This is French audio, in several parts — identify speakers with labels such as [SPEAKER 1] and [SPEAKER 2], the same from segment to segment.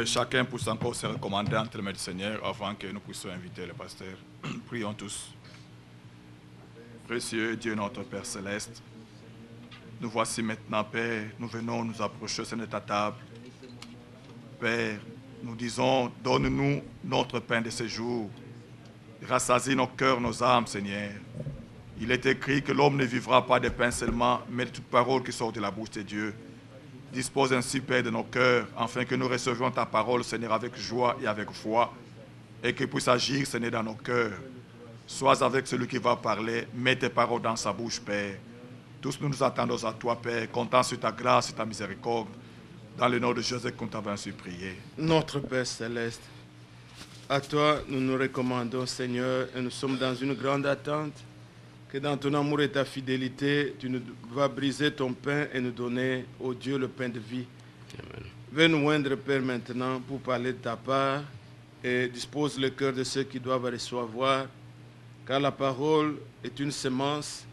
[SPEAKER 1] que chacun puisse encore se recommander entre les mains du Seigneur avant que nous puissions inviter le pasteur. Prions tous. Précieux Dieu notre Père Céleste, nous voici maintenant, Père, nous venons nous approcher de ta table. Père, nous disons, donne-nous notre pain de ce jour. Rassasie nos cœurs, nos âmes, Seigneur. Il est écrit que l'homme ne vivra pas de pain seulement, mais de toute parole qui sort de la bouche de Dieu. Dispose ainsi, Père, de nos cœurs, afin que nous recevions ta parole, Seigneur, avec joie et avec foi, et qu'il puisse agir, Seigneur, dans nos cœurs. Sois avec celui qui va parler, mets tes paroles dans sa bouche, Père. Tous nous nous attendons à toi, Père, comptant sur ta grâce et ta miséricorde, dans le nom de Jésus qu'on t'avait ainsi prié.
[SPEAKER 2] Notre Père Céleste, à toi nous nous recommandons, Seigneur, et nous sommes dans une grande attente, que dans ton amour et ta fidélité, tu nous vas briser ton pain et nous donner, ô Dieu, le pain de vie. Amen. Viens nous oindre, Père, maintenant, pour parler de ta part, et dispose le cœur de ceux qui doivent recevoir, car la parole est une semence,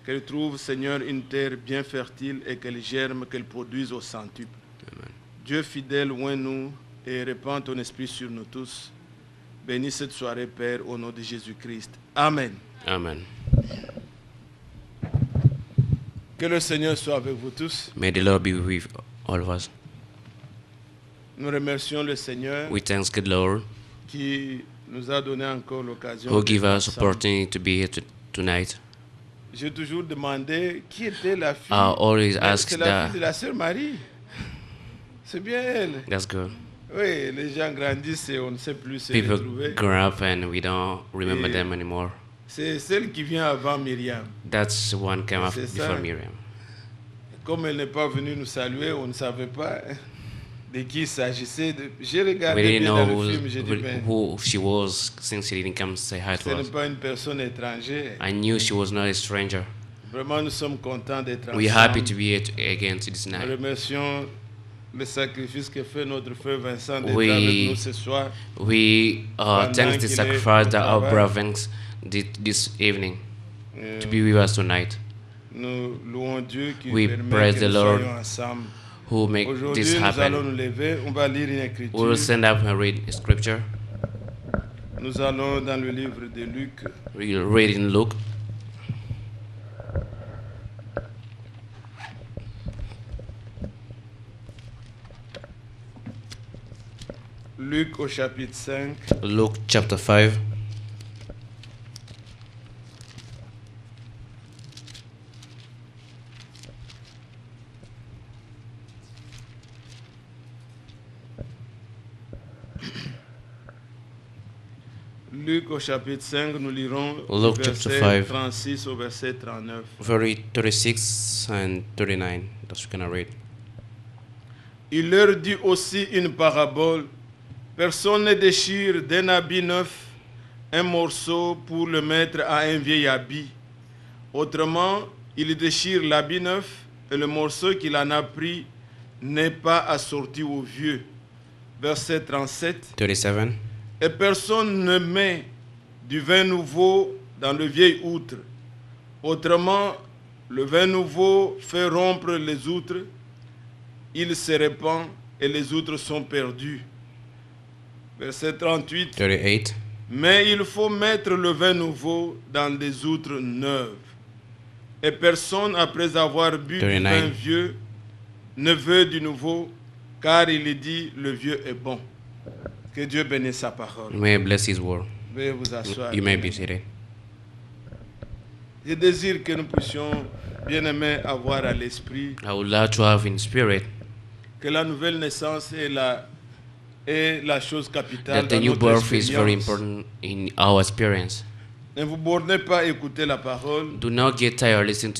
[SPEAKER 2] qu'elle trouve, Seigneur, une terre bien fertile et qu'elle germe, qu'elle produise au centuple. Amen. Dieu fidèle, oins-nous et répand ton esprit sur nous tous. Bénis cette soirée, Père, au nom de Jésus-Christ. Amen.
[SPEAKER 3] Amen.
[SPEAKER 2] Que le Seigneur soit avec vous tous.
[SPEAKER 3] May the Lord be with all of us.
[SPEAKER 2] Nous remercions le Seigneur
[SPEAKER 3] We thank the Lord
[SPEAKER 2] qui nous a donné encore l'occasion
[SPEAKER 3] who
[SPEAKER 2] d'être
[SPEAKER 3] give us
[SPEAKER 2] ensemble.
[SPEAKER 3] opportunity to be here tonight.
[SPEAKER 2] J'ai toujours demandé qui était la fille.
[SPEAKER 3] I always
[SPEAKER 2] Mais
[SPEAKER 3] ask
[SPEAKER 2] c'est la
[SPEAKER 3] that.
[SPEAKER 2] fille de la sœur Marie. C'est bien elle.
[SPEAKER 3] That's good.
[SPEAKER 2] Oui, les gens grandissent et on ne sait plus se
[SPEAKER 3] People
[SPEAKER 2] retrouver.
[SPEAKER 3] grow up and we don't remember
[SPEAKER 2] Et-
[SPEAKER 3] them anymore.
[SPEAKER 2] C'est celle qui vient avant Myriam.
[SPEAKER 3] That's one came
[SPEAKER 2] C'est
[SPEAKER 3] after
[SPEAKER 2] ça.
[SPEAKER 3] before Miriam.
[SPEAKER 2] Comme elle n'est pas venue nous saluer, on ne savait pas de qui il s'agissait. J'ai
[SPEAKER 3] We
[SPEAKER 2] regardé
[SPEAKER 3] didn't
[SPEAKER 2] bien
[SPEAKER 3] know
[SPEAKER 2] dans le film, j'ai dit, ben,
[SPEAKER 3] who she was since she didn't come say hi
[SPEAKER 2] ce
[SPEAKER 3] to
[SPEAKER 2] n'est
[SPEAKER 3] us.
[SPEAKER 2] pas une personne étrangère.
[SPEAKER 3] I knew she was not a stranger.
[SPEAKER 2] Vraiment, nous sommes contents d'être ensemble.
[SPEAKER 3] We're happy to be here again to this
[SPEAKER 2] Nous
[SPEAKER 3] night.
[SPEAKER 2] remercions le sacrifice que fait notre frère Vincent d'être
[SPEAKER 3] We-
[SPEAKER 2] avec nous ce soir.
[SPEAKER 3] We
[SPEAKER 2] Pendant
[SPEAKER 3] thanks the
[SPEAKER 2] qu'il est
[SPEAKER 3] sacrifice
[SPEAKER 2] au
[SPEAKER 3] that our
[SPEAKER 2] travail.
[SPEAKER 3] brothers did this evening
[SPEAKER 2] Euh,
[SPEAKER 3] to be with us tonight,
[SPEAKER 2] Nous louons Dieu qui
[SPEAKER 3] We
[SPEAKER 2] permet
[SPEAKER 3] praise
[SPEAKER 2] que
[SPEAKER 3] the
[SPEAKER 2] nous
[SPEAKER 3] Lord
[SPEAKER 2] soyons ensemble.
[SPEAKER 3] who make
[SPEAKER 2] Aujourd'hui,
[SPEAKER 3] this
[SPEAKER 2] nous allons
[SPEAKER 3] happen.
[SPEAKER 2] nous lever, on va lire une
[SPEAKER 3] We
[SPEAKER 2] écriture.
[SPEAKER 3] will stand up and read scripture.
[SPEAKER 2] Nous allons dans le livre de Luc,
[SPEAKER 3] We'll read in Luke
[SPEAKER 2] Luc au chapitre 5.
[SPEAKER 3] Luke chapter 5.
[SPEAKER 2] Luc au chapitre 5, nous lirons
[SPEAKER 3] Luke
[SPEAKER 2] du
[SPEAKER 3] chapter
[SPEAKER 2] verset
[SPEAKER 3] 5.
[SPEAKER 2] 36 au verset 39.
[SPEAKER 3] Very 36 and 39. That's what we're gonna read.
[SPEAKER 2] Il leur dit aussi une parabole. Personne ne déchire d'un habit neuf un morceau pour le mettre à un vieil habit. Autrement, il déchire l'habit neuf et le morceau qu'il en a pris n'est pas assorti au vieux. Verset 37.
[SPEAKER 3] 37.
[SPEAKER 2] Et personne ne met du vin nouveau dans le vieil outre. Autrement, le vin nouveau fait rompre les outres, il se répand et les outres sont perdues. Verset 38.
[SPEAKER 3] 38.
[SPEAKER 2] Mais il faut mettre le vin nouveau dans des outres neuves. Et personne, après avoir bu du
[SPEAKER 3] 39.
[SPEAKER 2] vin vieux, ne veut du nouveau, car il dit le vieux est bon. Que Dieu bénisse sa parole.
[SPEAKER 3] May I bless His word.
[SPEAKER 2] Veuillez vous asseoir.
[SPEAKER 3] You may be seated.
[SPEAKER 2] Je désire que nous puissions, bien aimés, avoir à l'esprit
[SPEAKER 3] I would like to have in spirit
[SPEAKER 2] que la nouvelle naissance est la chose capitale
[SPEAKER 3] that
[SPEAKER 2] dans
[SPEAKER 3] the new
[SPEAKER 2] notre
[SPEAKER 3] birth is very
[SPEAKER 2] expérience.
[SPEAKER 3] important in our experience.
[SPEAKER 2] Ne vous bornez pas à écouter la parole,
[SPEAKER 3] Do not get tired listening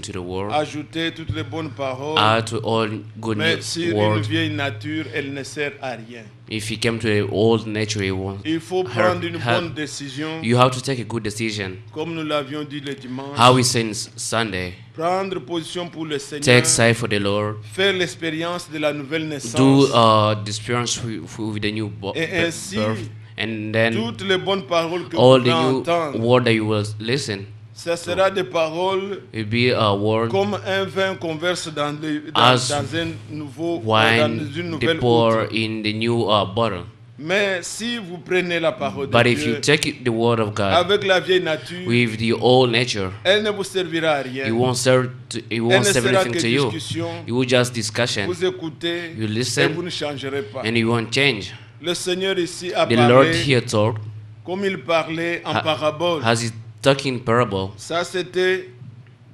[SPEAKER 3] to the word.
[SPEAKER 2] ajoutez toutes les bonnes paroles,
[SPEAKER 3] Add to all good
[SPEAKER 2] mais sur une
[SPEAKER 3] words.
[SPEAKER 2] vieille nature, elle ne sert à rien.
[SPEAKER 3] If you came to the old nature you want,
[SPEAKER 2] Il faut prendre une bonne décision,
[SPEAKER 3] you have to take a good decision.
[SPEAKER 2] comme nous l'avions dit le dimanche,
[SPEAKER 3] How we say on Sunday,
[SPEAKER 2] prendre position pour le Seigneur,
[SPEAKER 3] take side for the Lord.
[SPEAKER 2] faire l'expérience de la nouvelle
[SPEAKER 3] Do
[SPEAKER 2] naissance,
[SPEAKER 3] the experience with the new
[SPEAKER 2] et ainsi,
[SPEAKER 3] birth, and then
[SPEAKER 2] toutes les bonnes paroles que
[SPEAKER 3] all
[SPEAKER 2] vous
[SPEAKER 3] the
[SPEAKER 2] pouvez
[SPEAKER 3] new
[SPEAKER 2] entendre,
[SPEAKER 3] word that you will listen,
[SPEAKER 2] Ça sera des paroles
[SPEAKER 3] It will be a word
[SPEAKER 2] comme un vin qu'on verse dans
[SPEAKER 3] as
[SPEAKER 2] un nouveau, dans
[SPEAKER 3] wine
[SPEAKER 2] une
[SPEAKER 3] they
[SPEAKER 2] nouvelle
[SPEAKER 3] pour
[SPEAKER 2] outre.
[SPEAKER 3] in the new bottle.
[SPEAKER 2] Mais si vous prenez la parole
[SPEAKER 3] But
[SPEAKER 2] de
[SPEAKER 3] if you
[SPEAKER 2] Dieu
[SPEAKER 3] take the word of God
[SPEAKER 2] avec la vieille nature,
[SPEAKER 3] with the old nature,
[SPEAKER 2] elle ne vous servira à rien.
[SPEAKER 3] it won't serve
[SPEAKER 2] Elle
[SPEAKER 3] won't
[SPEAKER 2] ne
[SPEAKER 3] serve
[SPEAKER 2] sera
[SPEAKER 3] anything
[SPEAKER 2] que
[SPEAKER 3] to you.
[SPEAKER 2] discussion.
[SPEAKER 3] You will just discussion
[SPEAKER 2] Vous écoutez
[SPEAKER 3] You
[SPEAKER 2] et
[SPEAKER 3] listen
[SPEAKER 2] vous ne changerez pas.
[SPEAKER 3] and you won't change.
[SPEAKER 2] Le Seigneur ici a
[SPEAKER 3] The Lord
[SPEAKER 2] parlé
[SPEAKER 3] here told
[SPEAKER 2] comme il parlait en parabole.
[SPEAKER 3] has he talking parable.
[SPEAKER 2] Ça c'était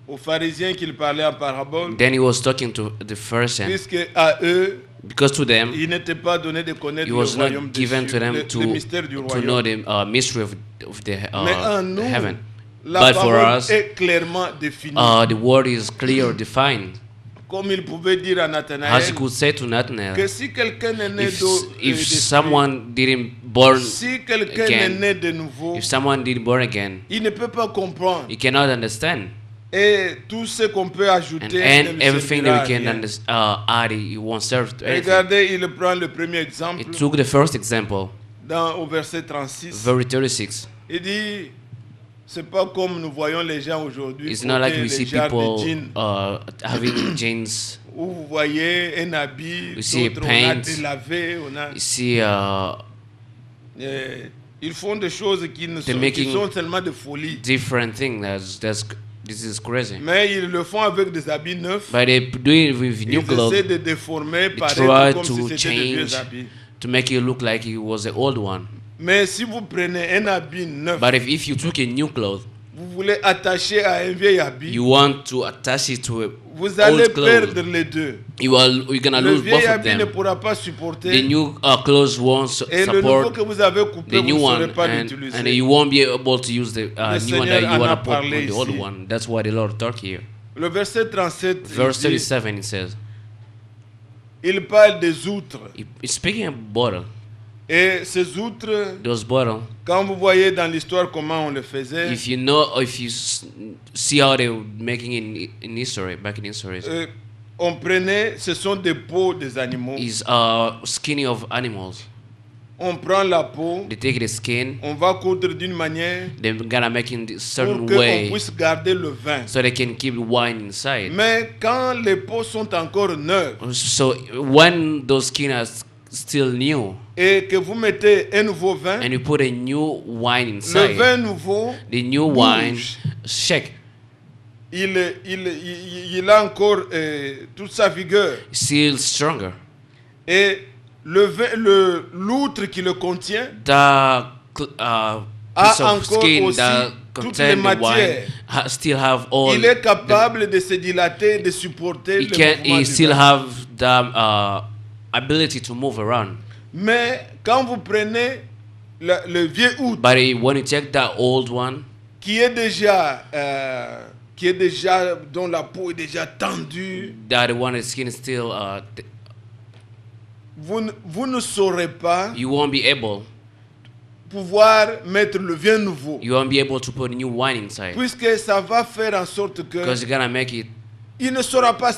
[SPEAKER 2] aux pharisiens qu'il parlait en parabole,
[SPEAKER 3] Then he was talking to the Pharisee
[SPEAKER 2] puisque à eux,
[SPEAKER 3] because to them
[SPEAKER 2] il n'était pas donné de connaître
[SPEAKER 3] it
[SPEAKER 2] le
[SPEAKER 3] was
[SPEAKER 2] royaume
[SPEAKER 3] not
[SPEAKER 2] des
[SPEAKER 3] given
[SPEAKER 2] cieux,
[SPEAKER 3] to them
[SPEAKER 2] le mystère du
[SPEAKER 3] to know
[SPEAKER 2] royaume.
[SPEAKER 3] the mystery of the
[SPEAKER 2] Mais en nous,
[SPEAKER 3] heaven.
[SPEAKER 2] la
[SPEAKER 3] But for
[SPEAKER 2] parole
[SPEAKER 3] us,
[SPEAKER 2] est clairement définie.
[SPEAKER 3] the word is clear, defined.
[SPEAKER 2] Comme il pouvait dire à
[SPEAKER 3] As
[SPEAKER 2] Nathanaël,
[SPEAKER 3] he could say to Nathanael,
[SPEAKER 2] que si quelqu'un est né
[SPEAKER 3] if
[SPEAKER 2] d'esprit,
[SPEAKER 3] someone didn't born
[SPEAKER 2] si quelqu'un est
[SPEAKER 3] again,
[SPEAKER 2] né de nouveau,
[SPEAKER 3] if someone didn't born again,
[SPEAKER 2] il ne peut pas comprendre.
[SPEAKER 3] he cannot understand.
[SPEAKER 2] Et tout ce qu'on peut ajouter
[SPEAKER 3] And
[SPEAKER 2] ne
[SPEAKER 3] everything
[SPEAKER 2] servira
[SPEAKER 3] that
[SPEAKER 2] à
[SPEAKER 3] we can
[SPEAKER 2] rien.
[SPEAKER 3] add, it won't serve to anything.
[SPEAKER 2] Regardez, il prend le premier exemple
[SPEAKER 3] He took the first example,
[SPEAKER 2] au verset 36.
[SPEAKER 3] verse 36.
[SPEAKER 2] Il dit, c'est pas comme nous voyons les gens aujourd'hui
[SPEAKER 3] It's not like
[SPEAKER 2] porter
[SPEAKER 3] we see
[SPEAKER 2] les genres de
[SPEAKER 3] people
[SPEAKER 2] jeans,
[SPEAKER 3] having jeans.
[SPEAKER 2] où vous voyez un habit,
[SPEAKER 3] We see
[SPEAKER 2] d'autres on a
[SPEAKER 3] paint.
[SPEAKER 2] délavé, on a...
[SPEAKER 3] You see,
[SPEAKER 2] Ils font des choses qui ne
[SPEAKER 3] They're
[SPEAKER 2] sont, qui
[SPEAKER 3] making
[SPEAKER 2] sont seulement de folie.
[SPEAKER 3] different things. This is crazy.
[SPEAKER 2] Mais ils le font avec des habits neufs.
[SPEAKER 3] But they do it with
[SPEAKER 2] Ils
[SPEAKER 3] new clothes
[SPEAKER 2] essaient de déformer,
[SPEAKER 3] try
[SPEAKER 2] paraître comme
[SPEAKER 3] to
[SPEAKER 2] si c'était des vieux
[SPEAKER 3] change.
[SPEAKER 2] habits.
[SPEAKER 3] to make it look like it was the old one.
[SPEAKER 2] Mais si vous prenez un habit neuf,
[SPEAKER 3] But if you took a new cloth,
[SPEAKER 2] vous voulez attacher à un vieil habit,
[SPEAKER 3] you want to attach it to a
[SPEAKER 2] vous allez
[SPEAKER 3] old clothes,
[SPEAKER 2] perdre les deux.
[SPEAKER 3] you're gonna
[SPEAKER 2] Le
[SPEAKER 3] lose both
[SPEAKER 2] vieil
[SPEAKER 3] of
[SPEAKER 2] habit ne
[SPEAKER 3] them.
[SPEAKER 2] pourra pas
[SPEAKER 3] The
[SPEAKER 2] supporter
[SPEAKER 3] new clothes won't
[SPEAKER 2] et le nouveau
[SPEAKER 3] support
[SPEAKER 2] que vous avez coupé,
[SPEAKER 3] the
[SPEAKER 2] vous
[SPEAKER 3] new
[SPEAKER 2] ne saurez
[SPEAKER 3] one,
[SPEAKER 2] pas
[SPEAKER 3] and
[SPEAKER 2] l'utiliser.
[SPEAKER 3] you won't be able to use the new one that
[SPEAKER 2] Seigneur
[SPEAKER 3] you
[SPEAKER 2] en a
[SPEAKER 3] want to put on
[SPEAKER 2] parlé
[SPEAKER 3] the old
[SPEAKER 2] ici.
[SPEAKER 3] one. That's what the Lord talk here.
[SPEAKER 2] Le verset 37,
[SPEAKER 3] Verse
[SPEAKER 2] il dit,
[SPEAKER 3] 37, it says,
[SPEAKER 2] il parle des outres.
[SPEAKER 3] it's speaking of bottle.
[SPEAKER 2] Et ces outres,
[SPEAKER 3] Those bottle,
[SPEAKER 2] quand vous voyez dans l'histoire comment on le faisait,
[SPEAKER 3] if you know, if you see how they were making in history, back in history,
[SPEAKER 2] on prenait, ce sont des peaux des animaux.
[SPEAKER 3] is skinny of animals.
[SPEAKER 2] On prend la peau,
[SPEAKER 3] They take the skin,
[SPEAKER 2] on va coudre d'une manière
[SPEAKER 3] they're gonna make it a certain
[SPEAKER 2] pour qu'on
[SPEAKER 3] way
[SPEAKER 2] puisse garder le vin.
[SPEAKER 3] so they can keep the wine inside.
[SPEAKER 2] Mais quand les peaux sont encore neuves
[SPEAKER 3] So when those skin are still new
[SPEAKER 2] et que vous mettez un nouveau vin,
[SPEAKER 3] and you put a new wine
[SPEAKER 2] le
[SPEAKER 3] inside,
[SPEAKER 2] vin nouveau
[SPEAKER 3] the new
[SPEAKER 2] bouge.
[SPEAKER 3] wine shake,
[SPEAKER 2] il a encore toute sa vigueur.
[SPEAKER 3] still stronger.
[SPEAKER 2] Et l'outre qui le contient
[SPEAKER 3] The
[SPEAKER 2] a
[SPEAKER 3] piece of
[SPEAKER 2] encore
[SPEAKER 3] skin
[SPEAKER 2] aussi
[SPEAKER 3] that
[SPEAKER 2] toutes les
[SPEAKER 3] contain the wine
[SPEAKER 2] matières.
[SPEAKER 3] still have all.
[SPEAKER 2] Il est capable de se dilater, de supporter le mouvement
[SPEAKER 3] He
[SPEAKER 2] du
[SPEAKER 3] still
[SPEAKER 2] vin.
[SPEAKER 3] have the ability to move around.
[SPEAKER 2] Mais quand vous prenez le vieux outre
[SPEAKER 3] But when you take that old one,
[SPEAKER 2] qui est déjà dont la peau est déjà tendue,
[SPEAKER 3] that one the skin is still
[SPEAKER 2] vous ne saurez pas
[SPEAKER 3] you won't be able.
[SPEAKER 2] pouvoir mettre le vin nouveau,
[SPEAKER 3] You won't be able to put new wine inside
[SPEAKER 2] puisque ça va faire en sorte que
[SPEAKER 3] because you're gonna make it.
[SPEAKER 2] il ne sera pas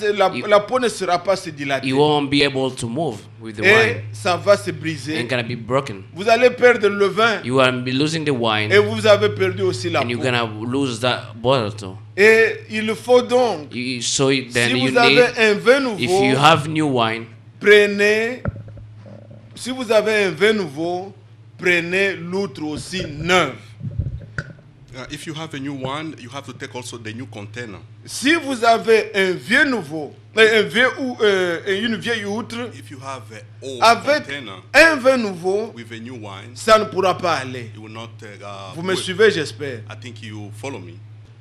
[SPEAKER 2] la peau ne sera pas se dilater
[SPEAKER 3] You won't be able to move with the
[SPEAKER 2] et
[SPEAKER 3] wine.
[SPEAKER 2] ça va se briser.
[SPEAKER 3] It's gonna be broken.
[SPEAKER 2] Vous allez perdre le vin
[SPEAKER 3] You will be losing the wine,
[SPEAKER 2] et vous avez perdu aussi la
[SPEAKER 3] and you're
[SPEAKER 2] peau.
[SPEAKER 3] gonna lose that bottle too.
[SPEAKER 2] Et il faut donc,
[SPEAKER 3] So then
[SPEAKER 2] si
[SPEAKER 3] you
[SPEAKER 2] vous avez
[SPEAKER 3] need,
[SPEAKER 2] un vin
[SPEAKER 3] if
[SPEAKER 2] nouveau,
[SPEAKER 3] you have new wine,
[SPEAKER 2] prenez, si vous avez un vin nouveau, prenez l'outre aussi neuve.
[SPEAKER 4] If you have a new one, you have to take also the new container.
[SPEAKER 2] Si vous avez un vieux nouveau, une vieille outre,
[SPEAKER 4] If you have an old
[SPEAKER 2] avec
[SPEAKER 4] container
[SPEAKER 2] un vin nouveau,
[SPEAKER 4] with a new wine,
[SPEAKER 2] ça ne pourra pas aller.
[SPEAKER 4] it will not.
[SPEAKER 2] Vous me
[SPEAKER 4] work.
[SPEAKER 2] suivez, j'espère.
[SPEAKER 4] I think you follow me.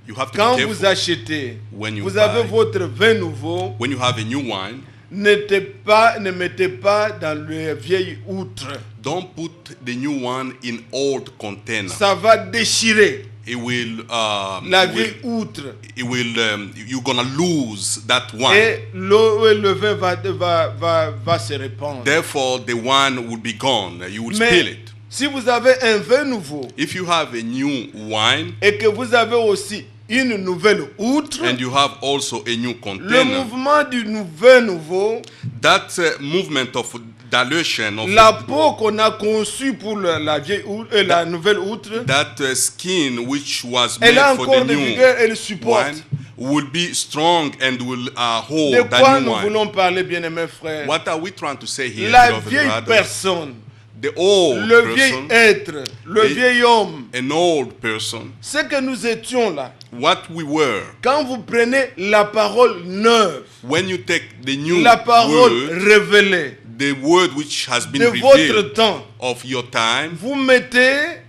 [SPEAKER 4] You have to
[SPEAKER 2] Quand
[SPEAKER 4] be
[SPEAKER 2] vous
[SPEAKER 4] careful.
[SPEAKER 2] achetez,
[SPEAKER 4] When you
[SPEAKER 2] vous avez
[SPEAKER 4] buy.
[SPEAKER 2] votre vin nouveau,
[SPEAKER 4] When you have a new wine,
[SPEAKER 2] ne mettez pas dans le vieil outre.
[SPEAKER 4] don't put the new one in old container.
[SPEAKER 2] Ça va déchirer
[SPEAKER 4] It will.
[SPEAKER 2] la vieille outre.
[SPEAKER 4] You're gonna lose that wine.
[SPEAKER 2] Et l'eau et le vin va se répandre.
[SPEAKER 4] Therefore, the wine will be gone. You will spill
[SPEAKER 2] Mais
[SPEAKER 4] it.
[SPEAKER 2] si vous avez un vin nouveau
[SPEAKER 4] If you have a new wine
[SPEAKER 2] et que vous avez aussi une nouvelle outre,
[SPEAKER 4] and you have also a new
[SPEAKER 2] le
[SPEAKER 4] container,
[SPEAKER 2] mouvement du vin nouveau
[SPEAKER 4] that movement of dilution of
[SPEAKER 2] La peau qu'on a conçue pour la vieille outre, la nouvelle outre,
[SPEAKER 4] that skin which was made
[SPEAKER 2] elle a
[SPEAKER 4] for
[SPEAKER 2] encore
[SPEAKER 4] the
[SPEAKER 2] de
[SPEAKER 4] new
[SPEAKER 2] vigueur, elle supporte.
[SPEAKER 4] wine will be strong and will hold
[SPEAKER 2] De quoi
[SPEAKER 4] that new
[SPEAKER 2] nous
[SPEAKER 4] wine.
[SPEAKER 2] voulons parler, bien-aimés frères?
[SPEAKER 4] What are we trying to say here,
[SPEAKER 2] La
[SPEAKER 4] beloved
[SPEAKER 2] vieille
[SPEAKER 4] brothers?
[SPEAKER 2] personne,
[SPEAKER 4] The old
[SPEAKER 2] le vieil
[SPEAKER 4] person,
[SPEAKER 2] être, le
[SPEAKER 4] Et-
[SPEAKER 2] vieil homme,
[SPEAKER 4] an old person,
[SPEAKER 2] ce que nous étions là,
[SPEAKER 4] what we were.
[SPEAKER 2] quand vous prenez la parole neuve,
[SPEAKER 4] When you take the new
[SPEAKER 2] la parole
[SPEAKER 4] word,
[SPEAKER 2] révélée
[SPEAKER 4] the word which has been
[SPEAKER 2] de votre
[SPEAKER 4] revealed
[SPEAKER 2] temps,
[SPEAKER 4] of your time,
[SPEAKER 2] vous mettez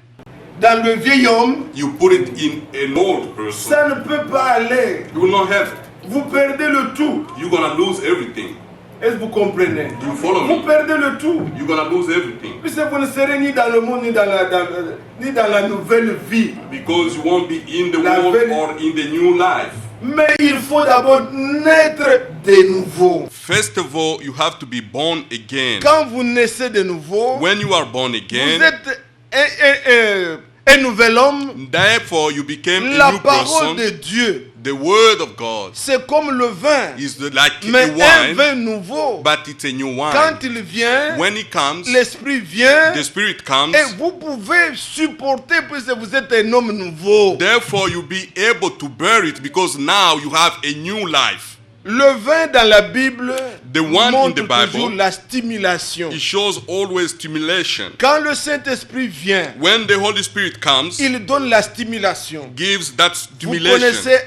[SPEAKER 2] dans le vieil homme,
[SPEAKER 4] you put it in an old person.
[SPEAKER 2] ça ne peut pas aller.
[SPEAKER 4] You will not have.
[SPEAKER 2] Vous perdez le tout.
[SPEAKER 4] You're gonna lose everything.
[SPEAKER 2] Est-ce que vous comprenez?
[SPEAKER 4] You follow
[SPEAKER 2] Vous
[SPEAKER 4] me?
[SPEAKER 2] perdez le tout.
[SPEAKER 4] You're gonna lose everything
[SPEAKER 2] Puisque vous ne serez ni dans le monde, ni dans la nouvelle vie.
[SPEAKER 4] because you won't be in the
[SPEAKER 2] La
[SPEAKER 4] world
[SPEAKER 2] veille-
[SPEAKER 4] or in the new life.
[SPEAKER 2] Mais il faut d'abord naître de nouveau.
[SPEAKER 4] First of all, you have to be born again.
[SPEAKER 2] Quand vous naissez de nouveau,
[SPEAKER 4] When you are born
[SPEAKER 2] vous
[SPEAKER 4] again,
[SPEAKER 2] êtes un nouvel homme.
[SPEAKER 4] therefore you became a
[SPEAKER 2] La
[SPEAKER 4] new
[SPEAKER 2] parole
[SPEAKER 4] person.
[SPEAKER 2] de Dieu,
[SPEAKER 4] The word of God
[SPEAKER 2] c'est comme le vin.
[SPEAKER 4] is like
[SPEAKER 2] Mais
[SPEAKER 4] a
[SPEAKER 2] un
[SPEAKER 4] wine,
[SPEAKER 2] vin nouveau,
[SPEAKER 4] but it's a new
[SPEAKER 2] quand
[SPEAKER 4] wine.
[SPEAKER 2] il vient,
[SPEAKER 4] When it comes,
[SPEAKER 2] l'esprit vient.
[SPEAKER 4] the Spirit comes.
[SPEAKER 2] Et vous pouvez supporter puisque vous êtes un homme nouveau.
[SPEAKER 4] Therefore, you'll be able to bear it because now you have a new life.
[SPEAKER 2] Le vin dans la Bible
[SPEAKER 4] The one in
[SPEAKER 2] montre
[SPEAKER 4] the Bible,
[SPEAKER 2] toujours la stimulation.
[SPEAKER 4] It shows always stimulation.
[SPEAKER 2] Quand le Saint-Esprit vient,
[SPEAKER 4] When the Holy Spirit comes,
[SPEAKER 2] il donne la stimulation.
[SPEAKER 4] gives that
[SPEAKER 2] Vous
[SPEAKER 4] stimulation.
[SPEAKER 2] connaissez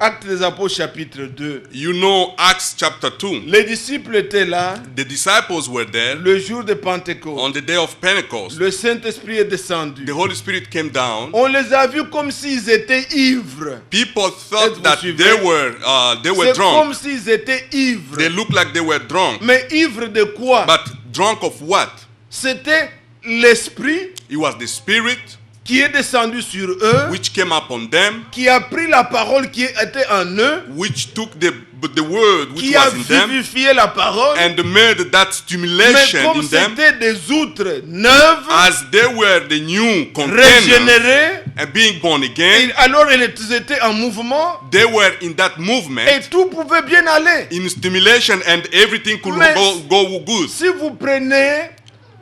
[SPEAKER 2] Actes des Apôtres chapitre 2.
[SPEAKER 4] You know Acts chapter 2.
[SPEAKER 2] Les disciples étaient là
[SPEAKER 4] The disciples were there
[SPEAKER 2] le jour de Pentecôte.
[SPEAKER 4] on the day of Pentecost.
[SPEAKER 2] Le Saint-Esprit est descendu.
[SPEAKER 4] The Holy Spirit came down.
[SPEAKER 2] On les a vus comme s'ils étaient ivres.
[SPEAKER 4] People
[SPEAKER 2] Est-ce que
[SPEAKER 4] thought
[SPEAKER 2] vous
[SPEAKER 4] that
[SPEAKER 2] suivez?
[SPEAKER 4] they were
[SPEAKER 2] C'est comme
[SPEAKER 4] drunk.
[SPEAKER 2] s'ils étaient ivres.
[SPEAKER 4] They looked like they were drunk.
[SPEAKER 2] Mais ivres de quoi?
[SPEAKER 4] But drunk of what?
[SPEAKER 2] C'était l'Esprit
[SPEAKER 4] It was the Spirit
[SPEAKER 2] qui est descendu sur eux,
[SPEAKER 4] which came upon them,
[SPEAKER 2] qui a pris la parole qui était en eux,
[SPEAKER 4] which took the word which
[SPEAKER 2] qui a
[SPEAKER 4] was in them
[SPEAKER 2] vivifié la parole.
[SPEAKER 4] and made that
[SPEAKER 2] Mais
[SPEAKER 4] stimulation
[SPEAKER 2] comme
[SPEAKER 4] in them
[SPEAKER 2] c'était des outres neuves,
[SPEAKER 4] as they were the new containers
[SPEAKER 2] régénérées,
[SPEAKER 4] and being born again.
[SPEAKER 2] et alors ils étaient en mouvement
[SPEAKER 4] They were in that
[SPEAKER 2] et
[SPEAKER 4] movement
[SPEAKER 2] tout pouvait bien aller.
[SPEAKER 4] in stimulation and everything could
[SPEAKER 2] Mais-
[SPEAKER 4] go good.
[SPEAKER 2] Si vous prenez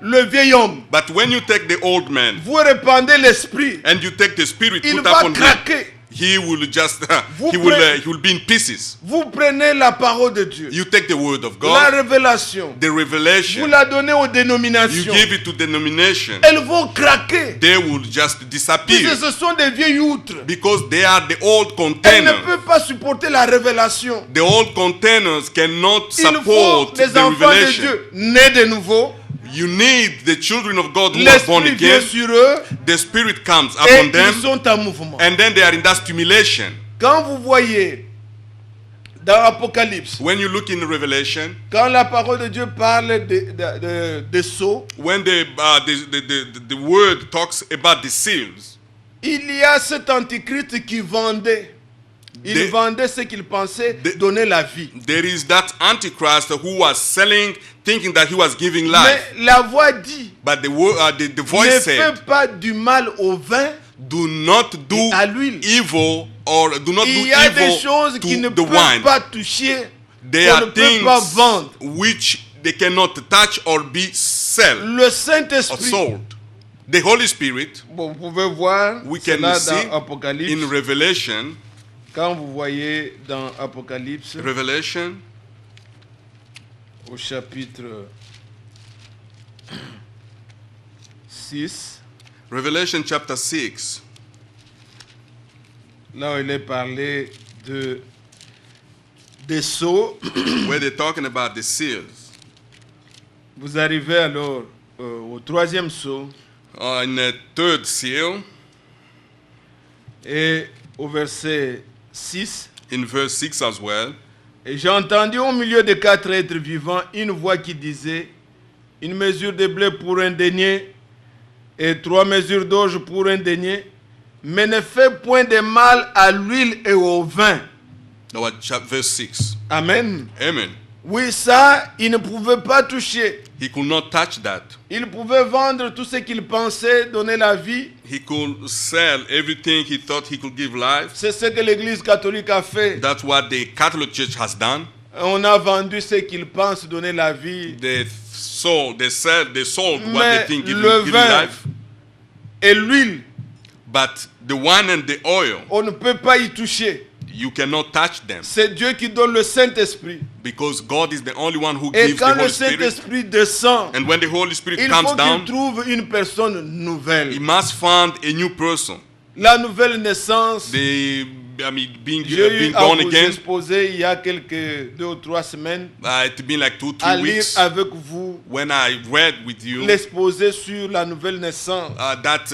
[SPEAKER 2] le vieil homme,
[SPEAKER 4] But when you take the old man
[SPEAKER 2] vous répandez l'esprit,
[SPEAKER 4] and you take the Spirit
[SPEAKER 2] il
[SPEAKER 4] put
[SPEAKER 2] va
[SPEAKER 4] upon him,
[SPEAKER 2] craquer.
[SPEAKER 4] he will just
[SPEAKER 2] Vous
[SPEAKER 4] he will be in pieces.
[SPEAKER 2] Vous prenez la parole de Dieu,
[SPEAKER 4] You take the word of
[SPEAKER 2] la
[SPEAKER 4] God,
[SPEAKER 2] révélation,
[SPEAKER 4] the
[SPEAKER 2] vous
[SPEAKER 4] revelation,
[SPEAKER 2] la donnez aux
[SPEAKER 4] you
[SPEAKER 2] dénominations.
[SPEAKER 4] give it to denomination.
[SPEAKER 2] Elles vont craquer.
[SPEAKER 4] They will just
[SPEAKER 2] Puisque
[SPEAKER 4] disappear
[SPEAKER 2] ce sont des vieilles outres.
[SPEAKER 4] because they are the old
[SPEAKER 2] Elles ne
[SPEAKER 4] containers.
[SPEAKER 2] peuvent pas supporter la révélation.
[SPEAKER 4] The old containers cannot
[SPEAKER 2] Il faut
[SPEAKER 4] support
[SPEAKER 2] des
[SPEAKER 4] the
[SPEAKER 2] enfants de
[SPEAKER 4] revelation.
[SPEAKER 2] Dieu nés de nouveau.
[SPEAKER 4] You need the children of God who are born
[SPEAKER 2] L'esprit vient
[SPEAKER 4] again.
[SPEAKER 2] sur eux
[SPEAKER 4] The Spirit comes
[SPEAKER 2] et
[SPEAKER 4] upon them,
[SPEAKER 2] ils sont en mouvement.
[SPEAKER 4] and then they are in that stimulation.
[SPEAKER 2] Quand vous voyez dans Apocalypse,
[SPEAKER 4] When you look in Revelation,
[SPEAKER 2] quand la parole de Dieu parle de sceaux,
[SPEAKER 4] when the word talks about the seals,
[SPEAKER 2] il y a cet antichrist qui vendait. Il
[SPEAKER 4] Des-
[SPEAKER 2] vendait ce qu'il pensait
[SPEAKER 4] Des-
[SPEAKER 2] donner la vie.
[SPEAKER 4] there is that Antichrist who was selling, thinking that he was giving life.
[SPEAKER 2] Mais la voix dit,
[SPEAKER 4] But the
[SPEAKER 2] ne
[SPEAKER 4] voice
[SPEAKER 2] fais
[SPEAKER 4] said,
[SPEAKER 2] pas du mal au vin
[SPEAKER 4] do not do
[SPEAKER 2] et à l'huile.
[SPEAKER 4] evil or do not do
[SPEAKER 2] Il y a des
[SPEAKER 4] evil
[SPEAKER 2] choses qui ne
[SPEAKER 4] to the
[SPEAKER 2] peuvent
[SPEAKER 4] wine.
[SPEAKER 2] pas toucher,
[SPEAKER 4] They
[SPEAKER 2] qu'on
[SPEAKER 4] are
[SPEAKER 2] ne peut pas
[SPEAKER 4] things
[SPEAKER 2] vendre.
[SPEAKER 4] which they cannot touch or be sell
[SPEAKER 2] Le
[SPEAKER 4] or
[SPEAKER 2] Saint-Esprit,
[SPEAKER 4] sold. The Holy Spirit,
[SPEAKER 2] bon, vous pouvez voir
[SPEAKER 4] we can
[SPEAKER 2] cela
[SPEAKER 4] see
[SPEAKER 2] dans Apocalypse.
[SPEAKER 4] in Revelation,
[SPEAKER 2] Quand vous voyez dans Apocalypse,
[SPEAKER 4] Revelation
[SPEAKER 2] au chapitre 6,
[SPEAKER 4] Revelation chapter 6,
[SPEAKER 2] là où il est parlé des sceaux,
[SPEAKER 4] where they're talking about the seals.
[SPEAKER 2] vous arrivez alors au troisième sceau
[SPEAKER 4] In the third seal,
[SPEAKER 2] et au verset 6.
[SPEAKER 4] in verse 6 as well,
[SPEAKER 2] Et j'ai entendu au milieu des quatre êtres vivants une voix qui disait: une mesure de blé pour un denier et 3 mesures d'orge pour un denier, mais ne fais point de mal à l'huile et au vin.
[SPEAKER 4] verse 6.
[SPEAKER 2] Amen.
[SPEAKER 4] Amen.
[SPEAKER 2] Oui, ça, il ne pouvait pas toucher.
[SPEAKER 4] He could not touch that.
[SPEAKER 2] Il pouvait vendre tout ce qu'il pensait donner la vie.
[SPEAKER 4] He could sell everything he thought he could give life.
[SPEAKER 2] C'est ce que l'Église catholique a fait.
[SPEAKER 4] That's what the Catholic Church has done.
[SPEAKER 2] On a vendu ce qu'ils pensent donner la vie.
[SPEAKER 4] They sold what
[SPEAKER 2] Mais
[SPEAKER 4] they think
[SPEAKER 2] le
[SPEAKER 4] giving
[SPEAKER 2] vin
[SPEAKER 4] life.
[SPEAKER 2] et l'huile,
[SPEAKER 4] But the wine and the oil,
[SPEAKER 2] on ne peut pas y toucher.
[SPEAKER 4] you cannot touch them.
[SPEAKER 2] C'est Dieu qui donne le Saint-Esprit.
[SPEAKER 4] Because God is the only one who
[SPEAKER 2] Et
[SPEAKER 4] gives the
[SPEAKER 2] quand le
[SPEAKER 4] Holy Spirit.
[SPEAKER 2] Saint-Esprit descend,
[SPEAKER 4] And when the Holy Spirit
[SPEAKER 2] il
[SPEAKER 4] comes
[SPEAKER 2] faut qu'il
[SPEAKER 4] down,
[SPEAKER 2] trouve une personne nouvelle.
[SPEAKER 4] he must find a new person.
[SPEAKER 2] La nouvelle naissance,
[SPEAKER 4] Being
[SPEAKER 2] j'ai eu à
[SPEAKER 4] born
[SPEAKER 2] vous
[SPEAKER 4] again.
[SPEAKER 2] exposer il y a quelques 2 ou 3 semaines
[SPEAKER 4] It's been like 2-3
[SPEAKER 2] à lire
[SPEAKER 4] weeks
[SPEAKER 2] avec vous
[SPEAKER 4] when I read with you
[SPEAKER 2] l'exposé sur la nouvelle naissance.
[SPEAKER 4] that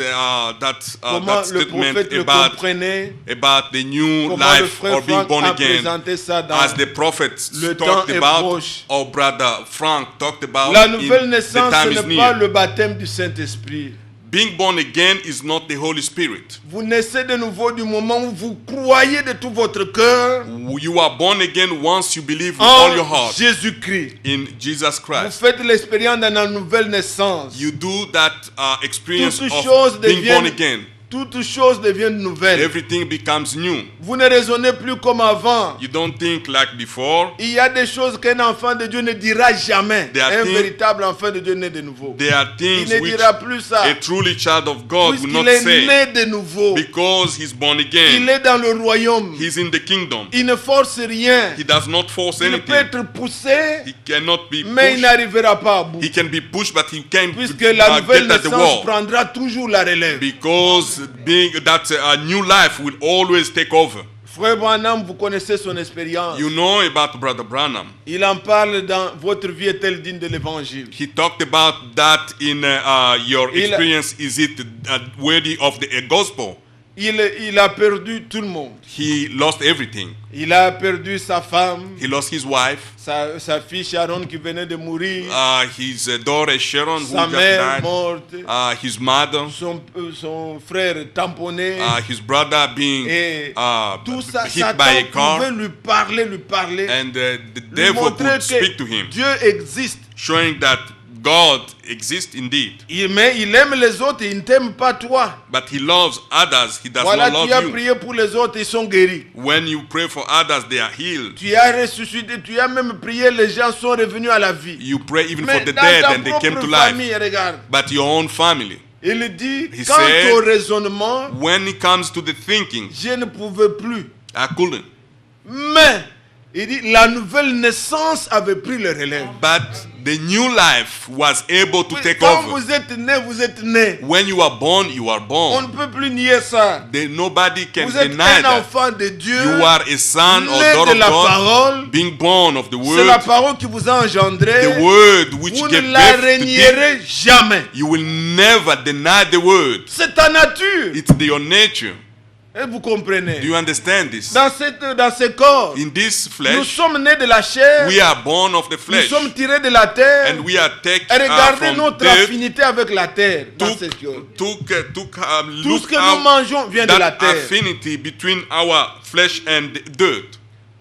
[SPEAKER 2] Comment le
[SPEAKER 4] statement
[SPEAKER 2] prophète le comprenait,
[SPEAKER 4] about the new
[SPEAKER 2] comment le
[SPEAKER 4] life
[SPEAKER 2] frère
[SPEAKER 4] or being
[SPEAKER 2] Franck
[SPEAKER 4] born
[SPEAKER 2] a
[SPEAKER 4] again,
[SPEAKER 2] présenté ça dans
[SPEAKER 4] as the prophets
[SPEAKER 2] Le
[SPEAKER 4] talked
[SPEAKER 2] temps est
[SPEAKER 4] about,
[SPEAKER 2] proche.
[SPEAKER 4] or brother Frank talked about.
[SPEAKER 2] La nouvelle
[SPEAKER 4] the
[SPEAKER 2] naissance,
[SPEAKER 4] time
[SPEAKER 2] ce
[SPEAKER 4] is
[SPEAKER 2] n'est pas
[SPEAKER 4] near.
[SPEAKER 2] le baptême du Saint-Esprit.
[SPEAKER 4] Being born again is not the Holy Spirit.
[SPEAKER 2] Vous naissez de nouveau du moment où vous croyez de tout votre cœur
[SPEAKER 4] You are born again once you believe with all your
[SPEAKER 2] en
[SPEAKER 4] heart
[SPEAKER 2] Jésus-Christ.
[SPEAKER 4] in Jesus
[SPEAKER 2] Vous
[SPEAKER 4] Christ.
[SPEAKER 2] faites l'expérience de la nouvelle naissance.
[SPEAKER 4] You do that experience
[SPEAKER 2] Toutes
[SPEAKER 4] of
[SPEAKER 2] choses
[SPEAKER 4] being born
[SPEAKER 2] deviennent
[SPEAKER 4] again.
[SPEAKER 2] Toutes choses deviennent nouvelles.
[SPEAKER 4] Everything becomes new.
[SPEAKER 2] Vous ne raisonnez plus comme avant.
[SPEAKER 4] You don't think like before.
[SPEAKER 2] Il y a des choses qu'un enfant de Dieu ne dira jamais.
[SPEAKER 4] There are
[SPEAKER 2] Un
[SPEAKER 4] things-
[SPEAKER 2] véritable enfant de Dieu né de nouveau.
[SPEAKER 4] There are
[SPEAKER 2] Il
[SPEAKER 4] things
[SPEAKER 2] ne
[SPEAKER 4] which
[SPEAKER 2] dira plus ça.
[SPEAKER 4] a truly child of God will
[SPEAKER 2] Puisqu'il
[SPEAKER 4] not
[SPEAKER 2] est
[SPEAKER 4] say
[SPEAKER 2] né de nouveau.
[SPEAKER 4] because he's born
[SPEAKER 2] Il
[SPEAKER 4] again.
[SPEAKER 2] est dans le royaume.
[SPEAKER 4] He's in the kingdom.
[SPEAKER 2] Il ne force rien.
[SPEAKER 4] He does not force
[SPEAKER 2] Il peut
[SPEAKER 4] anything.
[SPEAKER 2] être poussé,
[SPEAKER 4] He cannot be
[SPEAKER 2] mais il
[SPEAKER 4] pushed.
[SPEAKER 2] n'arrivera pas à bout.
[SPEAKER 4] He can be pushed, but he can't
[SPEAKER 2] Puisque la nouvelle
[SPEAKER 4] get at the
[SPEAKER 2] naissance
[SPEAKER 4] wall.
[SPEAKER 2] prendra toujours la relève.
[SPEAKER 4] Because being that a new life will always take over.
[SPEAKER 2] Frère Branham, vous connaissez son expérience.
[SPEAKER 4] You know about Brother Branham.
[SPEAKER 2] Il en parle dans Votre vie est-elle digne de l'évangile.
[SPEAKER 4] He talked about that in your
[SPEAKER 2] Il-
[SPEAKER 4] experience. Is it worthy of the gospel?
[SPEAKER 2] Il a perdu tout le monde.
[SPEAKER 4] He lost everything.
[SPEAKER 2] Il a perdu sa femme,
[SPEAKER 4] He lost his wife,
[SPEAKER 2] sa fille Sharon qui venait de mourir,
[SPEAKER 4] his daughter Sharon who
[SPEAKER 2] sa
[SPEAKER 4] just
[SPEAKER 2] mère
[SPEAKER 4] died,
[SPEAKER 2] morte,
[SPEAKER 4] his mother,
[SPEAKER 2] son frère tamponné.
[SPEAKER 4] his brother being
[SPEAKER 2] Et tout ça,
[SPEAKER 4] hit
[SPEAKER 2] Satan
[SPEAKER 4] by a car,
[SPEAKER 2] pouvait lui parler,
[SPEAKER 4] and the
[SPEAKER 2] lui
[SPEAKER 4] devil
[SPEAKER 2] montrer
[SPEAKER 4] could speak to
[SPEAKER 2] que
[SPEAKER 4] him,
[SPEAKER 2] Dieu existe.
[SPEAKER 4] showing that God exists indeed.
[SPEAKER 2] Mais il aime les autres, il ne t'aime pas toi.
[SPEAKER 4] But he loves others, he does
[SPEAKER 2] Voilà,
[SPEAKER 4] not
[SPEAKER 2] tu as
[SPEAKER 4] love you.
[SPEAKER 2] prié pour les autres, ils sont guéris.
[SPEAKER 4] When you pray for others, they are healed.
[SPEAKER 2] Tu as ressuscité, tu as même prié, les gens sont revenus à la vie.
[SPEAKER 4] You pray even
[SPEAKER 2] Mais
[SPEAKER 4] for the
[SPEAKER 2] dans
[SPEAKER 4] dead
[SPEAKER 2] ta
[SPEAKER 4] and they came
[SPEAKER 2] propre
[SPEAKER 4] to life.
[SPEAKER 2] famille, regarde,
[SPEAKER 4] But your own family.
[SPEAKER 2] il dit,
[SPEAKER 4] He
[SPEAKER 2] quant
[SPEAKER 4] said-
[SPEAKER 2] au raisonnement,
[SPEAKER 4] When it comes to the thinking,
[SPEAKER 2] je ne pouvais plus.
[SPEAKER 4] I couldn't.
[SPEAKER 2] Mais, il dit, la nouvelle naissance avait pris le relève.
[SPEAKER 4] But the new life was able to take
[SPEAKER 2] Quand
[SPEAKER 4] over.
[SPEAKER 2] vous êtes né, vous êtes né.
[SPEAKER 4] When you are born, you are
[SPEAKER 2] On ne
[SPEAKER 4] born.
[SPEAKER 2] peut plus nier ça.
[SPEAKER 4] Nobody can
[SPEAKER 2] Vous êtes
[SPEAKER 4] deny
[SPEAKER 2] un
[SPEAKER 4] that.
[SPEAKER 2] enfant de Dieu,
[SPEAKER 4] You are a son or
[SPEAKER 2] né
[SPEAKER 4] daughter
[SPEAKER 2] de la
[SPEAKER 4] of God,
[SPEAKER 2] parole.
[SPEAKER 4] being born of the
[SPEAKER 2] C'est la
[SPEAKER 4] word,
[SPEAKER 2] parole qui vous a engendré.
[SPEAKER 4] the word which
[SPEAKER 2] Vous
[SPEAKER 4] gave
[SPEAKER 2] ne la
[SPEAKER 4] birth to thee.
[SPEAKER 2] renierez jamais.
[SPEAKER 4] You will never deny the word.
[SPEAKER 2] C'est ta nature.
[SPEAKER 4] It's your nature.
[SPEAKER 2] Et vous comprenez.
[SPEAKER 4] Do you understand this?
[SPEAKER 2] Dans ce corps,
[SPEAKER 4] In this
[SPEAKER 2] nous
[SPEAKER 4] flesh,
[SPEAKER 2] sommes nés de la chair.
[SPEAKER 4] we are born of the
[SPEAKER 2] Nous
[SPEAKER 4] flesh,
[SPEAKER 2] sommes tirés de la terre.
[SPEAKER 4] and we are
[SPEAKER 2] Et
[SPEAKER 4] taken
[SPEAKER 2] regardez
[SPEAKER 4] from
[SPEAKER 2] notre
[SPEAKER 4] death.
[SPEAKER 2] affinité avec la terre. Dans cette chose.
[SPEAKER 4] Tout
[SPEAKER 2] Tout ce que nous mangeons vient de la
[SPEAKER 4] that
[SPEAKER 2] terre.
[SPEAKER 4] affinity between our flesh and dirt.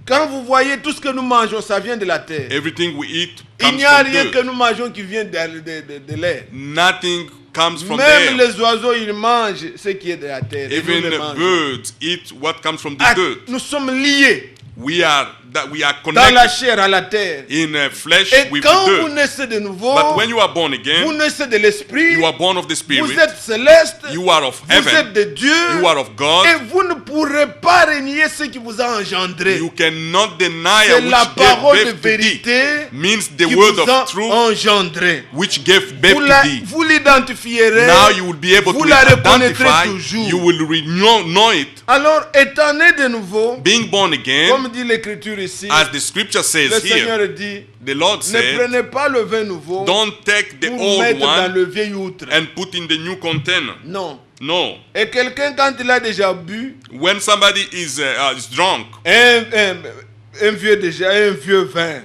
[SPEAKER 2] Quand vous voyez tout ce que nous mangeons, ça vient de la terre.
[SPEAKER 4] Everything we eat
[SPEAKER 2] Il
[SPEAKER 4] comes
[SPEAKER 2] n'y a
[SPEAKER 4] from
[SPEAKER 2] rien
[SPEAKER 4] dirt.
[SPEAKER 2] que nous mangeons qui vient de l'air.
[SPEAKER 4] Nothing comes from
[SPEAKER 2] Même
[SPEAKER 4] there.
[SPEAKER 2] les oiseaux, ils mangent ce qui est de la terre. Et nous
[SPEAKER 4] Even
[SPEAKER 2] le mangeons.
[SPEAKER 4] birds eat what comes from the
[SPEAKER 2] Ah,
[SPEAKER 4] dirt.
[SPEAKER 2] nous sommes liés
[SPEAKER 4] We are
[SPEAKER 2] dans la
[SPEAKER 4] connected
[SPEAKER 2] chair à la terre.
[SPEAKER 4] in flesh
[SPEAKER 2] Et
[SPEAKER 4] with
[SPEAKER 2] quand
[SPEAKER 4] the
[SPEAKER 2] vous
[SPEAKER 4] dirt.
[SPEAKER 2] naissez de nouveau,
[SPEAKER 4] But when you are born
[SPEAKER 2] vous
[SPEAKER 4] again,
[SPEAKER 2] naissez de l'esprit,
[SPEAKER 4] you are born of the
[SPEAKER 2] vous
[SPEAKER 4] Spirit.
[SPEAKER 2] êtes céleste,
[SPEAKER 4] You are of
[SPEAKER 2] vous êtes
[SPEAKER 4] heaven.
[SPEAKER 2] de Dieu,
[SPEAKER 4] You are of God.
[SPEAKER 2] et vous ne pourrez pas renier ce qui vous a engendré.
[SPEAKER 4] You cannot deny
[SPEAKER 2] C'est la
[SPEAKER 4] which gave
[SPEAKER 2] parole de
[SPEAKER 4] birth to thee.
[SPEAKER 2] vérité
[SPEAKER 4] Means the
[SPEAKER 2] qui
[SPEAKER 4] word
[SPEAKER 2] vous a
[SPEAKER 4] of truth
[SPEAKER 2] engendré.
[SPEAKER 4] which gave birth
[SPEAKER 2] Vous
[SPEAKER 4] to thee.
[SPEAKER 2] vous l'identifierez.
[SPEAKER 4] Now you will be able
[SPEAKER 2] Vous
[SPEAKER 4] to
[SPEAKER 2] la reconnaîtrez
[SPEAKER 4] identify.
[SPEAKER 2] toujours.
[SPEAKER 4] You will know it.
[SPEAKER 2] Alors, étant né de nouveau,
[SPEAKER 4] Being born again,
[SPEAKER 2] comme dit l'écriture ici,
[SPEAKER 4] as the scripture
[SPEAKER 2] le
[SPEAKER 4] says here,
[SPEAKER 2] Seigneur dit,
[SPEAKER 4] the Lord
[SPEAKER 2] ne
[SPEAKER 4] said,
[SPEAKER 2] prenez pas le vin nouveau
[SPEAKER 4] don't take the
[SPEAKER 2] pour
[SPEAKER 4] old
[SPEAKER 2] mettre dans
[SPEAKER 4] one
[SPEAKER 2] le vieil outre.
[SPEAKER 4] and put in the new container.
[SPEAKER 2] Non.
[SPEAKER 4] No.
[SPEAKER 2] Et quelqu'un, quand il a déjà bu,
[SPEAKER 4] When somebody is drunk,
[SPEAKER 2] un vieux vin,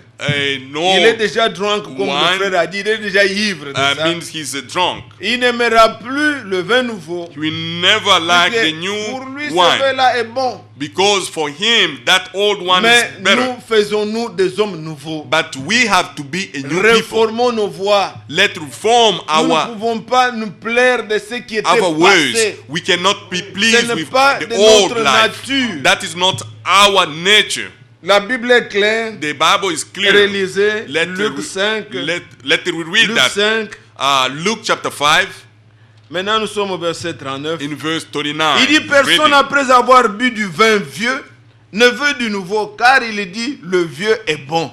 [SPEAKER 4] no
[SPEAKER 2] il est déjà drunk, comme
[SPEAKER 4] wine,
[SPEAKER 2] le frère a dit, il est déjà ivre de ça.
[SPEAKER 4] means he's drunk.
[SPEAKER 2] Il n'aimera plus le vin nouveau.
[SPEAKER 4] He will never like
[SPEAKER 2] Parce
[SPEAKER 4] the
[SPEAKER 2] que pour
[SPEAKER 4] new
[SPEAKER 2] lui, ce
[SPEAKER 4] wine
[SPEAKER 2] vin-là est bon.
[SPEAKER 4] because for him that old one
[SPEAKER 2] Mais
[SPEAKER 4] is better.
[SPEAKER 2] nous faisons-nous des hommes nouveaux.
[SPEAKER 4] But we have to be a new people.
[SPEAKER 2] Réformons nos voies.
[SPEAKER 4] Let reform
[SPEAKER 2] Nous ne
[SPEAKER 4] our
[SPEAKER 2] pouvons pas nous plaire de ce qui était
[SPEAKER 4] ways.
[SPEAKER 2] passé.
[SPEAKER 4] We cannot be
[SPEAKER 2] Ce
[SPEAKER 4] pleased
[SPEAKER 2] n'est
[SPEAKER 4] with
[SPEAKER 2] pas
[SPEAKER 4] the
[SPEAKER 2] de
[SPEAKER 4] old
[SPEAKER 2] notre
[SPEAKER 4] life.
[SPEAKER 2] nature.
[SPEAKER 4] That is not our nature.
[SPEAKER 2] La Bible est claire.
[SPEAKER 4] The Bible is clear.
[SPEAKER 2] Relisez
[SPEAKER 4] Let
[SPEAKER 2] Luc 5.
[SPEAKER 4] Let we read
[SPEAKER 2] Luc
[SPEAKER 4] that.
[SPEAKER 2] 5.
[SPEAKER 4] Luke chapter 5,
[SPEAKER 2] Maintenant nous sommes au verset 39.
[SPEAKER 4] in verse 39.
[SPEAKER 2] Il dit personne
[SPEAKER 4] Read it.
[SPEAKER 2] après avoir bu du vin vieux ne veut du nouveau, car il dit le vieux est bon.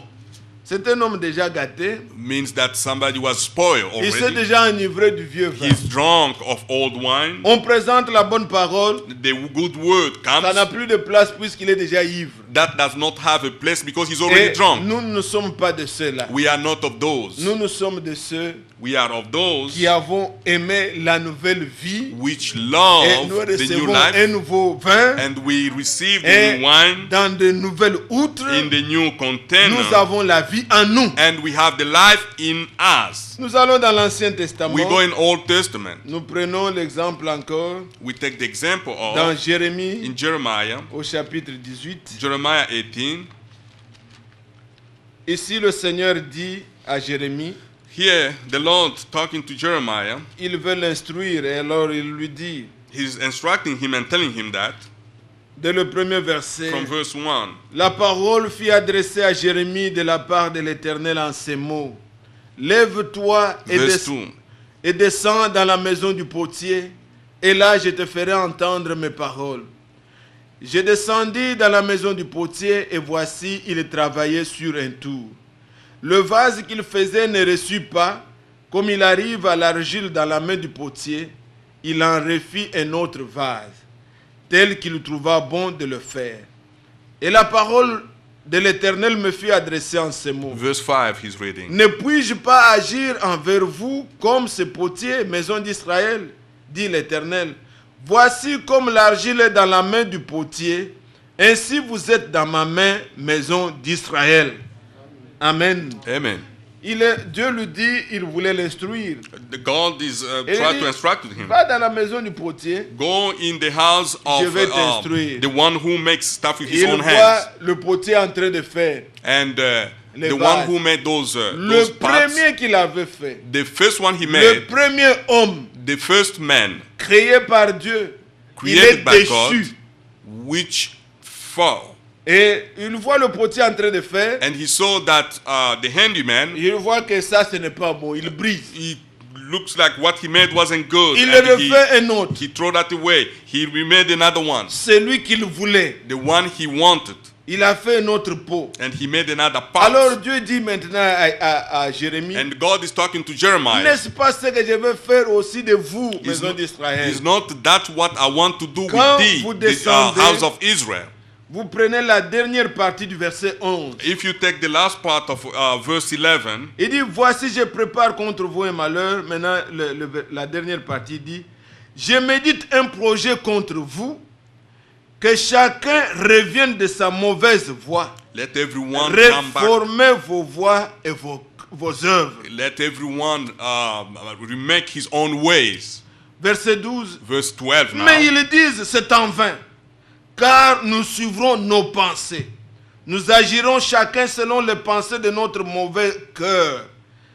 [SPEAKER 2] C'est un homme déjà gâté.
[SPEAKER 4] Means that somebody was spoiled
[SPEAKER 2] Il s'est
[SPEAKER 4] already.
[SPEAKER 2] déjà enivré du vieux vin.
[SPEAKER 4] He's drunk of old wine.
[SPEAKER 2] On présente la bonne parole.
[SPEAKER 4] The good word
[SPEAKER 2] Ça n'a
[SPEAKER 4] comes.
[SPEAKER 2] plus de place puisqu'il est déjà ivre.
[SPEAKER 4] That does not have a place because he's already
[SPEAKER 2] Et
[SPEAKER 4] drunk.
[SPEAKER 2] nous ne sommes pas de ceux-là.
[SPEAKER 4] We are not of those.
[SPEAKER 2] Nous sommes de ceux
[SPEAKER 4] We are of those
[SPEAKER 2] qui avons aimé la nouvelle vie.
[SPEAKER 4] which
[SPEAKER 2] Et
[SPEAKER 4] love
[SPEAKER 2] nous
[SPEAKER 4] the new
[SPEAKER 2] recevons
[SPEAKER 4] life,
[SPEAKER 2] un nouveau vin.
[SPEAKER 4] and we receive the
[SPEAKER 2] Et
[SPEAKER 4] new wine
[SPEAKER 2] dans de nouvelles outres,
[SPEAKER 4] in the new container,
[SPEAKER 2] nous avons la vie en nous.
[SPEAKER 4] and we have the life in us.
[SPEAKER 2] Nous allons dans l'Ancien Testament.
[SPEAKER 4] We go in Old Testament.
[SPEAKER 2] Nous prenons l'exemple encore
[SPEAKER 4] We take the example
[SPEAKER 2] dans
[SPEAKER 4] of
[SPEAKER 2] Jérémie
[SPEAKER 4] in Jeremiah,
[SPEAKER 2] au chapitre 18.
[SPEAKER 4] Jeremiah 18.
[SPEAKER 2] Ici, le Seigneur dit à Jérémie,
[SPEAKER 4] Here, the Lord talking to Jeremiah,
[SPEAKER 2] il veut l'instruire et alors il lui dit,
[SPEAKER 4] he's instructing him and telling him that
[SPEAKER 2] dès le premier verset,
[SPEAKER 4] from verse 1.
[SPEAKER 2] la parole fut adressée à Jérémie de la part de l'Éternel en ces mots. Lève-toi
[SPEAKER 4] Verse 2.
[SPEAKER 2] et descends dans la maison du potier, et là je te ferai entendre mes paroles. Je descendis dans la maison du potier, et voici, il travaillait sur un tour. Le vase qu'il faisait ne reçut pas, comme il arrive à l'argile dans la main du potier, il en refit un autre vase, tel qu'il trouva bon de le faire. Et la parole de l'Éternel me fut adressée en ces mots.
[SPEAKER 4] Verse 5, he's reading.
[SPEAKER 2] Ne puis-je pas agir envers vous comme ce potier, maison d'Israël, dit l'Éternel. Voici comme l'argile est dans la main du potier, ainsi vous êtes dans ma main, maison d'Israël. Amen.
[SPEAKER 4] Amen.
[SPEAKER 2] Dieu lui dit, il voulait l'instruire.
[SPEAKER 4] The God is
[SPEAKER 2] Et il
[SPEAKER 4] trying
[SPEAKER 2] dit,
[SPEAKER 4] to instruct him.
[SPEAKER 2] va dans la maison du potier.
[SPEAKER 4] Go in the house of
[SPEAKER 2] Je vais t'instruire.
[SPEAKER 4] the one who makes stuff with his
[SPEAKER 2] Il
[SPEAKER 4] own
[SPEAKER 2] voit
[SPEAKER 4] hands,
[SPEAKER 2] le potier en train de faire.
[SPEAKER 4] and
[SPEAKER 2] Les
[SPEAKER 4] the one
[SPEAKER 2] vases.
[SPEAKER 4] who made those
[SPEAKER 2] Le
[SPEAKER 4] parts,
[SPEAKER 2] premier qu'il avait fait.
[SPEAKER 4] the first one he
[SPEAKER 2] Le
[SPEAKER 4] made,
[SPEAKER 2] premier homme
[SPEAKER 4] the first man
[SPEAKER 2] créé par Dieu. Il est
[SPEAKER 4] created by God,
[SPEAKER 2] déchu.
[SPEAKER 4] which fell,
[SPEAKER 2] Et il voit le potier en train de faire.
[SPEAKER 4] and he saw that the handyman,
[SPEAKER 2] Il voit que ça, ce n'est pas bon. Il brise.
[SPEAKER 4] he looks like what he made wasn't good,
[SPEAKER 2] Il
[SPEAKER 4] and
[SPEAKER 2] refait un autre.
[SPEAKER 4] he threw that away. He remade another one,
[SPEAKER 2] Celui qu'il voulait.
[SPEAKER 4] the one he wanted,
[SPEAKER 2] Il a fait un autre pot.
[SPEAKER 4] and he made another part.
[SPEAKER 2] Alors Dieu dit maintenant à Jérémie,
[SPEAKER 4] And God is talking to Jeremiah.
[SPEAKER 2] n'est-ce pas ce que je veux faire aussi de vous,
[SPEAKER 4] Is
[SPEAKER 2] maison
[SPEAKER 4] not,
[SPEAKER 2] d'Israël?
[SPEAKER 4] is not that what I want to do
[SPEAKER 2] Quand
[SPEAKER 4] with
[SPEAKER 2] vous
[SPEAKER 4] thee, the
[SPEAKER 2] descendez-
[SPEAKER 4] house of Israel?
[SPEAKER 2] Vous prenez la dernière partie du verset 11.
[SPEAKER 4] If you take the last part of verse 11,
[SPEAKER 2] Il dit, voici, je prépare contre vous un malheur. Maintenant, la dernière partie dit, je médite un projet contre vous, que chacun revienne de sa mauvaise voie.
[SPEAKER 4] let everyone come back.
[SPEAKER 2] Réformez vos voies et vos œuvres.
[SPEAKER 4] Let everyone remake his own ways.
[SPEAKER 2] Verset 12.
[SPEAKER 4] Verse 12 now.
[SPEAKER 2] Mais ils disent, c'est en vain, car nous suivrons nos pensées. Nous agirons chacun selon les pensées de notre mauvais cœur.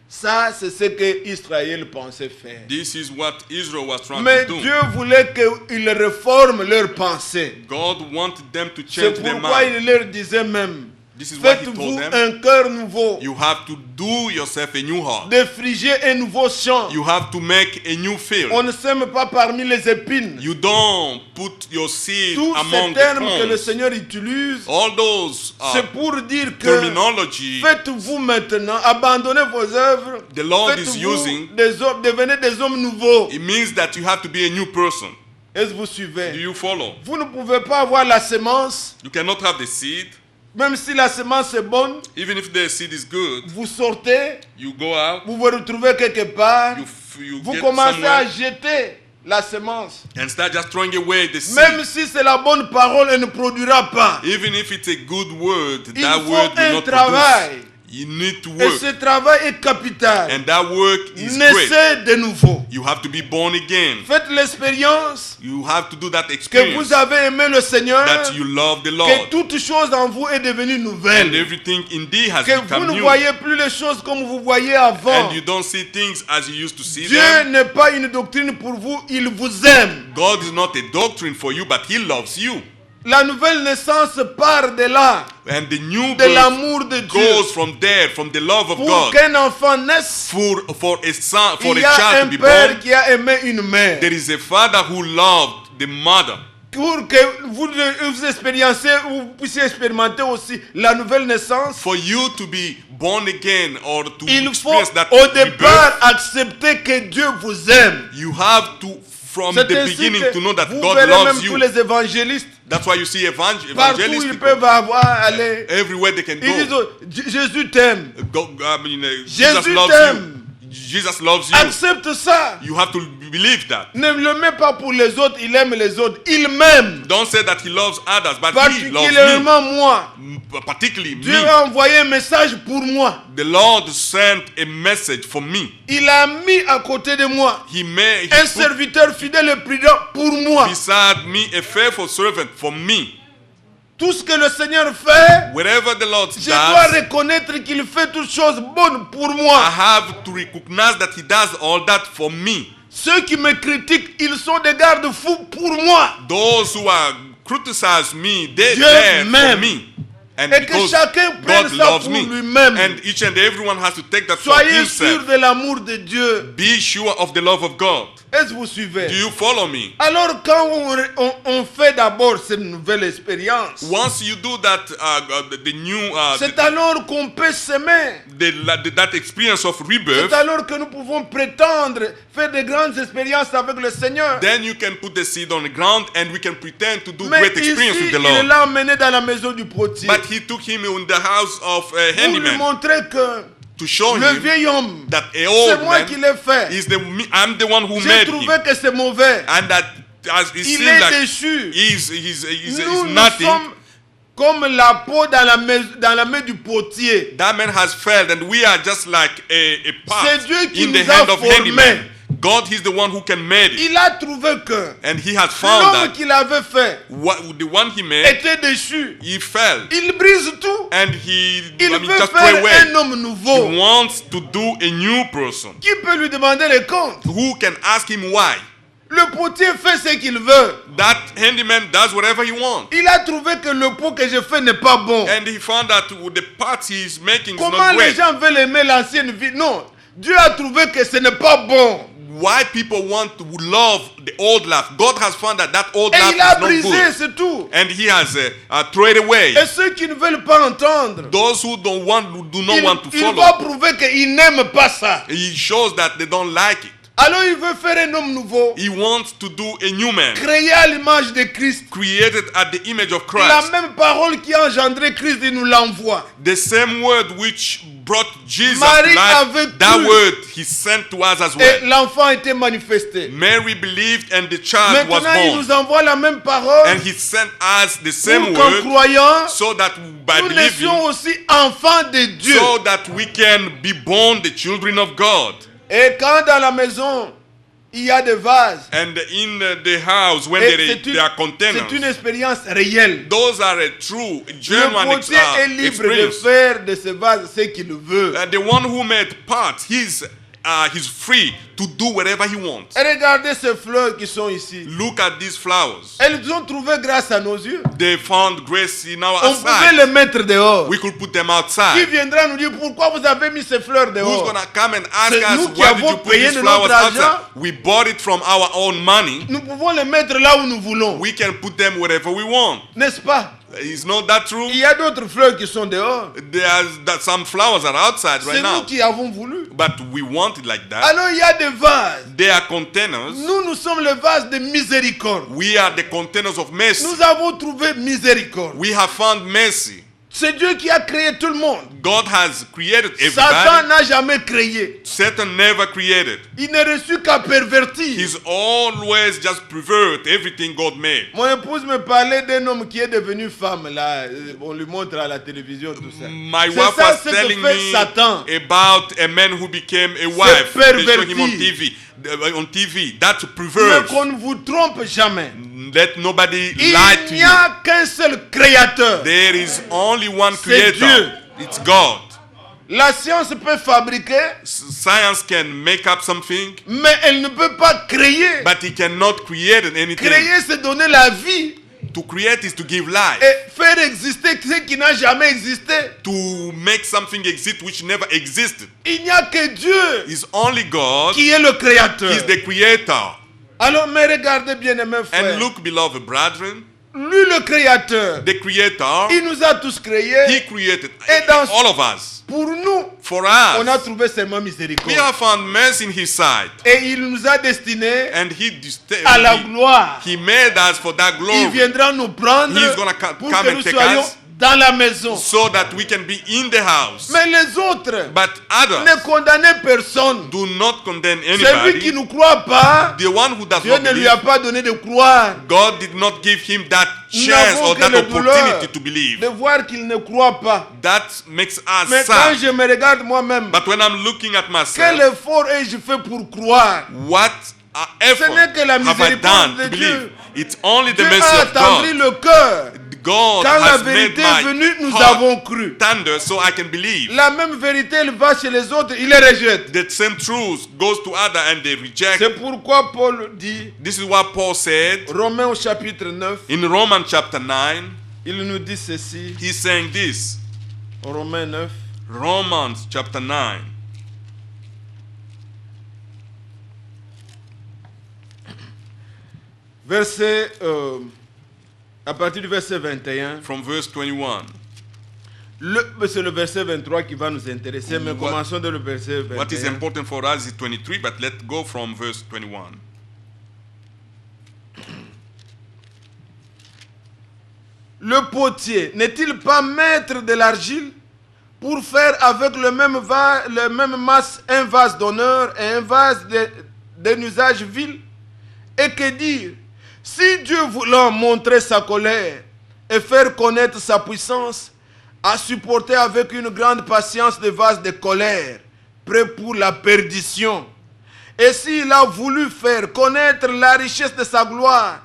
[SPEAKER 2] Ça, c'est ce que Israël pensait faire.
[SPEAKER 4] This is what Israel was trying
[SPEAKER 2] Mais
[SPEAKER 4] to do.
[SPEAKER 2] Dieu voulait qu'ils réforment leurs pensées.
[SPEAKER 4] God wanted them to
[SPEAKER 2] C'est
[SPEAKER 4] change their
[SPEAKER 2] pourquoi
[SPEAKER 4] mind.
[SPEAKER 2] il leur disait même,
[SPEAKER 4] This is what he
[SPEAKER 2] faites-vous
[SPEAKER 4] told them.
[SPEAKER 2] un cœur nouveau,
[SPEAKER 4] You have to do yourself a new heart.
[SPEAKER 2] défrigez un nouveau champ.
[SPEAKER 4] You have to make a new field.
[SPEAKER 2] On ne sème pas parmi les épines.
[SPEAKER 4] You don't put your seed
[SPEAKER 2] Tous
[SPEAKER 4] among
[SPEAKER 2] ces
[SPEAKER 4] the
[SPEAKER 2] termes que le
[SPEAKER 4] thorns.
[SPEAKER 2] Seigneur utilise,
[SPEAKER 4] All those
[SPEAKER 2] c'est pour dire que
[SPEAKER 4] terminology
[SPEAKER 2] faites-vous maintenant, abandonnez vos œuvres,
[SPEAKER 4] the Lord is
[SPEAKER 2] faites-vous
[SPEAKER 4] using,
[SPEAKER 2] des hommes, devenez des hommes nouveaux.
[SPEAKER 4] it means that you have to be a new person.
[SPEAKER 2] Est-ce que vous
[SPEAKER 4] Do
[SPEAKER 2] suivez?
[SPEAKER 4] you follow?
[SPEAKER 2] Vous ne pouvez pas avoir la sémence,
[SPEAKER 4] You cannot have the seed.
[SPEAKER 2] même si la sémence est bonne,
[SPEAKER 4] Even if the seed is good,
[SPEAKER 2] vous sortez,
[SPEAKER 4] you go out,
[SPEAKER 2] vous vous retrouvez quelque part,
[SPEAKER 4] you
[SPEAKER 2] vous
[SPEAKER 4] get
[SPEAKER 2] commencez à
[SPEAKER 4] somewhere
[SPEAKER 2] jeter la sémence.
[SPEAKER 4] and start just throwing away the seed.
[SPEAKER 2] Même si c'est la bonne parole, elle ne produira pas.
[SPEAKER 4] Even if it's a good word,
[SPEAKER 2] Il
[SPEAKER 4] that
[SPEAKER 2] faut
[SPEAKER 4] word will
[SPEAKER 2] un
[SPEAKER 4] not
[SPEAKER 2] travail.
[SPEAKER 4] produce. You need to
[SPEAKER 2] Et
[SPEAKER 4] work.
[SPEAKER 2] ce travail est capital.
[SPEAKER 4] And that work is great.
[SPEAKER 2] Naissez de nouveau.
[SPEAKER 4] You have to be born again.
[SPEAKER 2] Faites l'expérience
[SPEAKER 4] You have to do that
[SPEAKER 2] que
[SPEAKER 4] experience
[SPEAKER 2] vous avez aimé le Seigneur,
[SPEAKER 4] that you love the
[SPEAKER 2] que
[SPEAKER 4] Lord.
[SPEAKER 2] toute chose en vous est devenue
[SPEAKER 4] And
[SPEAKER 2] nouvelle,
[SPEAKER 4] everything indeed has
[SPEAKER 2] que vous
[SPEAKER 4] become
[SPEAKER 2] ne
[SPEAKER 4] new.
[SPEAKER 2] voyez plus les choses comme vous voyez avant.
[SPEAKER 4] And you don't see things as you used to see
[SPEAKER 2] Dieu
[SPEAKER 4] them.
[SPEAKER 2] n'est pas une doctrine pour vous, il vous aime.
[SPEAKER 4] God is not a doctrine for you, but He loves you.
[SPEAKER 2] La nouvelle naissance part de là,
[SPEAKER 4] And the new
[SPEAKER 2] de l'amour de
[SPEAKER 4] birth
[SPEAKER 2] Dieu.
[SPEAKER 4] goes from there, from the love of
[SPEAKER 2] Pour
[SPEAKER 4] God.
[SPEAKER 2] qu'un enfant naisse,
[SPEAKER 4] For a son, for
[SPEAKER 2] il y
[SPEAKER 4] a
[SPEAKER 2] a
[SPEAKER 4] child
[SPEAKER 2] un
[SPEAKER 4] to be
[SPEAKER 2] père
[SPEAKER 4] born,
[SPEAKER 2] qui a aimé une mère.
[SPEAKER 4] there is a father who loved the mother.
[SPEAKER 2] Pour que vous expériencez, vous puissiez expérimenter aussi la nouvelle naissance,
[SPEAKER 4] For you to be born again or to
[SPEAKER 2] il faut
[SPEAKER 4] experience that
[SPEAKER 2] au départ
[SPEAKER 4] rebirth,
[SPEAKER 2] accepter que Dieu vous aime.
[SPEAKER 4] you have to, from
[SPEAKER 2] C'est
[SPEAKER 4] the
[SPEAKER 2] ainsi
[SPEAKER 4] beginning,
[SPEAKER 2] que
[SPEAKER 4] to know that
[SPEAKER 2] vous
[SPEAKER 4] God
[SPEAKER 2] verrez
[SPEAKER 4] loves
[SPEAKER 2] même tous
[SPEAKER 4] you.
[SPEAKER 2] les évangélistes,
[SPEAKER 4] That's why you see
[SPEAKER 2] partout
[SPEAKER 4] evangelists,
[SPEAKER 2] ils peuvent aller.
[SPEAKER 4] everywhere they can
[SPEAKER 2] Ils disent,
[SPEAKER 4] go.
[SPEAKER 2] oh, Jésus t'aime.
[SPEAKER 4] Jesus
[SPEAKER 2] Jésus
[SPEAKER 4] loves
[SPEAKER 2] t'aime.
[SPEAKER 4] you. Jesus loves you.
[SPEAKER 2] Accepte ça.
[SPEAKER 4] You have to believe that.
[SPEAKER 2] Ne le mets pas pour les autres, il aime les autres. Il m'aime.
[SPEAKER 4] Don't say that he loves others, but he loves me.
[SPEAKER 2] Particulièrement moi.
[SPEAKER 4] Particularly
[SPEAKER 2] Dieu
[SPEAKER 4] me.
[SPEAKER 2] a envoyé un message pour moi.
[SPEAKER 4] The Lord sent a message for me.
[SPEAKER 2] Il a mis à côté de moi
[SPEAKER 4] He
[SPEAKER 2] un
[SPEAKER 4] put
[SPEAKER 2] serviteur fidèle et prudent pour moi.
[SPEAKER 4] beside me a faithful servant for me.
[SPEAKER 2] Tout ce que le Seigneur fait,
[SPEAKER 4] Wherever the Lord
[SPEAKER 2] je dois
[SPEAKER 4] does,
[SPEAKER 2] reconnaître qu'il fait toutes choses bonnes pour
[SPEAKER 4] I
[SPEAKER 2] moi.
[SPEAKER 4] have to recognize that he does all that for me.
[SPEAKER 2] Ceux qui me critiquent, ils sont des garde-fous pour moi.
[SPEAKER 4] Those who are criticize me, they're
[SPEAKER 2] Dieu
[SPEAKER 4] there for
[SPEAKER 2] m'aime.
[SPEAKER 4] me. And
[SPEAKER 2] Et que
[SPEAKER 4] because
[SPEAKER 2] chacun prenne
[SPEAKER 4] God
[SPEAKER 2] ça
[SPEAKER 4] loves
[SPEAKER 2] pour
[SPEAKER 4] me.
[SPEAKER 2] lui-même.
[SPEAKER 4] And each and everyone has to take that for
[SPEAKER 2] Soyez sûr
[SPEAKER 4] himself.
[SPEAKER 2] de l'amour de Dieu.
[SPEAKER 4] Be sure of the love of God.
[SPEAKER 2] Est-ce que vous suivez?
[SPEAKER 4] Do you follow me?
[SPEAKER 2] Alors quand on fait d'abord cette nouvelle expérience,
[SPEAKER 4] Once you do that, the new,
[SPEAKER 2] c'est alors qu'on peut s'aimer.
[SPEAKER 4] that experience of rebirth,
[SPEAKER 2] C'est alors que nous pouvons prétendre faire de grandes expériences avec le Seigneur.
[SPEAKER 4] then you can put the seed on the ground and we can pretend to do
[SPEAKER 2] Mais
[SPEAKER 4] great
[SPEAKER 2] ici,
[SPEAKER 4] experience with the
[SPEAKER 2] il
[SPEAKER 4] Lord.
[SPEAKER 2] l'a emmené dans la maison du potier
[SPEAKER 4] But he took him in the house of a
[SPEAKER 2] pour lui
[SPEAKER 4] handyman
[SPEAKER 2] montrer que
[SPEAKER 4] to show
[SPEAKER 2] le
[SPEAKER 4] him
[SPEAKER 2] vieil homme,
[SPEAKER 4] that a
[SPEAKER 2] c'est
[SPEAKER 4] old
[SPEAKER 2] moi
[SPEAKER 4] man
[SPEAKER 2] qui l'ai fait.
[SPEAKER 4] I'm the one who
[SPEAKER 2] J'ai
[SPEAKER 4] made
[SPEAKER 2] trouvé
[SPEAKER 4] him.
[SPEAKER 2] que c'est mauvais.
[SPEAKER 4] And that as it
[SPEAKER 2] Il
[SPEAKER 4] seems
[SPEAKER 2] est
[SPEAKER 4] like
[SPEAKER 2] déchu.
[SPEAKER 4] he's
[SPEAKER 2] Nous
[SPEAKER 4] nothing.
[SPEAKER 2] sommes comme la peau dans la main du potier.
[SPEAKER 4] That man has failed, and we are just like a part
[SPEAKER 2] C'est Dieu qui
[SPEAKER 4] in the
[SPEAKER 2] nous a
[SPEAKER 4] hand of
[SPEAKER 2] formés.
[SPEAKER 4] handyman. God is the one who can make it,
[SPEAKER 2] Il a trouvé que
[SPEAKER 4] and he has found
[SPEAKER 2] l'homme
[SPEAKER 4] that
[SPEAKER 2] qu'il avait fait
[SPEAKER 4] the one he made,
[SPEAKER 2] était déchu.
[SPEAKER 4] he fell,
[SPEAKER 2] Il brise tout.
[SPEAKER 4] and he
[SPEAKER 2] Il veut
[SPEAKER 4] just
[SPEAKER 2] faire
[SPEAKER 4] threw away.
[SPEAKER 2] un homme
[SPEAKER 4] He
[SPEAKER 2] nouveau.
[SPEAKER 4] wants to do a new person.
[SPEAKER 2] Qui peut lui demander les comptes?
[SPEAKER 4] Who can ask him why?
[SPEAKER 2] Le potier fait ce qu'il veut.
[SPEAKER 4] That handyman does whatever he wants,
[SPEAKER 2] Il a trouvé que le pot que je fais n'est pas bon.
[SPEAKER 4] and he found that the part he is making is
[SPEAKER 2] Comment
[SPEAKER 4] not
[SPEAKER 2] les
[SPEAKER 4] great.
[SPEAKER 2] gens veulent aimer l'ancienne vie? Non. Dieu a trouvé que ce n'est pas bon.
[SPEAKER 4] Why people want to love the old life? God has found that old
[SPEAKER 2] Et
[SPEAKER 4] life
[SPEAKER 2] il a
[SPEAKER 4] is not
[SPEAKER 2] brisé,
[SPEAKER 4] good,
[SPEAKER 2] c'est tout.
[SPEAKER 4] and he has thrown it away.
[SPEAKER 2] Et ceux qui ne veulent pas entendre,
[SPEAKER 4] Those who do not want to
[SPEAKER 2] il
[SPEAKER 4] follow,
[SPEAKER 2] va prouver qu'ils n'aiment pas ça.
[SPEAKER 4] he shows that they don't like it.
[SPEAKER 2] Alors il veut faire un homme nouveau,
[SPEAKER 4] He wants to do a new man,
[SPEAKER 2] créé à l'image de Christ.
[SPEAKER 4] created at the image of
[SPEAKER 2] La
[SPEAKER 4] Christ.
[SPEAKER 2] même parole qui a engendré Christ, il nous l'envoie.
[SPEAKER 4] The same word which brought Jesus
[SPEAKER 2] Marie
[SPEAKER 4] to life,
[SPEAKER 2] avait
[SPEAKER 4] that
[SPEAKER 2] cru.
[SPEAKER 4] word he sent to us as
[SPEAKER 2] Et
[SPEAKER 4] well.
[SPEAKER 2] l'enfant a été manifesté.
[SPEAKER 4] Mary believed and the child was
[SPEAKER 2] Maintenant, il
[SPEAKER 4] born.
[SPEAKER 2] nous envoie la même parole
[SPEAKER 4] And he sent us the same
[SPEAKER 2] pour qu'en
[SPEAKER 4] word
[SPEAKER 2] croyant,
[SPEAKER 4] so that by
[SPEAKER 2] nous
[SPEAKER 4] believing,
[SPEAKER 2] naissions aussi enfants de Dieu.
[SPEAKER 4] so that we can be born the children of God.
[SPEAKER 2] Et quand dans la maison, il y a des vases,
[SPEAKER 4] And in the house, when
[SPEAKER 2] et
[SPEAKER 4] there are
[SPEAKER 2] c'est
[SPEAKER 4] containers,
[SPEAKER 2] une expérience réelle.
[SPEAKER 4] those are a true,
[SPEAKER 2] Le
[SPEAKER 4] genuine
[SPEAKER 2] potier est libre de
[SPEAKER 4] experience.
[SPEAKER 2] faire de ce vase ce qu'il veut.
[SPEAKER 4] The one who made parts, he's free to do whatever he wants.
[SPEAKER 2] Et regardez ces fleurs qui sont ici.
[SPEAKER 4] Look at these flowers.
[SPEAKER 2] Elles ont trouvé grâce à nos yeux.
[SPEAKER 4] They found grace in our
[SPEAKER 2] On pouvait
[SPEAKER 4] sight.
[SPEAKER 2] les mettre dehors.
[SPEAKER 4] We could put them
[SPEAKER 2] Qui
[SPEAKER 4] outside.
[SPEAKER 2] viendra nous dire pourquoi vous avez mis ces fleurs
[SPEAKER 4] Who's
[SPEAKER 2] dehors?
[SPEAKER 4] gonna come and ask
[SPEAKER 2] C'est
[SPEAKER 4] us,
[SPEAKER 2] nous qui
[SPEAKER 4] why did
[SPEAKER 2] avons
[SPEAKER 4] you put
[SPEAKER 2] payé
[SPEAKER 4] these
[SPEAKER 2] de
[SPEAKER 4] flowers
[SPEAKER 2] notre
[SPEAKER 4] outside?
[SPEAKER 2] argent.
[SPEAKER 4] We bought it from our own money.
[SPEAKER 2] Nous pouvons les mettre là où nous voulons.
[SPEAKER 4] We can put them wherever we want.
[SPEAKER 2] N'est-ce pas?
[SPEAKER 4] Is not that true?
[SPEAKER 2] Il y a d'autres fleurs qui sont dehors.
[SPEAKER 4] Some flowers are outside right
[SPEAKER 2] C'est nous
[SPEAKER 4] now.
[SPEAKER 2] qui avons voulu.
[SPEAKER 4] But we want it like that.
[SPEAKER 2] Alors il y a des vases.
[SPEAKER 4] They are containers.
[SPEAKER 2] Nous sommes le vase de miséricorde.
[SPEAKER 4] We are the containers of mercy.
[SPEAKER 2] Nous avons trouvé miséricorde.
[SPEAKER 4] We have found mercy.
[SPEAKER 2] C'est Dieu qui a créé tout le monde.
[SPEAKER 4] God has created
[SPEAKER 2] Satan
[SPEAKER 4] everybody.
[SPEAKER 2] n'a jamais créé.
[SPEAKER 4] Satan never created.
[SPEAKER 2] Il n'est reçu qu'à pervertir.
[SPEAKER 4] He's always just pervert everything God made.
[SPEAKER 2] Mon épouse me parlait d'un homme qui est devenu femme là. On lui montre à la télévision tout ça.
[SPEAKER 4] My
[SPEAKER 2] C'est
[SPEAKER 4] wife
[SPEAKER 2] ça
[SPEAKER 4] was
[SPEAKER 2] ce que
[SPEAKER 4] telling
[SPEAKER 2] fait
[SPEAKER 4] me
[SPEAKER 2] Satan.
[SPEAKER 4] about a man who became a wife. They show him on
[SPEAKER 2] perverti.
[SPEAKER 4] TV. On TV. That's
[SPEAKER 2] Mais
[SPEAKER 4] perverse.
[SPEAKER 2] qu'on ne vous trompe jamais.
[SPEAKER 4] Let nobody
[SPEAKER 2] Il
[SPEAKER 4] lie to
[SPEAKER 2] n'y
[SPEAKER 4] you.
[SPEAKER 2] a qu'un seul créateur.
[SPEAKER 4] There is only one
[SPEAKER 2] C'est
[SPEAKER 4] creator.
[SPEAKER 2] Dieu.
[SPEAKER 4] It's God.
[SPEAKER 2] La science peut fabriquer,
[SPEAKER 4] Science can make up something,
[SPEAKER 2] mais elle ne peut pas créer.
[SPEAKER 4] but he cannot create anything.
[SPEAKER 2] Créer, c'est donner la vie.
[SPEAKER 4] To create is to give life.
[SPEAKER 2] Et faire exister ce qui n'a jamais existé.
[SPEAKER 4] To make something exist which never existed.
[SPEAKER 2] Il n'y a que Dieu
[SPEAKER 4] It's only God.
[SPEAKER 2] qui est le créateur.
[SPEAKER 4] He's the creator.
[SPEAKER 2] Alors, mais regardez bien, mes frères.
[SPEAKER 4] And look, beloved brethren,
[SPEAKER 2] Lui, le créateur,
[SPEAKER 4] the creator,
[SPEAKER 2] il nous a tous créés.
[SPEAKER 4] he created
[SPEAKER 2] Et dans-
[SPEAKER 4] all of us.
[SPEAKER 2] Pour nous,
[SPEAKER 4] For
[SPEAKER 2] on a
[SPEAKER 4] us,
[SPEAKER 2] trouvé seulement
[SPEAKER 4] we
[SPEAKER 2] miséricorde.
[SPEAKER 4] have found mercy in his sight.
[SPEAKER 2] Et il nous a destinés
[SPEAKER 4] And
[SPEAKER 2] à la gloire.
[SPEAKER 4] he made us for that
[SPEAKER 2] Il
[SPEAKER 4] glory.
[SPEAKER 2] viendra nous prendre
[SPEAKER 4] He is gonna
[SPEAKER 2] pour
[SPEAKER 4] come
[SPEAKER 2] que
[SPEAKER 4] and
[SPEAKER 2] nous
[SPEAKER 4] take
[SPEAKER 2] soyons
[SPEAKER 4] us
[SPEAKER 2] dans la maison.
[SPEAKER 4] so that we can be in the house.
[SPEAKER 2] Mais les autres
[SPEAKER 4] But others
[SPEAKER 2] ne condamnez personne.
[SPEAKER 4] do not condemn
[SPEAKER 2] Celui qui
[SPEAKER 4] anybody.
[SPEAKER 2] ne croit pas,
[SPEAKER 4] The one who does
[SPEAKER 2] Dieu
[SPEAKER 4] not
[SPEAKER 2] ne lui a
[SPEAKER 4] believe,
[SPEAKER 2] pas donné de croire.
[SPEAKER 4] God did not give him that
[SPEAKER 2] Nous
[SPEAKER 4] chance
[SPEAKER 2] n'avons
[SPEAKER 4] or
[SPEAKER 2] que
[SPEAKER 4] that
[SPEAKER 2] le douleur
[SPEAKER 4] opportunity to believe.
[SPEAKER 2] de voir qu'il ne croit pas.
[SPEAKER 4] That makes us
[SPEAKER 2] Mais quand
[SPEAKER 4] sad.
[SPEAKER 2] je me regarde moi-même,
[SPEAKER 4] But when I'm looking at
[SPEAKER 2] quel
[SPEAKER 4] myself,
[SPEAKER 2] effort ai-je fait pour croire?
[SPEAKER 4] what effort
[SPEAKER 2] n'est que la
[SPEAKER 4] have I
[SPEAKER 2] miséricorde
[SPEAKER 4] done
[SPEAKER 2] de
[SPEAKER 4] to
[SPEAKER 2] Dieu.
[SPEAKER 4] believe? It's only the
[SPEAKER 2] Dieu
[SPEAKER 4] mercy
[SPEAKER 2] a
[SPEAKER 4] of
[SPEAKER 2] attendri
[SPEAKER 4] God.
[SPEAKER 2] le cœur.
[SPEAKER 4] God
[SPEAKER 2] Quand la
[SPEAKER 4] has made
[SPEAKER 2] vérité est venue,
[SPEAKER 4] my
[SPEAKER 2] nous
[SPEAKER 4] heart
[SPEAKER 2] avons cru.
[SPEAKER 4] tender so I can believe.
[SPEAKER 2] La même vérité, elle va chez les autres, il les rejette.
[SPEAKER 4] The same truth goes to others and they reject.
[SPEAKER 2] C'est pourquoi Paul dit,
[SPEAKER 4] This is what Paul said
[SPEAKER 2] Romains au chapitre 9,
[SPEAKER 4] in Romans chapter 9.
[SPEAKER 2] il nous dit ceci,
[SPEAKER 4] He's saying this.
[SPEAKER 2] Romains 9,
[SPEAKER 4] Romans chapter 9.
[SPEAKER 2] verset, à partir du verset 21.
[SPEAKER 4] From verse 21.
[SPEAKER 2] C'est le verset 23 qui va nous intéresser, mais
[SPEAKER 4] What-
[SPEAKER 2] commençons de le verset 21.
[SPEAKER 4] What is important for us is 23, but let's go from verse 21.
[SPEAKER 2] Le potier n'est-il pas maître de l'argile pour faire avec le même masse un vase d'honneur et un vase d'un usage vil? Et que dire? Si Dieu voulant montrer sa colère et faire connaître sa puissance, a supporté avec une grande patience des vases de colère, prêts pour la perdition. Et s'il a voulu faire connaître la richesse de sa gloire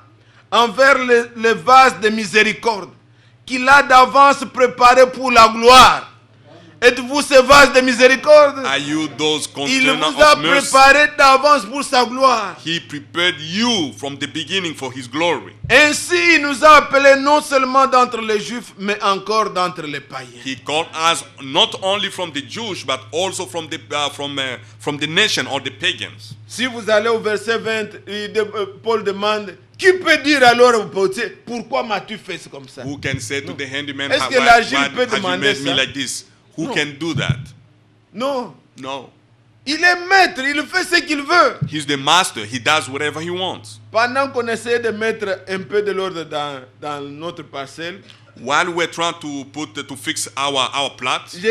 [SPEAKER 2] envers les vases de miséricorde, qu'il a d'avance préparé pour la gloire. Êtes-vous ces vases de miséricorde?
[SPEAKER 4] Are you those
[SPEAKER 2] Il
[SPEAKER 4] containers
[SPEAKER 2] vous a
[SPEAKER 4] of mercy?
[SPEAKER 2] préparé d'avance pour sa gloire.
[SPEAKER 4] He prepared you from the beginning for his glory.
[SPEAKER 2] Ainsi, il nous a appelés non seulement d'entre les Juifs, mais encore d'entre les païens.
[SPEAKER 4] He called us not only from the Jews, but also from the nation or the pagans.
[SPEAKER 2] Si vous allez au verset 20, Paul demande, qui peut dire alors au potier, pourquoi m'as-tu fait comme ça?
[SPEAKER 4] Who can say to the handyman,
[SPEAKER 2] Est-ce
[SPEAKER 4] why
[SPEAKER 2] que l'argile peut
[SPEAKER 4] has you
[SPEAKER 2] demander
[SPEAKER 4] made me
[SPEAKER 2] ça?
[SPEAKER 4] like this? Who
[SPEAKER 2] Non.
[SPEAKER 4] can do that?
[SPEAKER 2] Non,
[SPEAKER 4] No.
[SPEAKER 2] il est maître, il fait ce qu'il veut.
[SPEAKER 4] He's the master. He does whatever he wants.
[SPEAKER 2] Pendant qu'on essayait de mettre un peu de l'ordre dans notre parcelle,
[SPEAKER 4] While we're trying to fix our plot,
[SPEAKER 2] je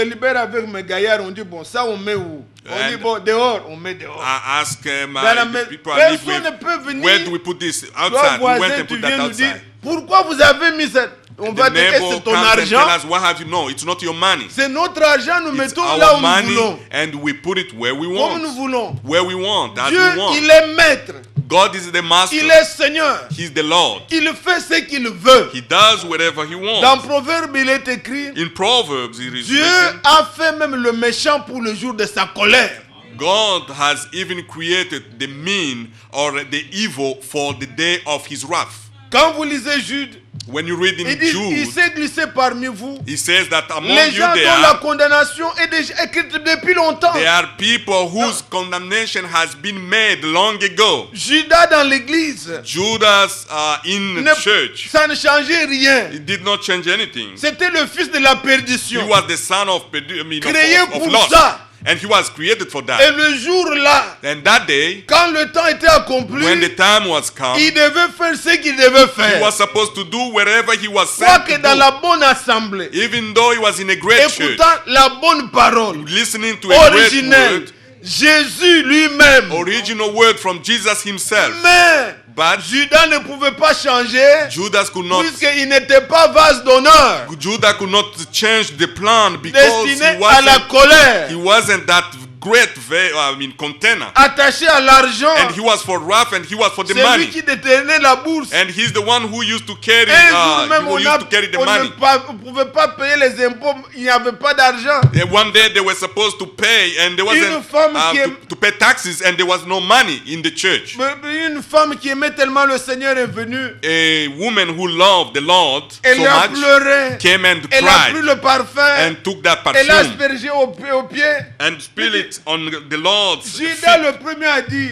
[SPEAKER 2] libère avec mes gaillards, on dit bon, ça on met où? On dit bon, dehors, on met dehors.
[SPEAKER 4] I ask
[SPEAKER 2] Dans la
[SPEAKER 4] the people I live
[SPEAKER 2] personne ne
[SPEAKER 4] with,
[SPEAKER 2] peut venir.
[SPEAKER 4] where do we put this?
[SPEAKER 2] Toi,
[SPEAKER 4] Outside. We went
[SPEAKER 2] voisin,
[SPEAKER 4] and
[SPEAKER 2] tu
[SPEAKER 4] put that
[SPEAKER 2] viens nous dire,
[SPEAKER 4] outside.
[SPEAKER 2] pourquoi vous avez mis ça? On
[SPEAKER 4] The
[SPEAKER 2] va dire,
[SPEAKER 4] neighbor
[SPEAKER 2] c'est ton
[SPEAKER 4] comes and
[SPEAKER 2] argent.
[SPEAKER 4] tell us, what have you? No, it's not your money.
[SPEAKER 2] C'est notre argent, nous
[SPEAKER 4] It's
[SPEAKER 2] mettons là où
[SPEAKER 4] our
[SPEAKER 2] nous
[SPEAKER 4] money
[SPEAKER 2] voulons.
[SPEAKER 4] and we put it where we
[SPEAKER 2] Comme nous
[SPEAKER 4] want.
[SPEAKER 2] voulons.
[SPEAKER 4] Where we want, as
[SPEAKER 2] Dieu,
[SPEAKER 4] we want.
[SPEAKER 2] il est maître.
[SPEAKER 4] God is the master.
[SPEAKER 2] Il est Seigneur.
[SPEAKER 4] He's the Lord.
[SPEAKER 2] Il fait ce qu'il veut.
[SPEAKER 4] He does whatever he
[SPEAKER 2] Dans
[SPEAKER 4] wants.
[SPEAKER 2] Proverbe, il est écrit,
[SPEAKER 4] In Proverbs, it is
[SPEAKER 2] Dieu
[SPEAKER 4] written,
[SPEAKER 2] a fait même le méchant pour le jour de sa colère.
[SPEAKER 4] God has even created the mean or the evil for the day of his wrath.
[SPEAKER 2] Quand vous lisez Jude,
[SPEAKER 4] When you read in
[SPEAKER 2] il dit, il
[SPEAKER 4] Jude,
[SPEAKER 2] s'est glissé parmi vous.
[SPEAKER 4] he says that among
[SPEAKER 2] Les
[SPEAKER 4] you
[SPEAKER 2] gens dont la
[SPEAKER 4] there,
[SPEAKER 2] condamnation est déjà écrite depuis longtemps.
[SPEAKER 4] there are people whose condemnation has been made long ago.
[SPEAKER 2] Judas dans l'église,
[SPEAKER 4] Judas in
[SPEAKER 2] ne-
[SPEAKER 4] church,
[SPEAKER 2] ça ne changeait rien.
[SPEAKER 4] it did not change anything.
[SPEAKER 2] C'était le fils de la
[SPEAKER 4] He
[SPEAKER 2] perdition.
[SPEAKER 4] was the son of,
[SPEAKER 2] Créé
[SPEAKER 4] of
[SPEAKER 2] pour
[SPEAKER 4] loss.
[SPEAKER 2] ça.
[SPEAKER 4] And he was created for
[SPEAKER 2] Et
[SPEAKER 4] that.
[SPEAKER 2] le jour-là,
[SPEAKER 4] And that day,
[SPEAKER 2] quand le temps était accompli,
[SPEAKER 4] when the time was come,
[SPEAKER 2] il devait faire ce qu'il devait
[SPEAKER 4] he
[SPEAKER 2] faire.
[SPEAKER 4] was supposed to do wherever he was sent
[SPEAKER 2] Quoique
[SPEAKER 4] to
[SPEAKER 2] dans
[SPEAKER 4] do.
[SPEAKER 2] la bonne assemblée,
[SPEAKER 4] Even though he was in a great church,
[SPEAKER 2] écoutant la bonne parole
[SPEAKER 4] listening to a great
[SPEAKER 2] originelle,
[SPEAKER 4] word,
[SPEAKER 2] Jésus lui-même.
[SPEAKER 4] original word from Jesus himself.
[SPEAKER 2] Mais
[SPEAKER 4] But
[SPEAKER 2] Judas ne pouvait pas changer
[SPEAKER 4] Judas could not,
[SPEAKER 2] puisqu'il n'était pas vase d'honneur
[SPEAKER 4] Judah could not change the plan because
[SPEAKER 2] destiné
[SPEAKER 4] he
[SPEAKER 2] à la
[SPEAKER 4] wasn't,
[SPEAKER 2] colère.
[SPEAKER 4] he wasn't that great container.
[SPEAKER 2] attaché à l'argent.
[SPEAKER 4] And he was for wrath and he was for the
[SPEAKER 2] C'est lui
[SPEAKER 4] money.
[SPEAKER 2] qui détenait la bourse.
[SPEAKER 4] And he's the one who used to carry,
[SPEAKER 2] Un jour même,
[SPEAKER 4] who used to carry the
[SPEAKER 2] on
[SPEAKER 4] money.
[SPEAKER 2] ne pouvait pas payer les impôts. Il n'y avait pas d'argent.
[SPEAKER 4] And one day they were supposed to pay and there wasn't
[SPEAKER 2] Une femme qui
[SPEAKER 4] to pay taxes and there was no money in the church.
[SPEAKER 2] Une femme qui aimait tellement le Seigneur est venue.
[SPEAKER 4] A woman who loved the Lord
[SPEAKER 2] Elle
[SPEAKER 4] so
[SPEAKER 2] a
[SPEAKER 4] much
[SPEAKER 2] pleuré.
[SPEAKER 4] came and
[SPEAKER 2] Elle a pris
[SPEAKER 4] cried
[SPEAKER 2] le parfum.
[SPEAKER 4] and took that
[SPEAKER 2] Elle a
[SPEAKER 4] perfume
[SPEAKER 2] aspergé au pied.
[SPEAKER 4] and spilled it on the Lord's
[SPEAKER 2] Judas
[SPEAKER 4] feet.
[SPEAKER 2] le premier a dit.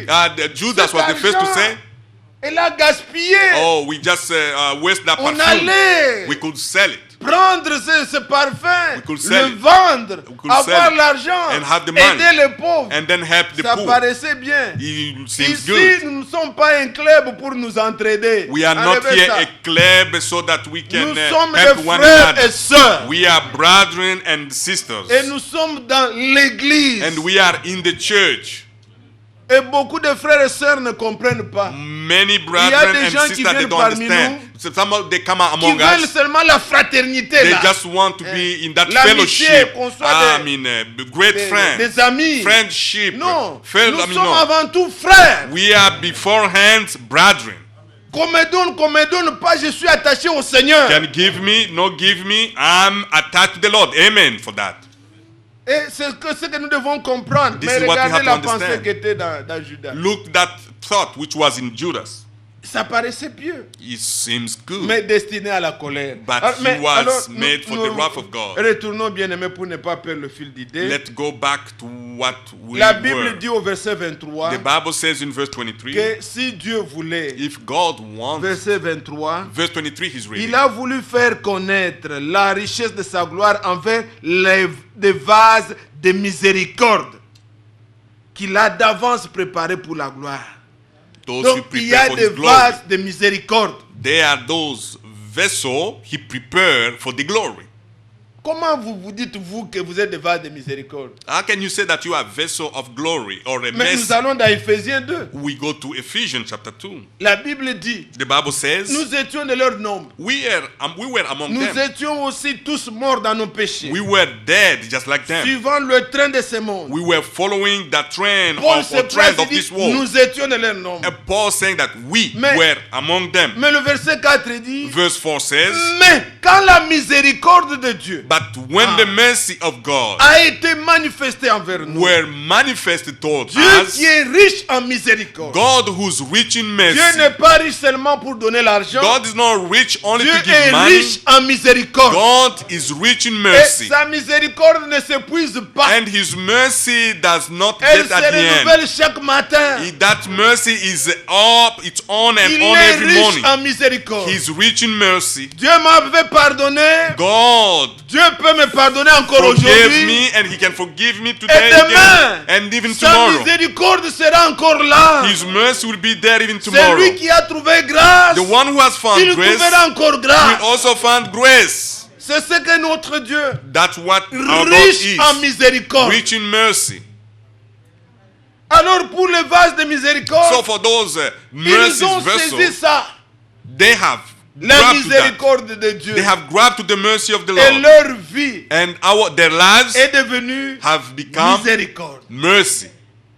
[SPEAKER 4] Judas was the first to say,
[SPEAKER 2] Elle a gaspillé.
[SPEAKER 4] oh, we just waste that
[SPEAKER 2] On
[SPEAKER 4] perfume.
[SPEAKER 2] allait
[SPEAKER 4] We could sell it.
[SPEAKER 2] prendre ce parfum,
[SPEAKER 4] We could sell
[SPEAKER 2] le
[SPEAKER 4] it.
[SPEAKER 2] vendre,
[SPEAKER 4] We could
[SPEAKER 2] avoir
[SPEAKER 4] sell it
[SPEAKER 2] l'argent,
[SPEAKER 4] and have the money.
[SPEAKER 2] aider les pauvres.
[SPEAKER 4] And then help the
[SPEAKER 2] Ça
[SPEAKER 4] poor.
[SPEAKER 2] paraissait bien.
[SPEAKER 4] It seems
[SPEAKER 2] Ici,
[SPEAKER 4] good.
[SPEAKER 2] nous ne sommes pas un club pour nous entraider.
[SPEAKER 4] We are not
[SPEAKER 2] Enlevez
[SPEAKER 4] here
[SPEAKER 2] ça.
[SPEAKER 4] a club so that we can
[SPEAKER 2] Nous sommes
[SPEAKER 4] help
[SPEAKER 2] des
[SPEAKER 4] one
[SPEAKER 2] frères
[SPEAKER 4] another.
[SPEAKER 2] et sœurs.
[SPEAKER 4] We are brethren and sisters.
[SPEAKER 2] Et nous sommes dans l'église.
[SPEAKER 4] And we are in the church.
[SPEAKER 2] Et beaucoup de frères et sœurs ne comprennent pas.
[SPEAKER 4] Many
[SPEAKER 2] des
[SPEAKER 4] brethren and
[SPEAKER 2] gens qui
[SPEAKER 4] sisters, they
[SPEAKER 2] viennent
[SPEAKER 4] don't
[SPEAKER 2] parmi
[SPEAKER 4] understand. So some of they come out
[SPEAKER 2] Qui
[SPEAKER 4] among
[SPEAKER 2] veulent
[SPEAKER 4] us.
[SPEAKER 2] seulement la fraternité
[SPEAKER 4] They
[SPEAKER 2] là.
[SPEAKER 4] just want to be in that
[SPEAKER 2] L'amitié,
[SPEAKER 4] fellowship.
[SPEAKER 2] qu'on soit
[SPEAKER 4] Great friends.
[SPEAKER 2] des amis.
[SPEAKER 4] Friendship.
[SPEAKER 2] Non,
[SPEAKER 4] Fel-
[SPEAKER 2] nous
[SPEAKER 4] I mean,
[SPEAKER 2] sommes
[SPEAKER 4] no.
[SPEAKER 2] avant tout frères.
[SPEAKER 4] We are beforehand brethren.
[SPEAKER 2] Qu'on me donne pas, je suis attaché au Seigneur.
[SPEAKER 4] Can give me, no give me. I'm attached to the Lord. Amen for that.
[SPEAKER 2] Et c'est ce que nous devons comprendre.
[SPEAKER 4] This
[SPEAKER 2] Mais
[SPEAKER 4] is what we
[SPEAKER 2] regardez
[SPEAKER 4] have to
[SPEAKER 2] la pensée
[SPEAKER 4] understand.
[SPEAKER 2] qui était dans Judas.
[SPEAKER 4] Look that thought which was in Judas.
[SPEAKER 2] Ça paraissait pieux,
[SPEAKER 4] It seems good.
[SPEAKER 2] mais destiné à la colère.
[SPEAKER 4] But
[SPEAKER 2] Mais
[SPEAKER 4] he was
[SPEAKER 2] alors,
[SPEAKER 4] made for the wrath of God.
[SPEAKER 2] Retournons bien aimé pour ne pas perdre le fil d'idée.
[SPEAKER 4] Let's go back to what we
[SPEAKER 2] La
[SPEAKER 4] were.
[SPEAKER 2] Bible dit au verset 23
[SPEAKER 4] The Bible says in verse 23,
[SPEAKER 2] que si Dieu voulait,
[SPEAKER 4] if God wants,
[SPEAKER 2] verset 23,
[SPEAKER 4] verse 23 he's reading.
[SPEAKER 2] il a voulu faire connaître la richesse de sa gloire envers des vases de miséricorde qu'il a d'avance préparés pour la gloire.
[SPEAKER 4] Those who
[SPEAKER 2] Donc il y
[SPEAKER 4] prepare
[SPEAKER 2] a
[SPEAKER 4] for
[SPEAKER 2] des
[SPEAKER 4] his glory.
[SPEAKER 2] vases de miséricorde.
[SPEAKER 4] They are those vessels he prepared for the glory.
[SPEAKER 2] Comment vous dites vous que vous êtes des vases de miséricorde?
[SPEAKER 4] How can you say that you are a vessel of glory or a
[SPEAKER 2] Mais
[SPEAKER 4] mercy?
[SPEAKER 2] nous allons dans Ephésiens 2.
[SPEAKER 4] We go to Ephesians chapter 2.
[SPEAKER 2] La Bible dit,
[SPEAKER 4] The Bible says,
[SPEAKER 2] nous étions de leur nombre.
[SPEAKER 4] we were among
[SPEAKER 2] Nous
[SPEAKER 4] them.
[SPEAKER 2] étions aussi tous morts dans nos péchés.
[SPEAKER 4] We were dead just like them.
[SPEAKER 2] Suivant le train de ce monde.
[SPEAKER 4] We were following the trend
[SPEAKER 2] Paul
[SPEAKER 4] of,
[SPEAKER 2] se
[SPEAKER 4] or trend
[SPEAKER 2] place,
[SPEAKER 4] of
[SPEAKER 2] il
[SPEAKER 4] this
[SPEAKER 2] dit,
[SPEAKER 4] world.
[SPEAKER 2] nous étions de leur nombre.
[SPEAKER 4] And Paul saying that we
[SPEAKER 2] Mais-
[SPEAKER 4] were among them.
[SPEAKER 2] Mais le verset 4 dit,
[SPEAKER 4] Verse 4 says,
[SPEAKER 2] mais quand la miséricorde de Dieu
[SPEAKER 4] but when the mercy of God
[SPEAKER 2] a été manifestée envers nous,
[SPEAKER 4] were manifested toward
[SPEAKER 2] Dieu
[SPEAKER 4] us,
[SPEAKER 2] qui est riche en miséricorde.
[SPEAKER 4] God who's rich in
[SPEAKER 2] Dieu
[SPEAKER 4] mercy.
[SPEAKER 2] n'est pas riche seulement pour donner l'argent.
[SPEAKER 4] God is not rich only
[SPEAKER 2] Dieu
[SPEAKER 4] to give
[SPEAKER 2] est
[SPEAKER 4] money.
[SPEAKER 2] riche en miséricorde.
[SPEAKER 4] God is rich in
[SPEAKER 2] Et
[SPEAKER 4] mercy.
[SPEAKER 2] sa miséricorde ne s'épuise pas.
[SPEAKER 4] And his mercy does not
[SPEAKER 2] Elle
[SPEAKER 4] get
[SPEAKER 2] se
[SPEAKER 4] at the end.
[SPEAKER 2] renouvelle chaque matin.
[SPEAKER 4] That mercy is up, it's on and
[SPEAKER 2] Il
[SPEAKER 4] on
[SPEAKER 2] est
[SPEAKER 4] every
[SPEAKER 2] riche
[SPEAKER 4] morning.
[SPEAKER 2] en miséricorde.
[SPEAKER 4] He's rich in mercy.
[SPEAKER 2] Dieu m'avait pardonné.
[SPEAKER 4] God
[SPEAKER 2] Dieu peut me pardonner encore
[SPEAKER 4] forgave
[SPEAKER 2] aujourd'hui.
[SPEAKER 4] me and he can forgive me
[SPEAKER 2] Et
[SPEAKER 4] today
[SPEAKER 2] demain,
[SPEAKER 4] again, and even
[SPEAKER 2] sa
[SPEAKER 4] tomorrow.
[SPEAKER 2] miséricorde sera encore là.
[SPEAKER 4] His mercy will be there even
[SPEAKER 2] C'est
[SPEAKER 4] tomorrow.
[SPEAKER 2] lui qui a trouvé grâce.
[SPEAKER 4] The one who has found
[SPEAKER 2] Il
[SPEAKER 4] grace
[SPEAKER 2] trouvera encore
[SPEAKER 4] will
[SPEAKER 2] grâce.
[SPEAKER 4] also find grace.
[SPEAKER 2] C'est ce que notre Dieu,
[SPEAKER 4] That's what our God
[SPEAKER 2] riche en
[SPEAKER 4] is.
[SPEAKER 2] miséricorde.
[SPEAKER 4] Rich in mercy.
[SPEAKER 2] Alors pour les vases de miséricorde,
[SPEAKER 4] So for those
[SPEAKER 2] ils
[SPEAKER 4] mercy
[SPEAKER 2] ont saisi
[SPEAKER 4] vessels,
[SPEAKER 2] ça.
[SPEAKER 4] they have
[SPEAKER 2] La
[SPEAKER 4] grabbed to that.
[SPEAKER 2] miséricorde de Dieu.
[SPEAKER 4] They have grabbed to the mercy of the
[SPEAKER 2] Et
[SPEAKER 4] Lord.
[SPEAKER 2] leur vie
[SPEAKER 4] And their lives
[SPEAKER 2] est devenue
[SPEAKER 4] have become
[SPEAKER 2] miséricorde.
[SPEAKER 4] mercy.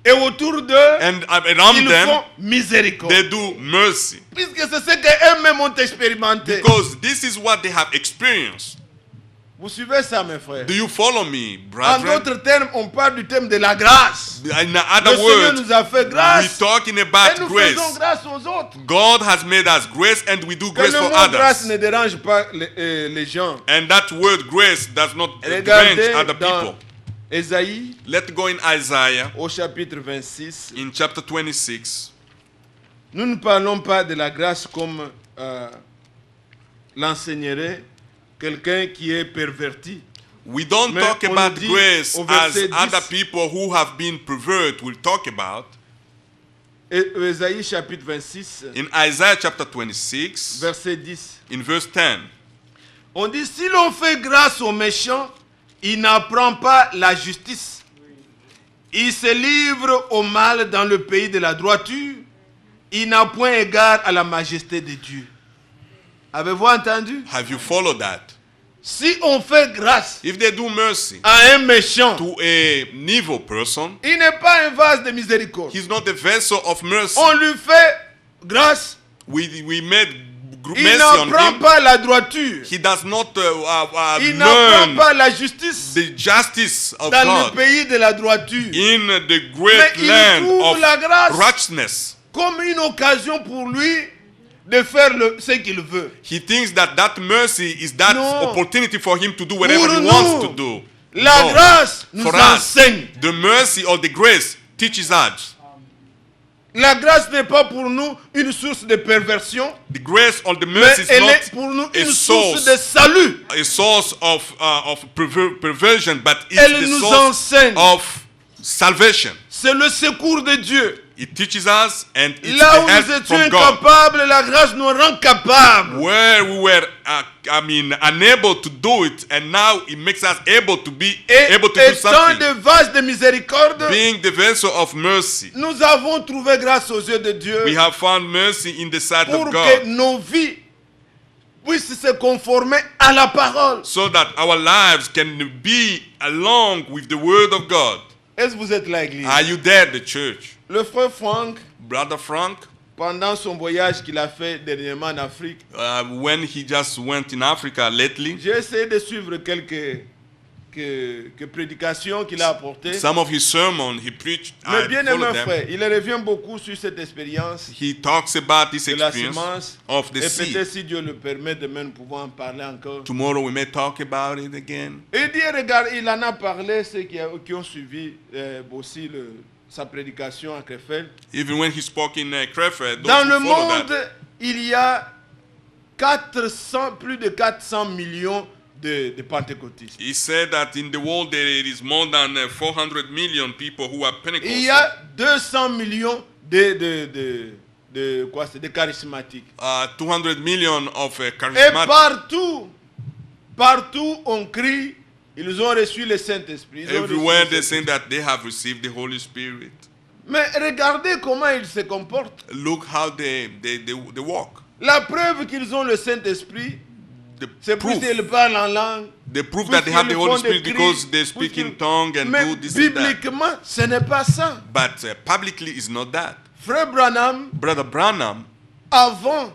[SPEAKER 2] Et autour d'eux,
[SPEAKER 4] And around
[SPEAKER 2] ils
[SPEAKER 4] them,
[SPEAKER 2] font miséricorde.
[SPEAKER 4] they do mercy.
[SPEAKER 2] Puisque c'est ce qu'eux-mêmes ont expérimenté.
[SPEAKER 4] Because this is what they have experienced.
[SPEAKER 2] Vous suivez ça, mes frères?
[SPEAKER 4] Do you follow me,
[SPEAKER 2] En
[SPEAKER 4] brethren?
[SPEAKER 2] d'autres termes, on parle du thème de la grâce.
[SPEAKER 4] In
[SPEAKER 2] Le
[SPEAKER 4] other
[SPEAKER 2] Seigneur
[SPEAKER 4] words,
[SPEAKER 2] nous a fait
[SPEAKER 4] we're
[SPEAKER 2] grâce.
[SPEAKER 4] talking
[SPEAKER 2] Et
[SPEAKER 4] about
[SPEAKER 2] nous faisons
[SPEAKER 4] grace.
[SPEAKER 2] grâce aux autres.
[SPEAKER 4] God has made us grace and we do
[SPEAKER 2] Que
[SPEAKER 4] grace
[SPEAKER 2] le
[SPEAKER 4] for
[SPEAKER 2] mot grâce
[SPEAKER 4] others.
[SPEAKER 2] ne dérange pas les gens.
[SPEAKER 4] And that word grace does not
[SPEAKER 2] Regardez
[SPEAKER 4] derange other
[SPEAKER 2] dans
[SPEAKER 4] people.
[SPEAKER 2] Ésaïe
[SPEAKER 4] Let's go in Isaiah
[SPEAKER 2] au chapitre 26.
[SPEAKER 4] in chapter 26.
[SPEAKER 2] Nous ne parlons pas de la grâce comme l'enseignerait quelqu'un qui est perverti.
[SPEAKER 4] We don't
[SPEAKER 2] Mais
[SPEAKER 4] talk
[SPEAKER 2] on
[SPEAKER 4] about
[SPEAKER 2] dit
[SPEAKER 4] grace
[SPEAKER 2] au
[SPEAKER 4] as
[SPEAKER 2] verset 10.
[SPEAKER 4] other people who have been pervert will talk about.
[SPEAKER 2] Ésaïe chapitre 26,
[SPEAKER 4] In Isaiah chapter 26,
[SPEAKER 2] verset 10.
[SPEAKER 4] in verse 10,
[SPEAKER 2] On dit, si l'on fait grâce aux méchants, il n'apprend pas la justice. Il se livre au mal dans le pays de la droiture. Il n'a point égard à la majesté de Dieu. Avez-vous entendu?
[SPEAKER 4] have you followed that?
[SPEAKER 2] Si on fait grâce
[SPEAKER 4] if they do mercy
[SPEAKER 2] à un méchant,
[SPEAKER 4] to an evil person,
[SPEAKER 2] il n'est pas un vase de miséricorde.
[SPEAKER 4] he's not a vessel of mercy.
[SPEAKER 2] On lui fait grâce,
[SPEAKER 4] We made
[SPEAKER 2] il
[SPEAKER 4] mercy on
[SPEAKER 2] n'apprend
[SPEAKER 4] him.
[SPEAKER 2] pas la droiture.
[SPEAKER 4] He does not
[SPEAKER 2] Il n'apprend
[SPEAKER 4] learn
[SPEAKER 2] pas la justice
[SPEAKER 4] the justice of
[SPEAKER 2] dans le
[SPEAKER 4] God
[SPEAKER 2] pays de la droiture.
[SPEAKER 4] in the
[SPEAKER 2] Mais
[SPEAKER 4] great
[SPEAKER 2] il
[SPEAKER 4] land
[SPEAKER 2] trouve
[SPEAKER 4] of
[SPEAKER 2] la grâce
[SPEAKER 4] righteousness.
[SPEAKER 2] comme une occasion pour lui de faire ce qu'il veut.
[SPEAKER 4] He thinks that mercy is that
[SPEAKER 2] Non.
[SPEAKER 4] opportunity for him to do whatever
[SPEAKER 2] Pour
[SPEAKER 4] he
[SPEAKER 2] nous,
[SPEAKER 4] wants to do.
[SPEAKER 2] La
[SPEAKER 4] No.
[SPEAKER 2] grâce nous
[SPEAKER 4] For us,
[SPEAKER 2] enseigne.
[SPEAKER 4] the mercy or the grace teaches us.
[SPEAKER 2] La grâce n'est pas pour nous une source de perversion,
[SPEAKER 4] The grace or the
[SPEAKER 2] mais
[SPEAKER 4] mercy is
[SPEAKER 2] elle est
[SPEAKER 4] not
[SPEAKER 2] pour nous
[SPEAKER 4] a
[SPEAKER 2] une source
[SPEAKER 4] source,
[SPEAKER 2] de salut.
[SPEAKER 4] a source of perversion, but it's
[SPEAKER 2] Elle
[SPEAKER 4] the
[SPEAKER 2] nous
[SPEAKER 4] source
[SPEAKER 2] enseigne.
[SPEAKER 4] of salvation.
[SPEAKER 2] C'est le secours de Dieu.
[SPEAKER 4] It teaches us, and it's
[SPEAKER 2] Là où
[SPEAKER 4] the
[SPEAKER 2] nous
[SPEAKER 4] help
[SPEAKER 2] étions
[SPEAKER 4] from God.
[SPEAKER 2] incapables, la grâce nous rend capables.
[SPEAKER 4] Where we were, unable to do it, and now it makes us able to be
[SPEAKER 2] Et
[SPEAKER 4] able to do
[SPEAKER 2] étant
[SPEAKER 4] something.
[SPEAKER 2] des vases de miséricorde,
[SPEAKER 4] Being the vessel of mercy,
[SPEAKER 2] nous avons trouvé grâce aux yeux de Dieu
[SPEAKER 4] we have found mercy in the sight
[SPEAKER 2] pour
[SPEAKER 4] of
[SPEAKER 2] que
[SPEAKER 4] God,
[SPEAKER 2] nos vies puissent se conformer à la parole.
[SPEAKER 4] so that our lives can be along with the word of God.
[SPEAKER 2] Est-ce que vous êtes là, Église?
[SPEAKER 4] Are you there, the church?
[SPEAKER 2] Le frère Franck,
[SPEAKER 4] Brother Frank,
[SPEAKER 2] pendant son voyage qu'il a fait dernièrement en Afrique,
[SPEAKER 4] when he just went in Africa lately,
[SPEAKER 2] j'ai essayé de suivre quelques prédications qu'il a apportées.
[SPEAKER 4] some of his sermons he preached,
[SPEAKER 2] Mais
[SPEAKER 4] I
[SPEAKER 2] bien aimé
[SPEAKER 4] followed them.
[SPEAKER 2] frère, il revient beaucoup sur cette expérience
[SPEAKER 4] He talks about this
[SPEAKER 2] de la
[SPEAKER 4] experience
[SPEAKER 2] semence.
[SPEAKER 4] of the
[SPEAKER 2] Et
[SPEAKER 4] seed.
[SPEAKER 2] peut-être si Dieu le permet, demain nous pouvons en parler encore.
[SPEAKER 4] Tomorrow we may talk about it again.
[SPEAKER 2] Et il dit, regarde, il en a parlé, ceux qui ont suivi aussi sa prédication à Krefeld.
[SPEAKER 4] Even when he spoke in Krefeld, those
[SPEAKER 2] Dans
[SPEAKER 4] who
[SPEAKER 2] le
[SPEAKER 4] follow
[SPEAKER 2] monde,
[SPEAKER 4] that,
[SPEAKER 2] il y a plus de 400 millions de pentecôtistes.
[SPEAKER 4] he said that in the world there is more than 400 million people who are
[SPEAKER 2] Il y
[SPEAKER 4] Pentecostal.
[SPEAKER 2] a 200 millions de charismatiques.
[SPEAKER 4] 200 million of
[SPEAKER 2] Et
[SPEAKER 4] charismatic.
[SPEAKER 2] partout on crie, ils ont reçu le Saint-Esprit. Ils ont reçu
[SPEAKER 4] Everywhere
[SPEAKER 2] le
[SPEAKER 4] they
[SPEAKER 2] Saint-Esprit.
[SPEAKER 4] say that they have received the Holy Spirit.
[SPEAKER 2] Mais regardez comment ils se comportent.
[SPEAKER 4] Look how they walk.
[SPEAKER 2] La preuve qu'ils ont le Saint-Esprit,
[SPEAKER 4] The
[SPEAKER 2] c'est plus
[SPEAKER 4] proof,
[SPEAKER 2] qu'ils parlent en langue.
[SPEAKER 4] the proof that they have the Holy Spirit because they speak in tongue and
[SPEAKER 2] Mais
[SPEAKER 4] do this and that.
[SPEAKER 2] bibliquement, ce n'est pas ça.
[SPEAKER 4] But publicly is not that.
[SPEAKER 2] Frère Branham,
[SPEAKER 4] Brother Branham,
[SPEAKER 2] avant,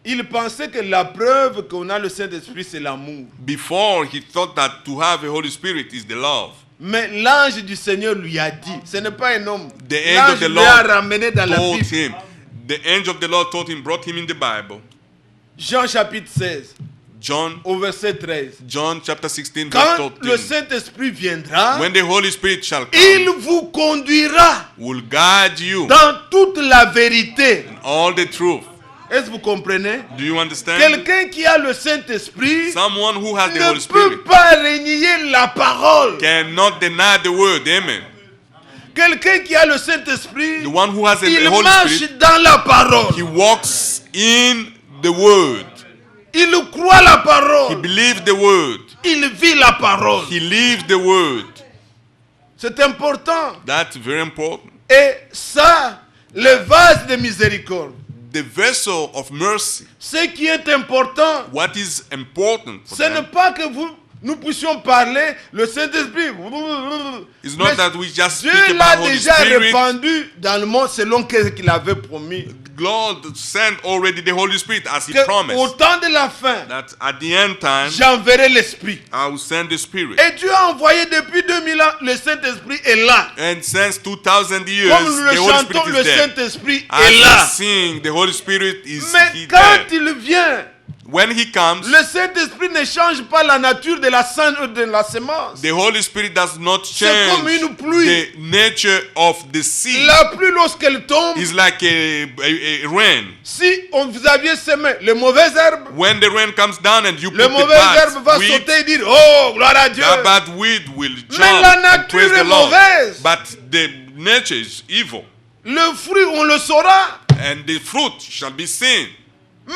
[SPEAKER 2] il pensait que la preuve qu'on a le Saint-Esprit, c'est l'amour.
[SPEAKER 4] before he thought that to have a Holy Spirit is the love.
[SPEAKER 2] Mais l'ange du Seigneur lui a dit, ce n'est pas un homme.
[SPEAKER 4] The angel
[SPEAKER 2] L'ange
[SPEAKER 4] of the
[SPEAKER 2] lui a
[SPEAKER 4] Lord
[SPEAKER 2] ramené dans la
[SPEAKER 4] told
[SPEAKER 2] Bible.
[SPEAKER 4] him. The angel of the Lord told him, brought him in the Bible.
[SPEAKER 2] Jean chapitre 16,
[SPEAKER 4] John
[SPEAKER 2] au verset 13.
[SPEAKER 4] chapter 16,
[SPEAKER 2] Quand
[SPEAKER 4] verse
[SPEAKER 2] le
[SPEAKER 4] 13.
[SPEAKER 2] Saint-Esprit viendra,
[SPEAKER 4] When the Holy Spirit shall come,
[SPEAKER 2] il vous conduira
[SPEAKER 4] will guide you
[SPEAKER 2] dans toute la vérité.
[SPEAKER 4] in all the truth.
[SPEAKER 2] Est-ce que vous comprenez?
[SPEAKER 4] Do you understand?
[SPEAKER 2] Quelqu'un qui a le Saint-Esprit
[SPEAKER 4] Someone who has the
[SPEAKER 2] ne
[SPEAKER 4] Holy
[SPEAKER 2] peut
[SPEAKER 4] Spirit
[SPEAKER 2] pas renier la parole.
[SPEAKER 4] cannot deny the word. Amen.
[SPEAKER 2] Quelqu'un qui a le Saint-Esprit,
[SPEAKER 4] The one who has the
[SPEAKER 2] il
[SPEAKER 4] Holy
[SPEAKER 2] marche
[SPEAKER 4] Spirit,
[SPEAKER 2] dans la parole.
[SPEAKER 4] he walks in the word.
[SPEAKER 2] Il croit la
[SPEAKER 4] He
[SPEAKER 2] parole.
[SPEAKER 4] believes the word.
[SPEAKER 2] Il vit la parole.
[SPEAKER 4] He lives the word.
[SPEAKER 2] C'est important.
[SPEAKER 4] That's very important.
[SPEAKER 2] Et ça, le vase de miséricorde.
[SPEAKER 4] The vessel of mercy.
[SPEAKER 2] Ce qui est important,
[SPEAKER 4] What is important for
[SPEAKER 2] ce n'est
[SPEAKER 4] them
[SPEAKER 2] pas que nous puissions parler, le Saint-Esprit.
[SPEAKER 4] is not
[SPEAKER 2] Mais
[SPEAKER 4] that we just
[SPEAKER 2] Dieu
[SPEAKER 4] speak
[SPEAKER 2] l'a
[SPEAKER 4] about Holy
[SPEAKER 2] déjà
[SPEAKER 4] Spirit.
[SPEAKER 2] répandu dans le monde selon ce qu'il avait promis.
[SPEAKER 4] God sent already the Holy Spirit as He
[SPEAKER 2] Que au
[SPEAKER 4] promised.
[SPEAKER 2] temps de la fin,
[SPEAKER 4] That at the end time,
[SPEAKER 2] j'enverrai l'Esprit.
[SPEAKER 4] I will send the Spirit.
[SPEAKER 2] Et Dieu a envoyé depuis 2000 ans, le Saint-Esprit est là.
[SPEAKER 4] And since 2000 years,
[SPEAKER 2] Comme nous le
[SPEAKER 4] the Holy
[SPEAKER 2] chantons,
[SPEAKER 4] Spirit
[SPEAKER 2] le
[SPEAKER 4] is there.
[SPEAKER 2] Saint-Esprit
[SPEAKER 4] As
[SPEAKER 2] est
[SPEAKER 4] we
[SPEAKER 2] là.
[SPEAKER 4] sing, the Holy Spirit is
[SPEAKER 2] Mais
[SPEAKER 4] he
[SPEAKER 2] quand
[SPEAKER 4] there.
[SPEAKER 2] il vient,
[SPEAKER 4] When He comes,
[SPEAKER 2] le Saint-Esprit ne change pas la nature de la semence.
[SPEAKER 4] the Holy Spirit does not
[SPEAKER 2] C'est comme
[SPEAKER 4] change
[SPEAKER 2] une pluie.
[SPEAKER 4] the nature of the seed.
[SPEAKER 2] La pluie, lorsqu'elle tombe,
[SPEAKER 4] It's like a rain.
[SPEAKER 2] si vous aviez semé les mauvaises herbes,
[SPEAKER 4] When the rain comes down and you put
[SPEAKER 2] le
[SPEAKER 4] the
[SPEAKER 2] mauvais herbe va
[SPEAKER 4] bad weed,
[SPEAKER 2] sauter et dire oh, gloire à Dieu.
[SPEAKER 4] that bad weed will jump
[SPEAKER 2] Mais la
[SPEAKER 4] and praise
[SPEAKER 2] nature est
[SPEAKER 4] the Lord.
[SPEAKER 2] mauvaise.
[SPEAKER 4] But the nature is evil,
[SPEAKER 2] Le fruit, on le saura.
[SPEAKER 4] and the fruit shall be seen.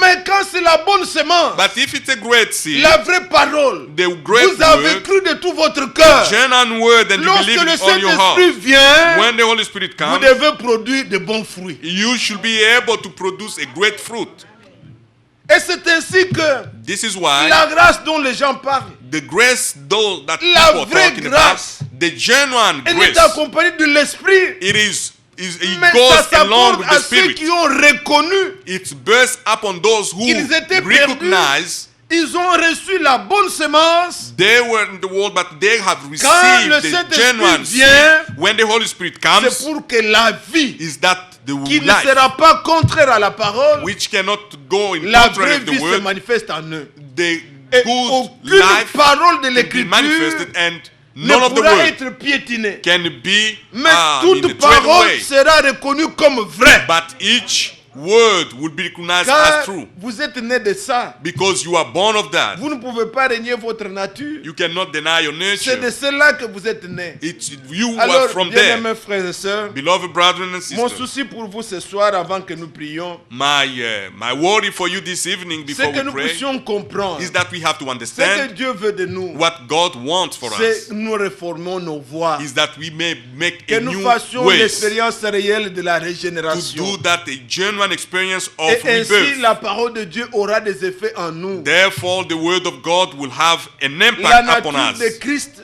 [SPEAKER 2] Mais quand c'est la bonne semence,
[SPEAKER 4] But if it's a great seed,
[SPEAKER 2] la vraie parole,
[SPEAKER 4] the great
[SPEAKER 2] vous avez
[SPEAKER 4] word,
[SPEAKER 2] cru de tout votre cœur.
[SPEAKER 4] genuine word, and you
[SPEAKER 2] Lorsque
[SPEAKER 4] believe
[SPEAKER 2] le
[SPEAKER 4] with all your
[SPEAKER 2] Saint-Esprit
[SPEAKER 4] heart,
[SPEAKER 2] vient,
[SPEAKER 4] when the Holy Spirit
[SPEAKER 2] vous
[SPEAKER 4] comes,
[SPEAKER 2] devez produire de bons fruits.
[SPEAKER 4] you should be able to produce a great fruit.
[SPEAKER 2] Et c'est ainsi que
[SPEAKER 4] This is why
[SPEAKER 2] la grâce dont les gens parlent,
[SPEAKER 4] the grace that
[SPEAKER 2] La
[SPEAKER 4] people are
[SPEAKER 2] vraie
[SPEAKER 4] talking
[SPEAKER 2] grâce,
[SPEAKER 4] about, the genuine
[SPEAKER 2] elle est
[SPEAKER 4] grace,
[SPEAKER 2] accompagnée de l'Esprit.
[SPEAKER 4] it
[SPEAKER 2] Mais
[SPEAKER 4] goes
[SPEAKER 2] ça
[SPEAKER 4] along
[SPEAKER 2] s'apporte
[SPEAKER 4] with
[SPEAKER 2] à
[SPEAKER 4] the
[SPEAKER 2] ceux
[SPEAKER 4] Spirit.
[SPEAKER 2] qui ont reconnu
[SPEAKER 4] It bursts upon those who
[SPEAKER 2] qu'ils étaient
[SPEAKER 4] recognize
[SPEAKER 2] perdus. Ils ont reçu la bonne semence.
[SPEAKER 4] they were in the world, but they have
[SPEAKER 2] Quand le
[SPEAKER 4] received the
[SPEAKER 2] Saint-Esprit
[SPEAKER 4] genuine
[SPEAKER 2] vient,
[SPEAKER 4] seed. When the Holy Spirit
[SPEAKER 2] C'est
[SPEAKER 4] comes,
[SPEAKER 2] pour que la vie
[SPEAKER 4] is that the
[SPEAKER 2] qui ne
[SPEAKER 4] life
[SPEAKER 2] sera pas contraire à la parole,
[SPEAKER 4] which cannot go in
[SPEAKER 2] la
[SPEAKER 4] contrary
[SPEAKER 2] vraie
[SPEAKER 4] of the
[SPEAKER 2] vie se
[SPEAKER 4] word,
[SPEAKER 2] manifeste en eux.
[SPEAKER 4] the
[SPEAKER 2] Et
[SPEAKER 4] good
[SPEAKER 2] aucune
[SPEAKER 4] life
[SPEAKER 2] parole de
[SPEAKER 4] can be
[SPEAKER 2] l'Écriture
[SPEAKER 4] manifested, and
[SPEAKER 2] ne
[SPEAKER 4] none of the
[SPEAKER 2] pourra
[SPEAKER 4] word
[SPEAKER 2] être piétinée.
[SPEAKER 4] can be
[SPEAKER 2] Mais
[SPEAKER 4] in
[SPEAKER 2] toute
[SPEAKER 4] the thread
[SPEAKER 2] parole
[SPEAKER 4] away.
[SPEAKER 2] sera reconnue comme vraie.
[SPEAKER 4] But each word will be recognized
[SPEAKER 2] Car
[SPEAKER 4] as true,
[SPEAKER 2] vous êtes né de ça.
[SPEAKER 4] because you are born of that.
[SPEAKER 2] Vous ne pouvez pas régner votre nature.
[SPEAKER 4] You cannot deny your
[SPEAKER 2] C'est de
[SPEAKER 4] nature.
[SPEAKER 2] cela que vous êtes né.
[SPEAKER 4] It's you who are
[SPEAKER 2] Alors,
[SPEAKER 4] from there.
[SPEAKER 2] bien-aimés frères et sœurs,
[SPEAKER 4] Beloved brethren and
[SPEAKER 2] mon
[SPEAKER 4] sisters,
[SPEAKER 2] souci pour vous ce soir, avant que nous prions,
[SPEAKER 4] my worry for you this evening
[SPEAKER 2] c'est
[SPEAKER 4] before
[SPEAKER 2] que
[SPEAKER 4] we
[SPEAKER 2] nous
[SPEAKER 4] pray
[SPEAKER 2] puissions comprendre
[SPEAKER 4] is that we have to
[SPEAKER 2] ce que
[SPEAKER 4] understand
[SPEAKER 2] Dieu veut de nous.
[SPEAKER 4] what God wants for
[SPEAKER 2] C'est
[SPEAKER 4] us.
[SPEAKER 2] que nous réformons nos voies.
[SPEAKER 4] Is that we may make
[SPEAKER 2] Que
[SPEAKER 4] a
[SPEAKER 2] nous
[SPEAKER 4] new
[SPEAKER 2] fassions
[SPEAKER 4] ways
[SPEAKER 2] l'expérience réelle de la
[SPEAKER 4] to
[SPEAKER 2] régénération.
[SPEAKER 4] do that, a genuine experience of
[SPEAKER 2] Et ainsi,
[SPEAKER 4] rebirth.
[SPEAKER 2] la parole de Dieu aura des effets en nous.
[SPEAKER 4] Therefore, the word of God will have an
[SPEAKER 2] La
[SPEAKER 4] impact upon
[SPEAKER 2] nature
[SPEAKER 4] us.
[SPEAKER 2] de Christ,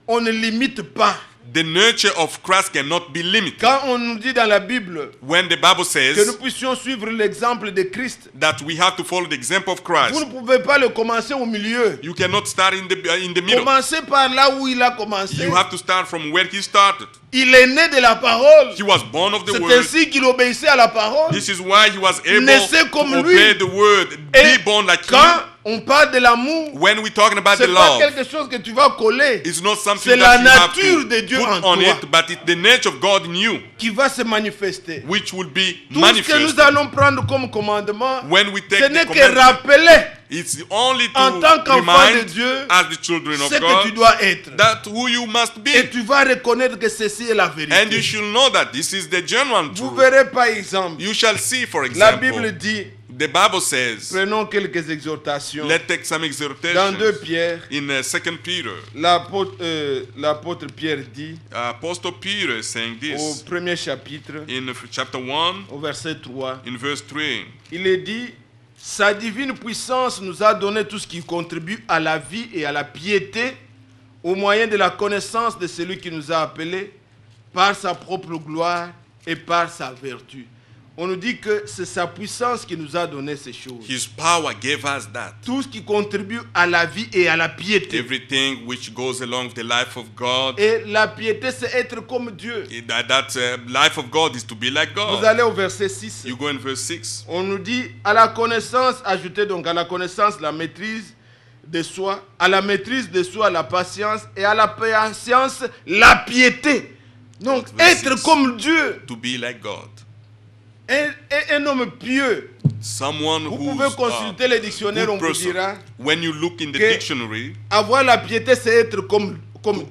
[SPEAKER 2] on ne limite pas.
[SPEAKER 4] The nature of Christ cannot be limited.
[SPEAKER 2] Quand on nous dit dans la Bible
[SPEAKER 4] When the Bible
[SPEAKER 2] que nous
[SPEAKER 4] says
[SPEAKER 2] puissions suivre l'exemple de Christ,
[SPEAKER 4] that we have to follow the example of
[SPEAKER 2] vous
[SPEAKER 4] Christ,
[SPEAKER 2] ne pouvez pas le commencer au milieu.
[SPEAKER 4] you cannot start in the middle.
[SPEAKER 2] Commencez par là où il a commencé.
[SPEAKER 4] You have to start from where he started.
[SPEAKER 2] Il est né de la parole.
[SPEAKER 4] He was born of the
[SPEAKER 2] C'est
[SPEAKER 4] word.
[SPEAKER 2] ainsi qu'il obéissait à la parole.
[SPEAKER 4] This is why he was able
[SPEAKER 2] Naissez
[SPEAKER 4] to
[SPEAKER 2] comme
[SPEAKER 4] obey
[SPEAKER 2] lui.
[SPEAKER 4] the word,
[SPEAKER 2] Et
[SPEAKER 4] be born like
[SPEAKER 2] quand
[SPEAKER 4] him.
[SPEAKER 2] on parle de l'amour,
[SPEAKER 4] When we're talking about
[SPEAKER 2] c'est
[SPEAKER 4] the
[SPEAKER 2] pas
[SPEAKER 4] love,
[SPEAKER 2] quelque chose que tu vas coller,
[SPEAKER 4] it's not something
[SPEAKER 2] c'est la
[SPEAKER 4] that you have
[SPEAKER 2] nature
[SPEAKER 4] to
[SPEAKER 2] de Dieu
[SPEAKER 4] put
[SPEAKER 2] en
[SPEAKER 4] on
[SPEAKER 2] toi
[SPEAKER 4] it, but it's the nature of God in you,
[SPEAKER 2] qui va se manifester.
[SPEAKER 4] which will be
[SPEAKER 2] Tout ce que nous
[SPEAKER 4] manifest.
[SPEAKER 2] allons prendre comme commandement,
[SPEAKER 4] When we take
[SPEAKER 2] ce
[SPEAKER 4] the
[SPEAKER 2] n'est que
[SPEAKER 4] commandment,
[SPEAKER 2] rappeler
[SPEAKER 4] it's only
[SPEAKER 2] en
[SPEAKER 4] to
[SPEAKER 2] tant qu'enfant de
[SPEAKER 4] remind
[SPEAKER 2] Dieu
[SPEAKER 4] as the children of
[SPEAKER 2] ce que tu
[SPEAKER 4] God
[SPEAKER 2] dois être.
[SPEAKER 4] that who you must
[SPEAKER 2] Et
[SPEAKER 4] be.
[SPEAKER 2] tu vas reconnaître que ceci est la
[SPEAKER 4] And you
[SPEAKER 2] vérité.
[SPEAKER 4] should know that this is the genuine
[SPEAKER 2] Vous
[SPEAKER 4] truth.
[SPEAKER 2] verrez par exemple,
[SPEAKER 4] You shall see, for
[SPEAKER 2] la Bible
[SPEAKER 4] example,
[SPEAKER 2] dit,
[SPEAKER 4] the Bible says,
[SPEAKER 2] prenons quelques exhortations.
[SPEAKER 4] let's take some
[SPEAKER 2] Dans 2
[SPEAKER 4] exhortations.
[SPEAKER 2] Pierre,
[SPEAKER 4] In 2 Peter,
[SPEAKER 2] l'apôtre Pierre dit,
[SPEAKER 4] Apostle Peter is saying
[SPEAKER 2] au
[SPEAKER 4] this
[SPEAKER 2] premier chapitre,
[SPEAKER 4] in chapter 1,
[SPEAKER 2] au verset 3,
[SPEAKER 4] in verse 3.
[SPEAKER 2] il est dit, sa divine puissance nous a donné tout ce qui contribue à la vie et à la piété au moyen de la connaissance de celui qui nous a appelés par sa propre gloire et par sa vertu. On nous dit que c'est sa puissance qui nous a donné ces choses.
[SPEAKER 4] His power gave us that.
[SPEAKER 2] Tout ce qui contribue à la vie et à la piété.
[SPEAKER 4] Everything which goes along with the life of God.
[SPEAKER 2] Et la piété, c'est être comme Dieu.
[SPEAKER 4] That life of God is to be like
[SPEAKER 2] Vous
[SPEAKER 4] God.
[SPEAKER 2] allez au verset 6.
[SPEAKER 4] You go in verse 6.
[SPEAKER 2] On nous dit, à la connaissance, ajoutez donc à la connaissance la maîtrise de soi, à la maîtrise de soi la patience, et à la patience la piété. Donc,
[SPEAKER 4] Verse
[SPEAKER 2] être
[SPEAKER 4] 6.
[SPEAKER 2] comme Dieu,
[SPEAKER 4] To be like God.
[SPEAKER 2] un homme pieux.
[SPEAKER 4] Someone
[SPEAKER 2] Vous
[SPEAKER 4] who's
[SPEAKER 2] pouvez consulter le dictionnaire, on
[SPEAKER 4] good
[SPEAKER 2] vous
[SPEAKER 4] person.
[SPEAKER 2] dira,
[SPEAKER 4] When you look in the
[SPEAKER 2] que
[SPEAKER 4] dictionary,
[SPEAKER 2] avoir la piété, c'est être comme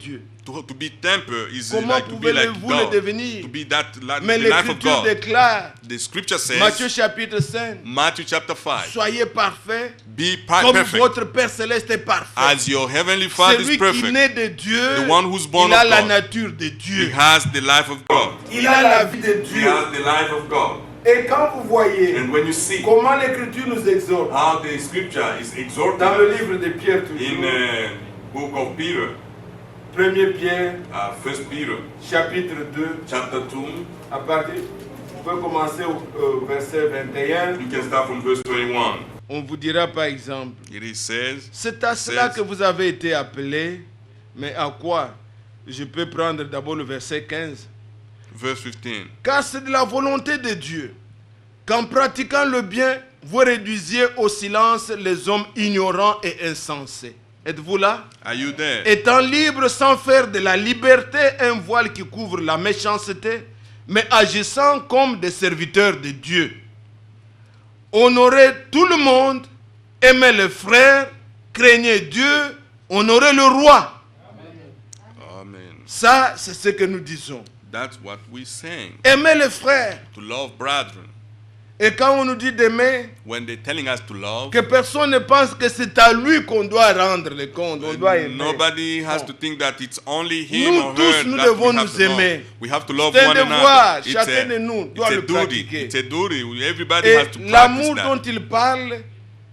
[SPEAKER 2] Dieu.
[SPEAKER 4] to be temper is
[SPEAKER 2] Comment
[SPEAKER 4] like to be like
[SPEAKER 2] pouvez-vous le
[SPEAKER 4] God.
[SPEAKER 2] devenir?
[SPEAKER 4] To be that
[SPEAKER 2] Mais
[SPEAKER 4] the life of
[SPEAKER 2] l'Écriture
[SPEAKER 4] God.
[SPEAKER 2] déclare,
[SPEAKER 4] The scripture says,
[SPEAKER 2] Matthieu chapitre 5,
[SPEAKER 4] Matthew chapter 5,
[SPEAKER 2] soyez parfaits,
[SPEAKER 4] be
[SPEAKER 2] comme
[SPEAKER 4] perfect
[SPEAKER 2] votre Père Céleste est parfait.
[SPEAKER 4] as your heavenly Father is
[SPEAKER 2] Celui qui
[SPEAKER 4] perfect.
[SPEAKER 2] naît de Dieu,
[SPEAKER 4] The one who's born
[SPEAKER 2] il a
[SPEAKER 4] of
[SPEAKER 2] la
[SPEAKER 4] God.
[SPEAKER 2] nature de
[SPEAKER 4] He
[SPEAKER 2] Dieu.
[SPEAKER 4] has the life of God.
[SPEAKER 2] Il a la vie de
[SPEAKER 4] He
[SPEAKER 2] Dieu.
[SPEAKER 4] has the life of God.
[SPEAKER 2] Et quand vous voyez
[SPEAKER 4] And when you see
[SPEAKER 2] comment l'Écriture nous exhorte,
[SPEAKER 4] how the scripture is exhorted
[SPEAKER 2] dans le livre de Pierre
[SPEAKER 4] in
[SPEAKER 2] toujours,
[SPEAKER 4] book of Peter,
[SPEAKER 2] 1 Pierre,
[SPEAKER 4] 1 Peter
[SPEAKER 2] chapitre 2,
[SPEAKER 4] chapter 2,
[SPEAKER 2] à partir, vous pouvez commencer au verset 21.
[SPEAKER 4] you can start from verse 21.
[SPEAKER 2] On vous dira par exemple,
[SPEAKER 4] It says,
[SPEAKER 2] c'est à cela que vous avez été appelés, mais à quoi? Je peux prendre d'abord le verset 15.
[SPEAKER 4] verse 15.
[SPEAKER 2] Car c'est de la volonté de Dieu qu'en pratiquant le bien, vous réduisiez au silence les hommes ignorants et insensés. Êtes-vous là?
[SPEAKER 4] Are you there?
[SPEAKER 2] Étant libres sans faire de la liberté un voile qui couvre la méchanceté, mais agissant comme des serviteurs de Dieu. Honorez tout le monde, aimez les frères, craignez Dieu, honorez le roi.
[SPEAKER 4] Amen.
[SPEAKER 2] Ça, c'est ce que nous disons.
[SPEAKER 4] That's what we sing.
[SPEAKER 2] Aimez les frères.
[SPEAKER 4] To love brethren.
[SPEAKER 2] Et quand on nous dit d'aimer,
[SPEAKER 4] when they're telling us to love,
[SPEAKER 2] que personne ne pense que c'est à lui qu'on doit rendre les comptes, on doit aimer.
[SPEAKER 4] nobody has
[SPEAKER 2] Non.
[SPEAKER 4] to think that it's only him
[SPEAKER 2] Nous
[SPEAKER 4] or
[SPEAKER 2] tous,
[SPEAKER 4] her
[SPEAKER 2] nous
[SPEAKER 4] that
[SPEAKER 2] devons
[SPEAKER 4] we have
[SPEAKER 2] nous
[SPEAKER 4] to love.
[SPEAKER 2] aimer.
[SPEAKER 4] We have to love
[SPEAKER 2] C'est un
[SPEAKER 4] one
[SPEAKER 2] devoir,
[SPEAKER 4] another.
[SPEAKER 2] chacun de nous doit le
[SPEAKER 4] duty.
[SPEAKER 2] pratiquer.
[SPEAKER 4] It's a duty. Everybody
[SPEAKER 2] Et
[SPEAKER 4] has to practice
[SPEAKER 2] l'amour
[SPEAKER 4] that.
[SPEAKER 2] dont il parle,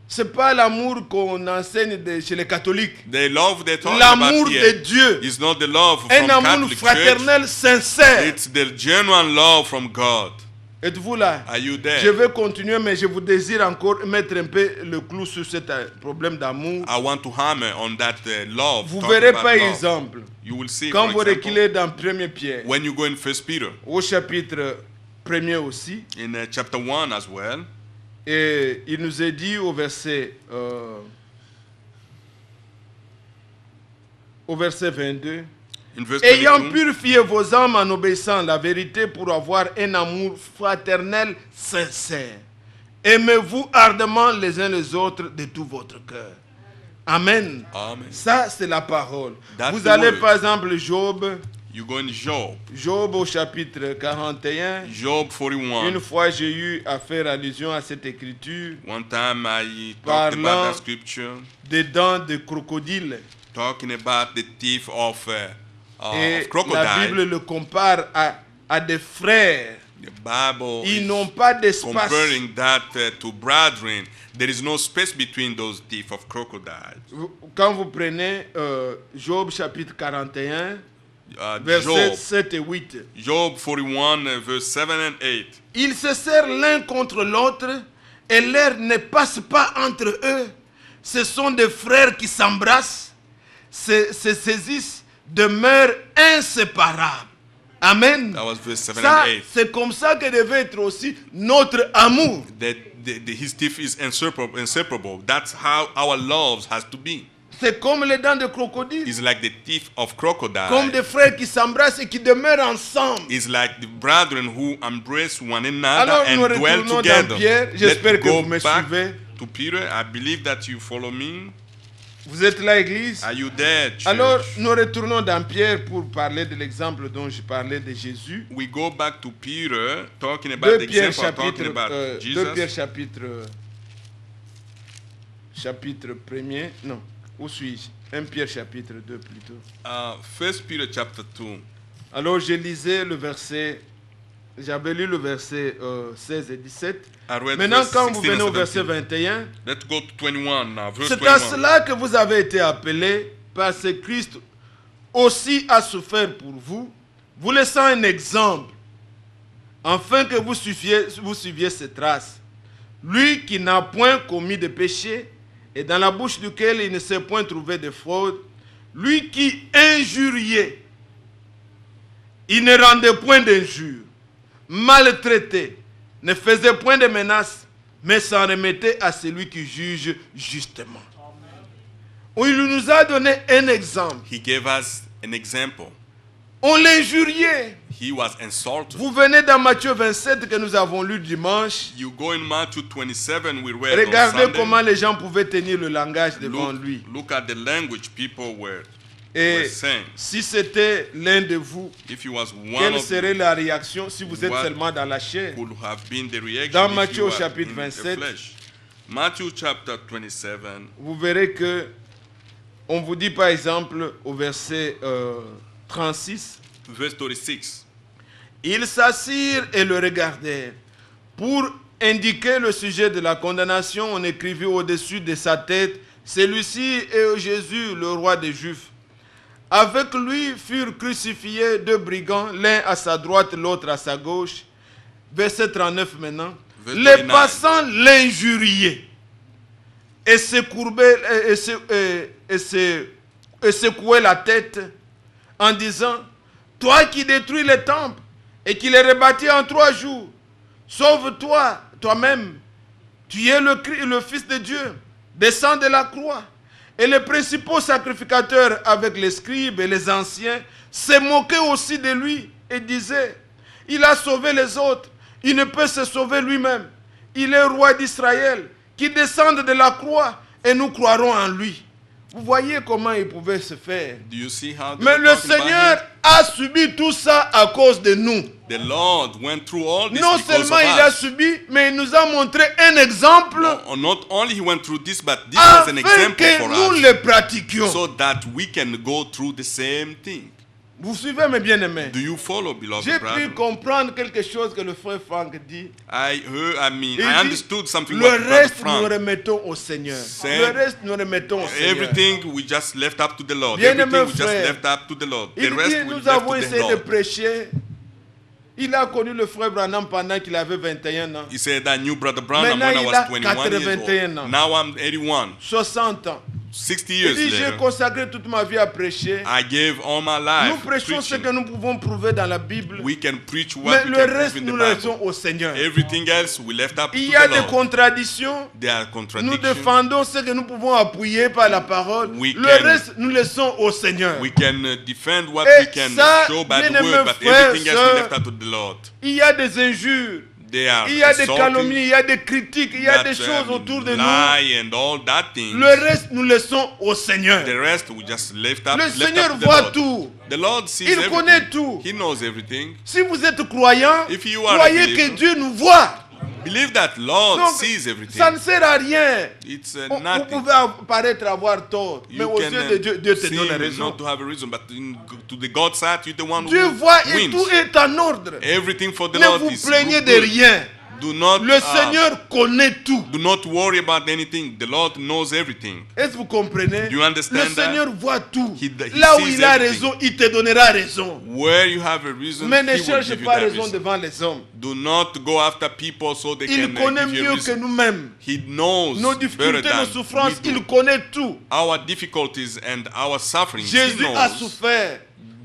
[SPEAKER 2] c'est pas l'amour qu'on enseigne chez les catholiques.
[SPEAKER 4] The love they're talking
[SPEAKER 2] L'amour
[SPEAKER 4] about
[SPEAKER 2] de
[SPEAKER 4] here
[SPEAKER 2] Dieu.
[SPEAKER 4] is not the love
[SPEAKER 2] Un
[SPEAKER 4] from
[SPEAKER 2] amour
[SPEAKER 4] Catholic Church.
[SPEAKER 2] fraternel sincère.
[SPEAKER 4] It's the genuine love from God.
[SPEAKER 2] Êtes-vous là?
[SPEAKER 4] Are you there?
[SPEAKER 2] Je vais continuer, mais je vous désire encore mettre un peu le clou sur ce problème d'amour.
[SPEAKER 4] I want to hammer on that love.
[SPEAKER 2] Vous
[SPEAKER 4] talking
[SPEAKER 2] verrez
[SPEAKER 4] about
[SPEAKER 2] par
[SPEAKER 4] love.
[SPEAKER 2] exemple,
[SPEAKER 4] You will see,
[SPEAKER 2] quand
[SPEAKER 4] for
[SPEAKER 2] vous
[SPEAKER 4] example,
[SPEAKER 2] reculez dans 1 Pierre,
[SPEAKER 4] when you go in 1 Peter,
[SPEAKER 2] au chapitre 1er aussi,
[SPEAKER 4] in chapter 1 as well,
[SPEAKER 2] et il nous est dit au verset 22,
[SPEAKER 4] in verse
[SPEAKER 2] ayant
[SPEAKER 4] 22,
[SPEAKER 2] purifié vos âmes en obéissant à la vérité pour avoir un amour fraternel sincère, aimez-vous ardemment les uns les autres de tout votre cœur. Amen.
[SPEAKER 4] Amen.
[SPEAKER 2] Ça, c'est la parole.
[SPEAKER 4] That's
[SPEAKER 2] Vous
[SPEAKER 4] the
[SPEAKER 2] allez
[SPEAKER 4] word.
[SPEAKER 2] par exemple Job,
[SPEAKER 4] you go in Job,
[SPEAKER 2] Job au chapitre 41.
[SPEAKER 4] Job 41.
[SPEAKER 2] Une fois, j'ai eu à faire allusion à cette écriture,
[SPEAKER 4] One time I talked about
[SPEAKER 2] Parlant-
[SPEAKER 4] that scripture,
[SPEAKER 2] des dents de crocodile.
[SPEAKER 4] talking about the teeth of
[SPEAKER 2] Et la
[SPEAKER 4] crocodile.
[SPEAKER 2] Bible le compare à des frères.
[SPEAKER 4] The Bible
[SPEAKER 2] Ils
[SPEAKER 4] is
[SPEAKER 2] n'ont pas d'espace.
[SPEAKER 4] comparing that to brethren. There is no space between those teeth of crocodiles.
[SPEAKER 2] Quand vous prenez Job chapitre 41,
[SPEAKER 4] Job,
[SPEAKER 2] versets 7 et 8,
[SPEAKER 4] Job 41, verse 7 and 8.
[SPEAKER 2] ils se serrent l'un contre l'autre et l'air ne passe pas entre eux. Ce sont des frères qui s'embrassent, se saisissent, demeurent inséparables. Amen.
[SPEAKER 4] That was verse 7
[SPEAKER 2] Ça,
[SPEAKER 4] and 8.
[SPEAKER 2] c'est comme ça que devait être aussi notre amour.
[SPEAKER 4] That his teeth is inseparable. That's how our love has to be.
[SPEAKER 2] C'est comme les dents de crocodile.
[SPEAKER 4] It's like the teeth of crocodile.
[SPEAKER 2] Comme des frères qui s'embrassent et qui demeurent ensemble.
[SPEAKER 4] It's like the brethren who embrace one another
[SPEAKER 2] Alors, nous
[SPEAKER 4] and dwell
[SPEAKER 2] retournons
[SPEAKER 4] together.
[SPEAKER 2] dans Pierre. J'espère
[SPEAKER 4] Let's
[SPEAKER 2] que
[SPEAKER 4] go
[SPEAKER 2] vous me
[SPEAKER 4] back
[SPEAKER 2] suivez.
[SPEAKER 4] to Peter. I believe that you follow me.
[SPEAKER 2] Vous êtes là, Église?
[SPEAKER 4] Are you there, church?
[SPEAKER 2] Alors, nous retournons dans Pierre pour parler de l'exemple dont je parlais de Jésus.
[SPEAKER 4] We go back to Peter, talking about
[SPEAKER 2] 2
[SPEAKER 4] the
[SPEAKER 2] Pierre
[SPEAKER 4] example, talking
[SPEAKER 2] chapitre,
[SPEAKER 4] about
[SPEAKER 2] 2 Pierre
[SPEAKER 4] Jesus.
[SPEAKER 2] chapitre 1er, non, où suis-je? 1 Pierre chapitre 2 plutôt.
[SPEAKER 4] 1 Peter chapter 2.
[SPEAKER 2] Alors, je lisais le verset, j'avais lu le verset 16 et 17.
[SPEAKER 4] I read
[SPEAKER 2] Maintenant,
[SPEAKER 4] verse
[SPEAKER 2] quand vous
[SPEAKER 4] 16 and
[SPEAKER 2] venez au verset
[SPEAKER 4] 17.
[SPEAKER 2] 21,
[SPEAKER 4] Let's go to 21 now, verse
[SPEAKER 2] c'est à
[SPEAKER 4] 21.
[SPEAKER 2] cela que vous avez été appelés, parce que Christ aussi a souffert pour vous, vous laissant un exemple, afin que vous suiviez ses traces. Lui qui n'a point commis de péché, et dans la bouche duquel il ne s'est point trouvé de fraude, lui qui injuriait, il ne rendait point d'injure, maltraité, ne faisait point de menaces, mais s'en remettait à celui qui juge justement. Il nous a donné un exemple.
[SPEAKER 4] He gave us an example.
[SPEAKER 2] On l'injuriait.
[SPEAKER 4] He was insulted.
[SPEAKER 2] Vous venez dans Matthieu 27 que nous avons lu dimanche.
[SPEAKER 4] You go in Matthew 27, we read on
[SPEAKER 2] Regardez
[SPEAKER 4] Sunday.
[SPEAKER 2] comment les gens pouvaient tenir le langage devant lui.
[SPEAKER 4] Look at the language people were
[SPEAKER 2] Et
[SPEAKER 4] saying.
[SPEAKER 2] si c'était l'un de vous,
[SPEAKER 4] If he was one
[SPEAKER 2] quelle
[SPEAKER 4] of
[SPEAKER 2] serait la réaction si vous êtes
[SPEAKER 4] what
[SPEAKER 2] seulement dans la chair?
[SPEAKER 4] could have been the reaction
[SPEAKER 2] Dans
[SPEAKER 4] if
[SPEAKER 2] Matthieu
[SPEAKER 4] you were
[SPEAKER 2] chapitre
[SPEAKER 4] in the
[SPEAKER 2] 27,
[SPEAKER 4] flesh. Matthew chapter 27,
[SPEAKER 2] Vous verrez que on vous dit par exemple au verset 36,
[SPEAKER 4] verse 36.
[SPEAKER 2] ils s'assirent et le regardèrent. Pour indiquer le sujet de la condamnation, on écrivit au-dessus de sa tête, celui-ci est Jésus, le roi des Juifs. Avec lui furent crucifiés deux brigands, l'un à sa droite, l'autre à sa gauche. Verset 39 maintenant.
[SPEAKER 4] Verse
[SPEAKER 2] Les
[SPEAKER 4] 39.
[SPEAKER 2] passants l'injuriaient et se courbaient et secouaient la tête en disant, toi qui détruis les temples et qui les rebâtis en 3 jours, sauve-toi toi-même. Tu es le Fils de Dieu. Descends de la croix. Et les principaux sacrificateurs avec les scribes et les anciens se moquaient aussi de lui et disaient, il a sauvé les autres, il ne peut se sauver lui-même. Il est roi d'Israël, qui descende de la croix et nous croirons en lui. Vous voyez comment il pouvait se faire.
[SPEAKER 4] Do you see how they
[SPEAKER 2] Mais
[SPEAKER 4] were
[SPEAKER 2] le
[SPEAKER 4] talking about
[SPEAKER 2] Seigneur
[SPEAKER 4] him?
[SPEAKER 2] a subi tout ça à cause de nous.
[SPEAKER 4] The Lord went through all this
[SPEAKER 2] Non
[SPEAKER 4] because
[SPEAKER 2] seulement
[SPEAKER 4] of
[SPEAKER 2] il a
[SPEAKER 4] us.
[SPEAKER 2] subi, mais il nous a montré un exemple
[SPEAKER 4] No, not only he went through this, but this was an
[SPEAKER 2] afin
[SPEAKER 4] example
[SPEAKER 2] que
[SPEAKER 4] for
[SPEAKER 2] nous
[SPEAKER 4] us,
[SPEAKER 2] le pratiquions.
[SPEAKER 4] so that we can go through the same thing.
[SPEAKER 2] Vous suivez mes bien-aimés?
[SPEAKER 4] Do you follow, beloved
[SPEAKER 2] J'ai pu
[SPEAKER 4] brother?
[SPEAKER 2] comprendre quelque chose que le frère Franck dit.
[SPEAKER 4] I
[SPEAKER 2] Il
[SPEAKER 4] I
[SPEAKER 2] dit,
[SPEAKER 4] understood something
[SPEAKER 2] le
[SPEAKER 4] what Brother
[SPEAKER 2] reste, nous
[SPEAKER 4] Frank
[SPEAKER 2] remettons au Seigneur.
[SPEAKER 4] said.
[SPEAKER 2] Le reste, nous remettons au Seigneur.
[SPEAKER 4] Everything we just left up to the Lord.
[SPEAKER 2] Bien-aimé
[SPEAKER 4] Everything we just
[SPEAKER 2] frère,
[SPEAKER 4] left up to the Lord. The
[SPEAKER 2] Il
[SPEAKER 4] rest
[SPEAKER 2] dit,
[SPEAKER 4] we
[SPEAKER 2] nous
[SPEAKER 4] left
[SPEAKER 2] avons
[SPEAKER 4] to the
[SPEAKER 2] essayé de
[SPEAKER 4] Lord.
[SPEAKER 2] prêcher. Il a connu le frère Branham pendant qu'il avait 21 ans.
[SPEAKER 4] He said, I knew Brother Branham
[SPEAKER 2] Maintenant,
[SPEAKER 4] when I
[SPEAKER 2] il
[SPEAKER 4] was
[SPEAKER 2] a
[SPEAKER 4] 21 years
[SPEAKER 2] 81 ans.
[SPEAKER 4] old. Now I'm 81.
[SPEAKER 2] 60 ans.
[SPEAKER 4] 60
[SPEAKER 2] Il
[SPEAKER 4] years
[SPEAKER 2] dit, j'ai
[SPEAKER 4] later,
[SPEAKER 2] consacré toute ma vie à prêcher.
[SPEAKER 4] I gave all my life
[SPEAKER 2] Nous prêchons ce que
[SPEAKER 4] preaching.
[SPEAKER 2] nous pouvons prouver dans la Bible.
[SPEAKER 4] We can preach what
[SPEAKER 2] Mais
[SPEAKER 4] we
[SPEAKER 2] le
[SPEAKER 4] can
[SPEAKER 2] reste,
[SPEAKER 4] prove in
[SPEAKER 2] nous
[SPEAKER 4] the
[SPEAKER 2] le
[SPEAKER 4] Bible.
[SPEAKER 2] laissons au Seigneur.
[SPEAKER 4] Everything else we left up to
[SPEAKER 2] Il y a
[SPEAKER 4] the
[SPEAKER 2] des
[SPEAKER 4] Lord.
[SPEAKER 2] contradictions.
[SPEAKER 4] There are
[SPEAKER 2] Nous
[SPEAKER 4] contradictions.
[SPEAKER 2] défendons ce que nous pouvons appuyer par la parole.
[SPEAKER 4] We
[SPEAKER 2] Le
[SPEAKER 4] can-
[SPEAKER 2] reste, nous laissons au Seigneur.
[SPEAKER 4] We can defend what
[SPEAKER 2] Et
[SPEAKER 4] we can
[SPEAKER 2] ça,
[SPEAKER 4] show by the
[SPEAKER 2] bien-aimés
[SPEAKER 4] word, but
[SPEAKER 2] frères,
[SPEAKER 4] everything else
[SPEAKER 2] sœurs,
[SPEAKER 4] we left up to the Lord.
[SPEAKER 2] Il y a des injures.
[SPEAKER 4] They are
[SPEAKER 2] Il y a des
[SPEAKER 4] insulting,
[SPEAKER 2] calomnies, il y a des critiques, il y a
[SPEAKER 4] that,
[SPEAKER 2] des choses autour de nous.
[SPEAKER 4] lie and all that thing.
[SPEAKER 2] Le reste, nous laissons au Seigneur.
[SPEAKER 4] The rest we just left up.
[SPEAKER 2] Le
[SPEAKER 4] left
[SPEAKER 2] Seigneur
[SPEAKER 4] up to the
[SPEAKER 2] voit
[SPEAKER 4] Lord.
[SPEAKER 2] tout.
[SPEAKER 4] The Lord sees
[SPEAKER 2] Il
[SPEAKER 4] everything.
[SPEAKER 2] connaît tout.
[SPEAKER 4] He knows everything.
[SPEAKER 2] Si vous êtes croyant,
[SPEAKER 4] If you are a
[SPEAKER 2] croyez
[SPEAKER 4] believer,
[SPEAKER 2] que Dieu nous voit.
[SPEAKER 4] Believe that Lord
[SPEAKER 2] Donc,
[SPEAKER 4] sees everything.
[SPEAKER 2] ça ne sert à rien.
[SPEAKER 4] It's
[SPEAKER 2] Vous
[SPEAKER 4] nothing.
[SPEAKER 2] pouvez paraître avoir tort, mais
[SPEAKER 4] You
[SPEAKER 2] aux
[SPEAKER 4] can
[SPEAKER 2] yeux de Dieu, Dieu te donne
[SPEAKER 4] seem
[SPEAKER 2] raison.
[SPEAKER 4] not to have a reason, but to the God's side, you're the one
[SPEAKER 2] Dieu
[SPEAKER 4] who
[SPEAKER 2] voit et
[SPEAKER 4] wins.
[SPEAKER 2] tout est en ordre.
[SPEAKER 4] Everything for the
[SPEAKER 2] Ne
[SPEAKER 4] Lord
[SPEAKER 2] vous
[SPEAKER 4] is
[SPEAKER 2] plaignez
[SPEAKER 4] good.
[SPEAKER 2] de rien.
[SPEAKER 4] Do not,
[SPEAKER 2] Le Seigneur connaît tout.
[SPEAKER 4] do not worry about anything. The Lord knows everything.
[SPEAKER 2] Est-ce que vous comprenez?
[SPEAKER 4] Do you understand
[SPEAKER 2] Le Seigneur voit tout.
[SPEAKER 4] He
[SPEAKER 2] Là où
[SPEAKER 4] sees
[SPEAKER 2] il a
[SPEAKER 4] everything.
[SPEAKER 2] raison, il te donnera raison.
[SPEAKER 4] Where you have a reason,
[SPEAKER 2] Mais ne
[SPEAKER 4] He will
[SPEAKER 2] cherche
[SPEAKER 4] give you
[SPEAKER 2] pas
[SPEAKER 4] that
[SPEAKER 2] raison
[SPEAKER 4] reason.
[SPEAKER 2] devant les hommes.
[SPEAKER 4] Do not go after people so they
[SPEAKER 2] Il
[SPEAKER 4] can
[SPEAKER 2] connaît
[SPEAKER 4] give you a
[SPEAKER 2] mieux que
[SPEAKER 4] reason.
[SPEAKER 2] nous-mêmes.
[SPEAKER 4] He knows
[SPEAKER 2] Nos
[SPEAKER 4] better
[SPEAKER 2] difficultés,
[SPEAKER 4] than
[SPEAKER 2] nos souffrances,
[SPEAKER 4] we do.
[SPEAKER 2] il connaît tout.
[SPEAKER 4] Our difficulties and our sufferings. He
[SPEAKER 2] Jésus a
[SPEAKER 4] knows.
[SPEAKER 2] souffert,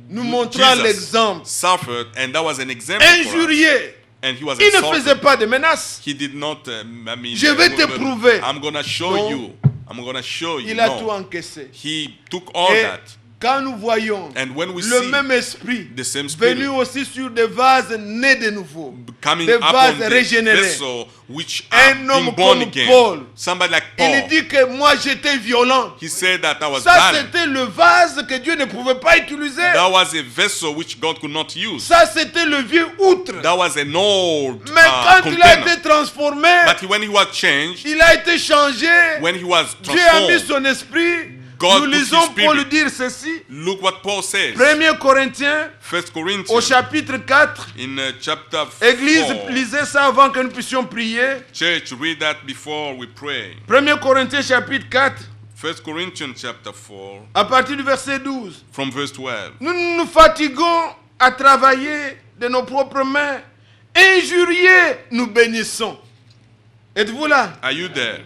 [SPEAKER 2] nous montrant
[SPEAKER 4] Jesus
[SPEAKER 2] l'exemple.
[SPEAKER 4] suffered, and that was an example for us.
[SPEAKER 2] Injurié.
[SPEAKER 4] And he was
[SPEAKER 2] Il ne
[SPEAKER 4] insulted.
[SPEAKER 2] faisait pas de menaces.
[SPEAKER 4] He did not.
[SPEAKER 2] Je vais te prouver.
[SPEAKER 4] I'm gonna show
[SPEAKER 2] Non.
[SPEAKER 4] you. I'm gonna show you.
[SPEAKER 2] Il a
[SPEAKER 4] No.
[SPEAKER 2] tout encaissé.
[SPEAKER 4] He took all
[SPEAKER 2] Et
[SPEAKER 4] that.
[SPEAKER 2] quand nous voyons
[SPEAKER 4] And when we
[SPEAKER 2] le
[SPEAKER 4] see
[SPEAKER 2] même esprit
[SPEAKER 4] the same spirit
[SPEAKER 2] venu aussi sur des vases nés de nouveau,
[SPEAKER 4] coming
[SPEAKER 2] des
[SPEAKER 4] upon
[SPEAKER 2] vases
[SPEAKER 4] the
[SPEAKER 2] régénérés,
[SPEAKER 4] vessel which
[SPEAKER 2] Un
[SPEAKER 4] are
[SPEAKER 2] homme
[SPEAKER 4] being born
[SPEAKER 2] comme
[SPEAKER 4] again.
[SPEAKER 2] Paul.
[SPEAKER 4] Somebody like
[SPEAKER 2] il
[SPEAKER 4] Paul.
[SPEAKER 2] dit que moi j'étais violent.
[SPEAKER 4] He said that I was
[SPEAKER 2] Ça
[SPEAKER 4] violent.
[SPEAKER 2] c'était le vase que Dieu ne pouvait pas utiliser.
[SPEAKER 4] That was a vessel which God could not use.
[SPEAKER 2] Ça c'était le vieux outre.
[SPEAKER 4] That was an old
[SPEAKER 2] Mais quand il a
[SPEAKER 4] container.
[SPEAKER 2] été transformé,
[SPEAKER 4] But when he was changed,
[SPEAKER 2] il a été changé.
[SPEAKER 4] when he was
[SPEAKER 2] Dieu a mis
[SPEAKER 4] transformed,
[SPEAKER 2] son esprit.
[SPEAKER 4] God
[SPEAKER 2] Nous
[SPEAKER 4] put
[SPEAKER 2] lisons
[SPEAKER 4] his spirit.
[SPEAKER 2] Paul dire ceci.
[SPEAKER 4] look what Paul says.
[SPEAKER 2] 1 Corinthiens
[SPEAKER 4] 1
[SPEAKER 2] au
[SPEAKER 4] Corinthians
[SPEAKER 2] chapitre 4.
[SPEAKER 4] in chapter
[SPEAKER 2] Église,
[SPEAKER 4] 4.
[SPEAKER 2] lisez ça avant que nous puissions prier.
[SPEAKER 4] Church, read that before we pray.
[SPEAKER 2] 1 Corinthiens chapitre 4,
[SPEAKER 4] 1 Corinthians chapter 4
[SPEAKER 2] à partir du verset 12.
[SPEAKER 4] from verse 12.
[SPEAKER 2] Nous nous fatiguons à travailler de nos propres mains. Injuriés, nous bénissons. Êtes-vous là?
[SPEAKER 4] Are you there?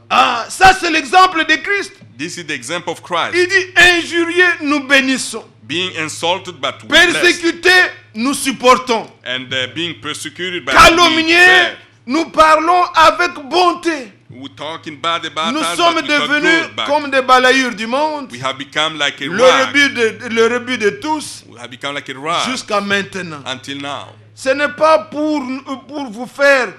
[SPEAKER 2] Ah, ça c'est l'exemple de Christ.
[SPEAKER 4] This is the example of Christ.
[SPEAKER 2] Il dit injuriés, nous bénissons.
[SPEAKER 4] Being insulted but we bless.
[SPEAKER 2] Persécutés, nous supportons.
[SPEAKER 4] And being persecuted by
[SPEAKER 2] Calomniés, nous parlons avec bonté.
[SPEAKER 4] we're talking bad about
[SPEAKER 2] Nous
[SPEAKER 4] us,
[SPEAKER 2] sommes
[SPEAKER 4] but we talk
[SPEAKER 2] devenus
[SPEAKER 4] good back.
[SPEAKER 2] comme des balayures du monde.
[SPEAKER 4] We have become like a
[SPEAKER 2] Le
[SPEAKER 4] rag.
[SPEAKER 2] rebut de tous
[SPEAKER 4] We have become like a rag
[SPEAKER 2] jusqu'à maintenant.
[SPEAKER 4] until now.
[SPEAKER 2] Ce n'est pas pour vous faire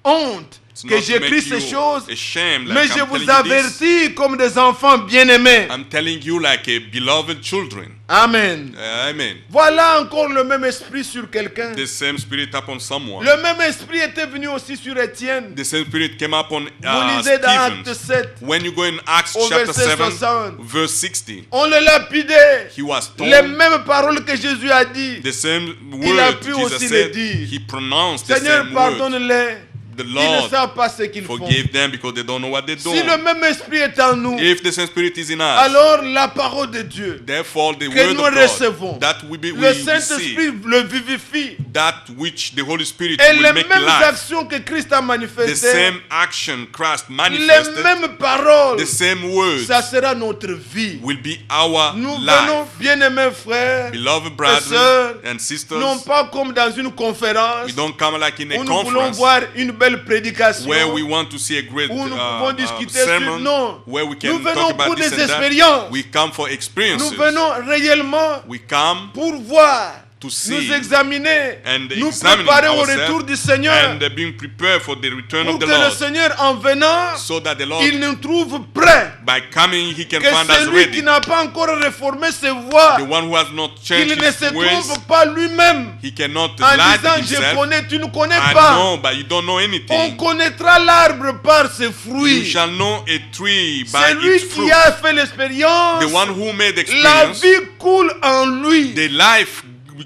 [SPEAKER 2] honte
[SPEAKER 4] It's
[SPEAKER 2] que
[SPEAKER 4] not to
[SPEAKER 2] j'écris
[SPEAKER 4] make
[SPEAKER 2] ces
[SPEAKER 4] you
[SPEAKER 2] choses,
[SPEAKER 4] ashamed, like
[SPEAKER 2] mais je
[SPEAKER 4] I'm
[SPEAKER 2] vous
[SPEAKER 4] telling you this.
[SPEAKER 2] avertis comme des enfants bien-aimés.
[SPEAKER 4] I'm telling you like a beloved children.
[SPEAKER 2] Amen.
[SPEAKER 4] Amen.
[SPEAKER 2] Voilà encore le même esprit sur quelqu'un.
[SPEAKER 4] The same spirit upon someone.
[SPEAKER 2] Le même esprit était venu aussi sur Étienne.
[SPEAKER 4] The same spirit came upon
[SPEAKER 2] Vous lisez dans Acte
[SPEAKER 4] Stephen.
[SPEAKER 2] 7.
[SPEAKER 4] When you go in Acts
[SPEAKER 2] Au
[SPEAKER 4] chapter
[SPEAKER 2] verset
[SPEAKER 4] 7,
[SPEAKER 2] 60.
[SPEAKER 4] verse 60,
[SPEAKER 2] On le lapidait.
[SPEAKER 4] he was
[SPEAKER 2] Les
[SPEAKER 4] told
[SPEAKER 2] mêmes paroles que Jésus a dit.
[SPEAKER 4] the same
[SPEAKER 2] Il a
[SPEAKER 4] word
[SPEAKER 2] pu
[SPEAKER 4] Jesus
[SPEAKER 2] aussi
[SPEAKER 4] said.
[SPEAKER 2] le dire.
[SPEAKER 4] He pronounced the
[SPEAKER 2] Seigneur,
[SPEAKER 4] same word.
[SPEAKER 2] pardonne-les.
[SPEAKER 4] The
[SPEAKER 2] Ils ne
[SPEAKER 4] Lord
[SPEAKER 2] savent pas ce qu'ils font.
[SPEAKER 4] forgive them because they don't know what they're
[SPEAKER 2] Si
[SPEAKER 4] doing.
[SPEAKER 2] le même esprit est en nous,
[SPEAKER 4] If the same spirit is in us,
[SPEAKER 2] alors la parole de Dieu
[SPEAKER 4] therefore the
[SPEAKER 2] que
[SPEAKER 4] word
[SPEAKER 2] nous
[SPEAKER 4] of
[SPEAKER 2] recevons,
[SPEAKER 4] God that we
[SPEAKER 2] le
[SPEAKER 4] receive,
[SPEAKER 2] Saint-Esprit le vivifie.
[SPEAKER 4] that which the Holy Spirit
[SPEAKER 2] Et
[SPEAKER 4] will
[SPEAKER 2] les
[SPEAKER 4] make
[SPEAKER 2] mêmes
[SPEAKER 4] life,
[SPEAKER 2] actions que Christ a
[SPEAKER 4] the
[SPEAKER 2] manifestées,
[SPEAKER 4] same action Christ
[SPEAKER 2] les
[SPEAKER 4] manifested,
[SPEAKER 2] mêmes paroles,
[SPEAKER 4] the same words
[SPEAKER 2] ça sera notre vie.
[SPEAKER 4] will be our
[SPEAKER 2] Nous
[SPEAKER 4] life.
[SPEAKER 2] venons, bien-aimés frères,
[SPEAKER 4] Beloved
[SPEAKER 2] sœurs,
[SPEAKER 4] brothers and sisters,
[SPEAKER 2] non pas comme dans une conférence
[SPEAKER 4] we don't come like in a
[SPEAKER 2] où nous voulons
[SPEAKER 4] conference
[SPEAKER 2] voir une belle prédication,
[SPEAKER 4] where we want to see a great
[SPEAKER 2] où nous pouvons discuter sur...
[SPEAKER 4] sermon,
[SPEAKER 2] Non,
[SPEAKER 4] where we
[SPEAKER 2] nous
[SPEAKER 4] can talk
[SPEAKER 2] venons
[SPEAKER 4] about
[SPEAKER 2] pour
[SPEAKER 4] this
[SPEAKER 2] des
[SPEAKER 4] and that.
[SPEAKER 2] expériences.
[SPEAKER 4] We come for experiences.
[SPEAKER 2] Nous venons réellement
[SPEAKER 4] We come
[SPEAKER 2] pour voir
[SPEAKER 4] to
[SPEAKER 2] nous
[SPEAKER 4] see
[SPEAKER 2] examiner,
[SPEAKER 4] and
[SPEAKER 2] nous
[SPEAKER 4] examining
[SPEAKER 2] préparer au
[SPEAKER 4] ourselves
[SPEAKER 2] retour du Seigneur,
[SPEAKER 4] and being prepared for the return
[SPEAKER 2] pour
[SPEAKER 4] of the
[SPEAKER 2] que le
[SPEAKER 4] Lord,
[SPEAKER 2] Seigneur en venant,
[SPEAKER 4] so that the Lord,
[SPEAKER 2] il nous trouve prêts.
[SPEAKER 4] by coming, He can
[SPEAKER 2] Que
[SPEAKER 4] find us
[SPEAKER 2] celui qui
[SPEAKER 4] ready.
[SPEAKER 2] n'a pas encore réformé ses voies,
[SPEAKER 4] The one who has not
[SPEAKER 2] qu'il
[SPEAKER 4] changed
[SPEAKER 2] ne
[SPEAKER 4] his
[SPEAKER 2] se
[SPEAKER 4] ways,
[SPEAKER 2] trompe pas lui-même
[SPEAKER 4] he cannot
[SPEAKER 2] en
[SPEAKER 4] lie to
[SPEAKER 2] disant je
[SPEAKER 4] himself.
[SPEAKER 2] connais, tu ne connais
[SPEAKER 4] I
[SPEAKER 2] pas.
[SPEAKER 4] know, but you don't know
[SPEAKER 2] On
[SPEAKER 4] anything.
[SPEAKER 2] connaîtra l'arbre par ses
[SPEAKER 4] You
[SPEAKER 2] fruits.
[SPEAKER 4] shall know a tree by
[SPEAKER 2] Celui
[SPEAKER 4] its
[SPEAKER 2] qui
[SPEAKER 4] fruit.
[SPEAKER 2] a fait l'expérience,
[SPEAKER 4] The one who made
[SPEAKER 2] la
[SPEAKER 4] experience,
[SPEAKER 2] vie coule en lui.
[SPEAKER 4] the life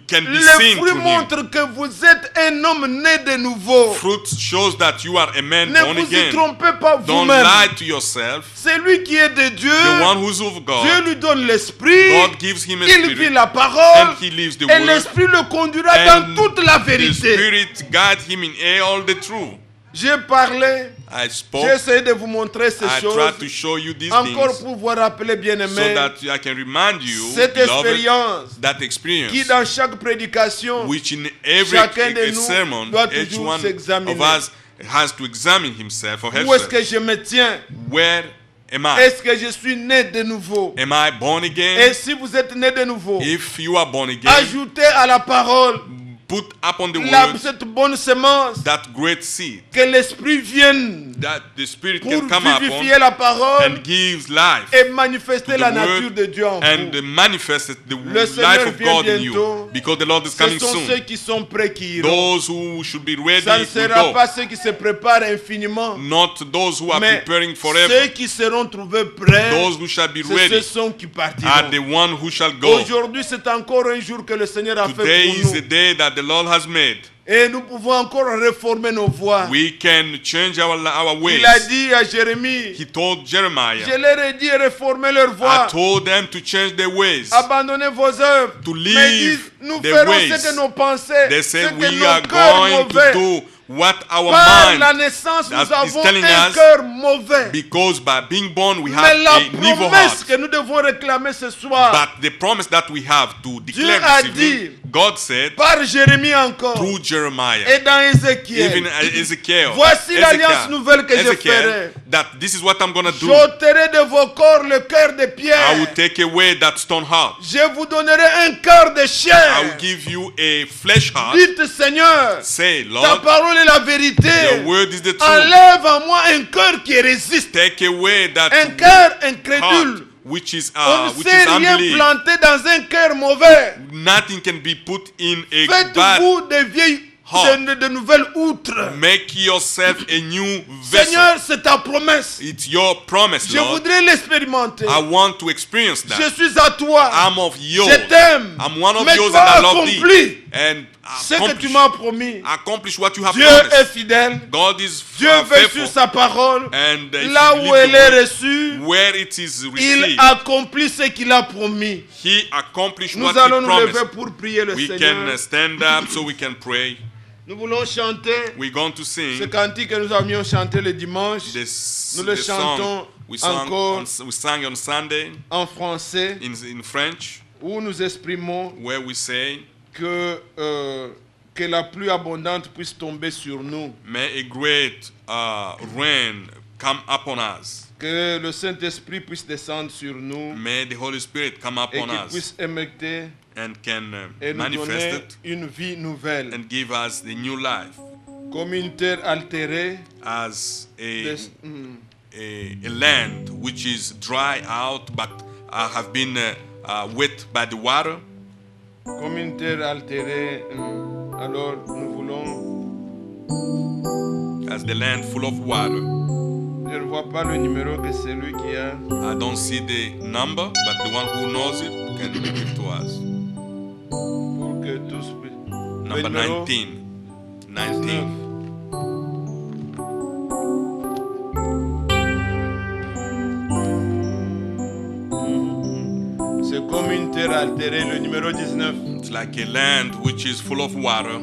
[SPEAKER 4] can be
[SPEAKER 2] Le
[SPEAKER 4] seen
[SPEAKER 2] fruit
[SPEAKER 4] to him.
[SPEAKER 2] montre que vous êtes un homme né de nouveau.
[SPEAKER 4] Fruit shows that you are a man
[SPEAKER 2] Ne
[SPEAKER 4] born
[SPEAKER 2] vous y
[SPEAKER 4] again.
[SPEAKER 2] trompez pas
[SPEAKER 4] Don't
[SPEAKER 2] vous-même.
[SPEAKER 4] lie to yourself.
[SPEAKER 2] Celui qui est de Dieu,
[SPEAKER 4] The one who's of
[SPEAKER 2] Dieu
[SPEAKER 4] God,
[SPEAKER 2] lui donne l'esprit,
[SPEAKER 4] God gives him a
[SPEAKER 2] il vit
[SPEAKER 4] spirit,
[SPEAKER 2] la parole,
[SPEAKER 4] and he lives the
[SPEAKER 2] et
[SPEAKER 4] word,
[SPEAKER 2] l'esprit le conduira
[SPEAKER 4] and
[SPEAKER 2] dans toute la
[SPEAKER 4] the
[SPEAKER 2] vérité.
[SPEAKER 4] Spirit guides him in all the truth.
[SPEAKER 2] J'ai parlé,
[SPEAKER 4] I
[SPEAKER 2] j'ai
[SPEAKER 4] spoke,
[SPEAKER 2] essayé de vous montrer ces
[SPEAKER 4] I
[SPEAKER 2] choses,
[SPEAKER 4] tried to show you these
[SPEAKER 2] encore
[SPEAKER 4] things
[SPEAKER 2] pour vous rappeler, bien
[SPEAKER 4] so
[SPEAKER 2] aimé,
[SPEAKER 4] that I can remind you,
[SPEAKER 2] cette
[SPEAKER 4] beloved,
[SPEAKER 2] expérience
[SPEAKER 4] that experience,
[SPEAKER 2] qui dans chaque prédication,
[SPEAKER 4] which in every
[SPEAKER 2] chacun de nous
[SPEAKER 4] sermon,
[SPEAKER 2] doit
[SPEAKER 4] each
[SPEAKER 2] toujours
[SPEAKER 4] one
[SPEAKER 2] s'examiner.
[SPEAKER 4] of us has to examine himself or
[SPEAKER 2] où est-ce
[SPEAKER 4] herself.
[SPEAKER 2] que je me tiens?
[SPEAKER 4] Where am I?
[SPEAKER 2] Est-ce que je suis né de nouveau?
[SPEAKER 4] Am I born
[SPEAKER 2] Et
[SPEAKER 4] again?
[SPEAKER 2] si vous êtes né de nouveau,
[SPEAKER 4] If you are born again,
[SPEAKER 2] ajoutez à la parole
[SPEAKER 4] put upon the word
[SPEAKER 2] cette bonne semence,
[SPEAKER 4] that great seed,
[SPEAKER 2] que l'Esprit vienne
[SPEAKER 4] that the Spirit
[SPEAKER 2] pour
[SPEAKER 4] can come upon
[SPEAKER 2] vivifier la parole
[SPEAKER 4] and gives life
[SPEAKER 2] et manifester
[SPEAKER 4] to the
[SPEAKER 2] la
[SPEAKER 4] word
[SPEAKER 2] nature de Dieu en
[SPEAKER 4] and
[SPEAKER 2] vous.
[SPEAKER 4] manifest the
[SPEAKER 2] Le Seigneur
[SPEAKER 4] life of
[SPEAKER 2] vient
[SPEAKER 4] God in
[SPEAKER 2] bientôt.
[SPEAKER 4] you, because the Lord is
[SPEAKER 2] Ce
[SPEAKER 4] coming
[SPEAKER 2] sont ceux
[SPEAKER 4] soon.
[SPEAKER 2] qui sont prêts qui iront.
[SPEAKER 4] Those who should be ready
[SPEAKER 2] Ça ne
[SPEAKER 4] will
[SPEAKER 2] sera
[SPEAKER 4] go,
[SPEAKER 2] pas ceux qui se préparent infiniment,
[SPEAKER 4] not those who are
[SPEAKER 2] mais
[SPEAKER 4] preparing
[SPEAKER 2] ceux
[SPEAKER 4] forever.
[SPEAKER 2] qui seront trouvés prêts,
[SPEAKER 4] Those who shall be
[SPEAKER 2] ce
[SPEAKER 4] ready
[SPEAKER 2] sont qui
[SPEAKER 4] are
[SPEAKER 2] partiront.
[SPEAKER 4] the one who shall go.
[SPEAKER 2] Aujourd'hui, c'est encore un jour que le Seigneur a
[SPEAKER 4] Today
[SPEAKER 2] fait
[SPEAKER 4] is
[SPEAKER 2] pour
[SPEAKER 4] the
[SPEAKER 2] nous.
[SPEAKER 4] day that the Lord has made.
[SPEAKER 2] Et nous pouvons encore réformer nos voies.
[SPEAKER 4] We can change our ways.
[SPEAKER 2] Il a dit à Jérémie,
[SPEAKER 4] He told Jeremiah,
[SPEAKER 2] je leur ai dit réformer leurs
[SPEAKER 4] I
[SPEAKER 2] voies.
[SPEAKER 4] told them to change their ways.
[SPEAKER 2] Abandonnez vos œuvres.
[SPEAKER 4] To
[SPEAKER 2] Mais
[SPEAKER 4] leave
[SPEAKER 2] ils disent, nous
[SPEAKER 4] their
[SPEAKER 2] ferons
[SPEAKER 4] ways.
[SPEAKER 2] ce que nos pensées,
[SPEAKER 4] They
[SPEAKER 2] ce
[SPEAKER 4] said
[SPEAKER 2] que
[SPEAKER 4] we
[SPEAKER 2] nos
[SPEAKER 4] are
[SPEAKER 2] cœurs
[SPEAKER 4] going to
[SPEAKER 2] mauvais.
[SPEAKER 4] do what our
[SPEAKER 2] Par la
[SPEAKER 4] mind,
[SPEAKER 2] naissance, nous
[SPEAKER 4] that is
[SPEAKER 2] avons
[SPEAKER 4] telling
[SPEAKER 2] un
[SPEAKER 4] us,
[SPEAKER 2] cœur mauvais.
[SPEAKER 4] because by being born we
[SPEAKER 2] Mais
[SPEAKER 4] have
[SPEAKER 2] la
[SPEAKER 4] a evil
[SPEAKER 2] promesse
[SPEAKER 4] heart.
[SPEAKER 2] que nous devons réclamer ce soir,
[SPEAKER 4] But the promise that we have to declare
[SPEAKER 2] a
[SPEAKER 4] this
[SPEAKER 2] dit,
[SPEAKER 4] evening, God said
[SPEAKER 2] par Jérémie encore,
[SPEAKER 4] through Jeremiah,
[SPEAKER 2] et dans Ézéchiel,
[SPEAKER 4] even Ezekiel,
[SPEAKER 2] voici l'alliance nouvelle que je
[SPEAKER 4] Ezekiel,
[SPEAKER 2] ferai.
[SPEAKER 4] that this is what I'm going to do.
[SPEAKER 2] J'ôterai de vos corps le cœur de
[SPEAKER 4] I
[SPEAKER 2] pierre.
[SPEAKER 4] will take away that stone heart.
[SPEAKER 2] Je vous donnerai un cœur de
[SPEAKER 4] I will
[SPEAKER 2] chair.
[SPEAKER 4] give you a flesh heart.
[SPEAKER 2] Dites, Seigneur,
[SPEAKER 4] Say,
[SPEAKER 2] ta
[SPEAKER 4] Lord,
[SPEAKER 2] parole est la vérité.
[SPEAKER 4] your word is the truth.
[SPEAKER 2] Enlève en moi un cœur qui résiste,
[SPEAKER 4] Take away that
[SPEAKER 2] un cœur
[SPEAKER 4] heart,
[SPEAKER 2] incrédule.
[SPEAKER 4] which is
[SPEAKER 2] On ne
[SPEAKER 4] which
[SPEAKER 2] sait
[SPEAKER 4] is
[SPEAKER 2] rien
[SPEAKER 4] unbelief.
[SPEAKER 2] planter dans un cœur mauvais.
[SPEAKER 4] Nothing can be put in a bad.
[SPEAKER 2] Faites-vous des vieilles,
[SPEAKER 4] heart.
[SPEAKER 2] de nouvelles outres.
[SPEAKER 4] Make yourself a new vessel.
[SPEAKER 2] Seigneur, c'est ta promesse.
[SPEAKER 4] It's your promise,
[SPEAKER 2] Je
[SPEAKER 4] Lord.
[SPEAKER 2] voudrais l'expérimenter.
[SPEAKER 4] I want to experience
[SPEAKER 2] Je
[SPEAKER 4] that.
[SPEAKER 2] suis à toi.
[SPEAKER 4] I'm of yours.
[SPEAKER 2] Je t'aime.
[SPEAKER 4] I'm one of
[SPEAKER 2] Mais
[SPEAKER 4] yours
[SPEAKER 2] toi,
[SPEAKER 4] and I love thee.
[SPEAKER 2] accomplis
[SPEAKER 4] And
[SPEAKER 2] ce que tu m'as promis.
[SPEAKER 4] accomplish what you have
[SPEAKER 2] Dieu est
[SPEAKER 4] promised.
[SPEAKER 2] fidèle.
[SPEAKER 4] God is
[SPEAKER 2] Dieu veut
[SPEAKER 4] faithful.
[SPEAKER 2] sur sa parole.
[SPEAKER 4] And if
[SPEAKER 2] Là
[SPEAKER 4] you
[SPEAKER 2] où
[SPEAKER 4] believe
[SPEAKER 2] elle
[SPEAKER 4] the
[SPEAKER 2] est
[SPEAKER 4] word,
[SPEAKER 2] reçue,
[SPEAKER 4] where it is
[SPEAKER 2] il
[SPEAKER 4] received,
[SPEAKER 2] accomplit ce qu'il a promis.
[SPEAKER 4] he accomplished
[SPEAKER 2] Nous
[SPEAKER 4] what
[SPEAKER 2] allons
[SPEAKER 4] he
[SPEAKER 2] nous lever
[SPEAKER 4] promised.
[SPEAKER 2] pour prier le
[SPEAKER 4] We
[SPEAKER 2] Seigneur.
[SPEAKER 4] can stand up so we can pray.
[SPEAKER 2] Nous voulons chanter
[SPEAKER 4] We're going to
[SPEAKER 2] ce
[SPEAKER 4] sing
[SPEAKER 2] cantique que nous avions chanté le dimanche Nous le
[SPEAKER 4] the
[SPEAKER 2] chantons
[SPEAKER 4] song we sang on Sunday
[SPEAKER 2] en français,
[SPEAKER 4] in French,
[SPEAKER 2] où nous exprimons
[SPEAKER 4] where we say,
[SPEAKER 2] que la pluie abondante puisse tomber sur nous,
[SPEAKER 4] may a great rain come upon us.
[SPEAKER 2] que le Saint-Esprit puisse descendre sur nous
[SPEAKER 4] May the Holy Spirit come
[SPEAKER 2] et
[SPEAKER 4] upon
[SPEAKER 2] qu'il
[SPEAKER 4] us
[SPEAKER 2] puisse émerger
[SPEAKER 4] and can
[SPEAKER 2] et nous
[SPEAKER 4] manifest
[SPEAKER 2] donner
[SPEAKER 4] it
[SPEAKER 2] une vie nouvelle.
[SPEAKER 4] and give us the new life
[SPEAKER 2] Comme une terre altérée,
[SPEAKER 4] as
[SPEAKER 2] des-
[SPEAKER 4] a land which is dry out but have been wet by the water.
[SPEAKER 2] comme une terre altérée. Alors nous voulons,
[SPEAKER 4] As the land full of water.
[SPEAKER 2] je ne vois pas le numéro que celui qui a.
[SPEAKER 4] I don't see the number, but the one who knows it can give it to us.
[SPEAKER 2] Pour que tous puissent.
[SPEAKER 4] Number
[SPEAKER 2] numéro
[SPEAKER 4] 19. 19.
[SPEAKER 2] C'est comme une terre altérée, le numéro 19.
[SPEAKER 4] It's like a land which is full of water.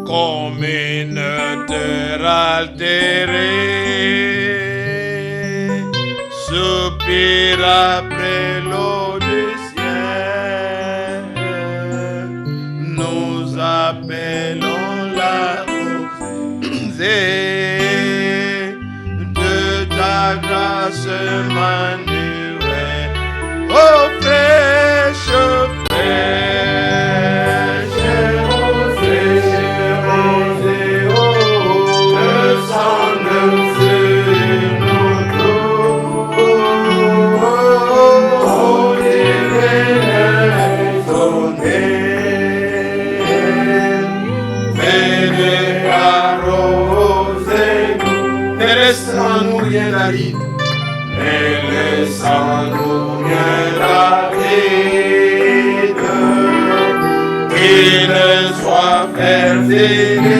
[SPEAKER 2] Comme une terre altérée, soupir après l'eau du ciel. ta grâce manuelle. Oh fraîche, fraîche rosée, oh, descende sur nos dos. Oh, divine sonnet, bene rosée, ne laissons-nous rien aride, ne laissons-nous rien aride, qu'il soit fertile.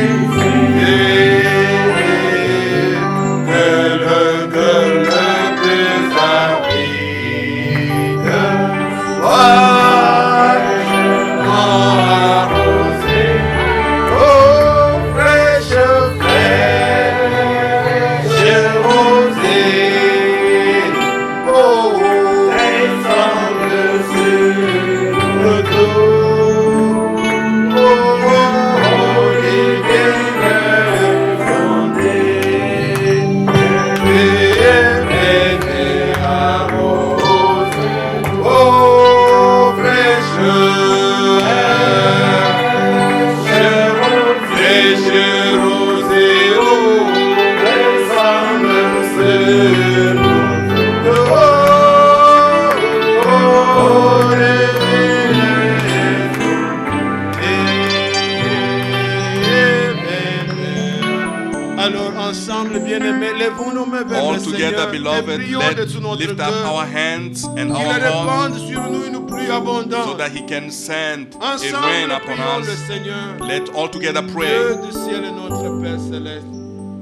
[SPEAKER 4] All together, beloved, let's lift up our hands and our hearts so that He can send a rain upon us. Let's all together pray.
[SPEAKER 2] Dieu du ciel et notre Père céleste,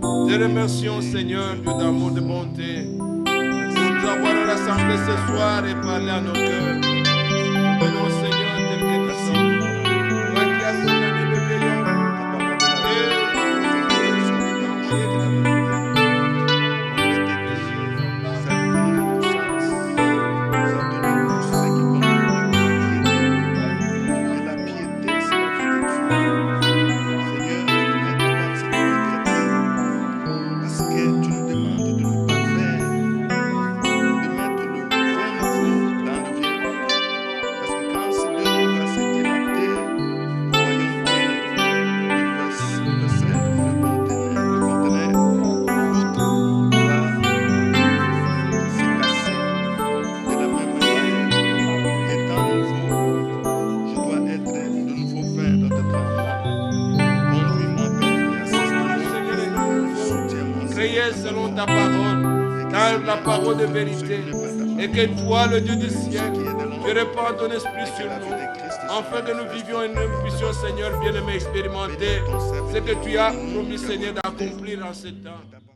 [SPEAKER 2] te remercions, Seigneur, Dieu d'amour, de bonté, pour nous avoir rassemblés ce soir et parler à nos cœurs. Nous venons, Seigneur, tel que nous sommes. Toi qui as donné le veillon, selon ta parole, dans la parole de vérité, et que toi, le Dieu du ciel, tu répands ton esprit sur nous, afin que nous vivions et nous puissions, Seigneur bien-aimé, expérimenter ce que tu as promis, Seigneur, d'accomplir en ce temps.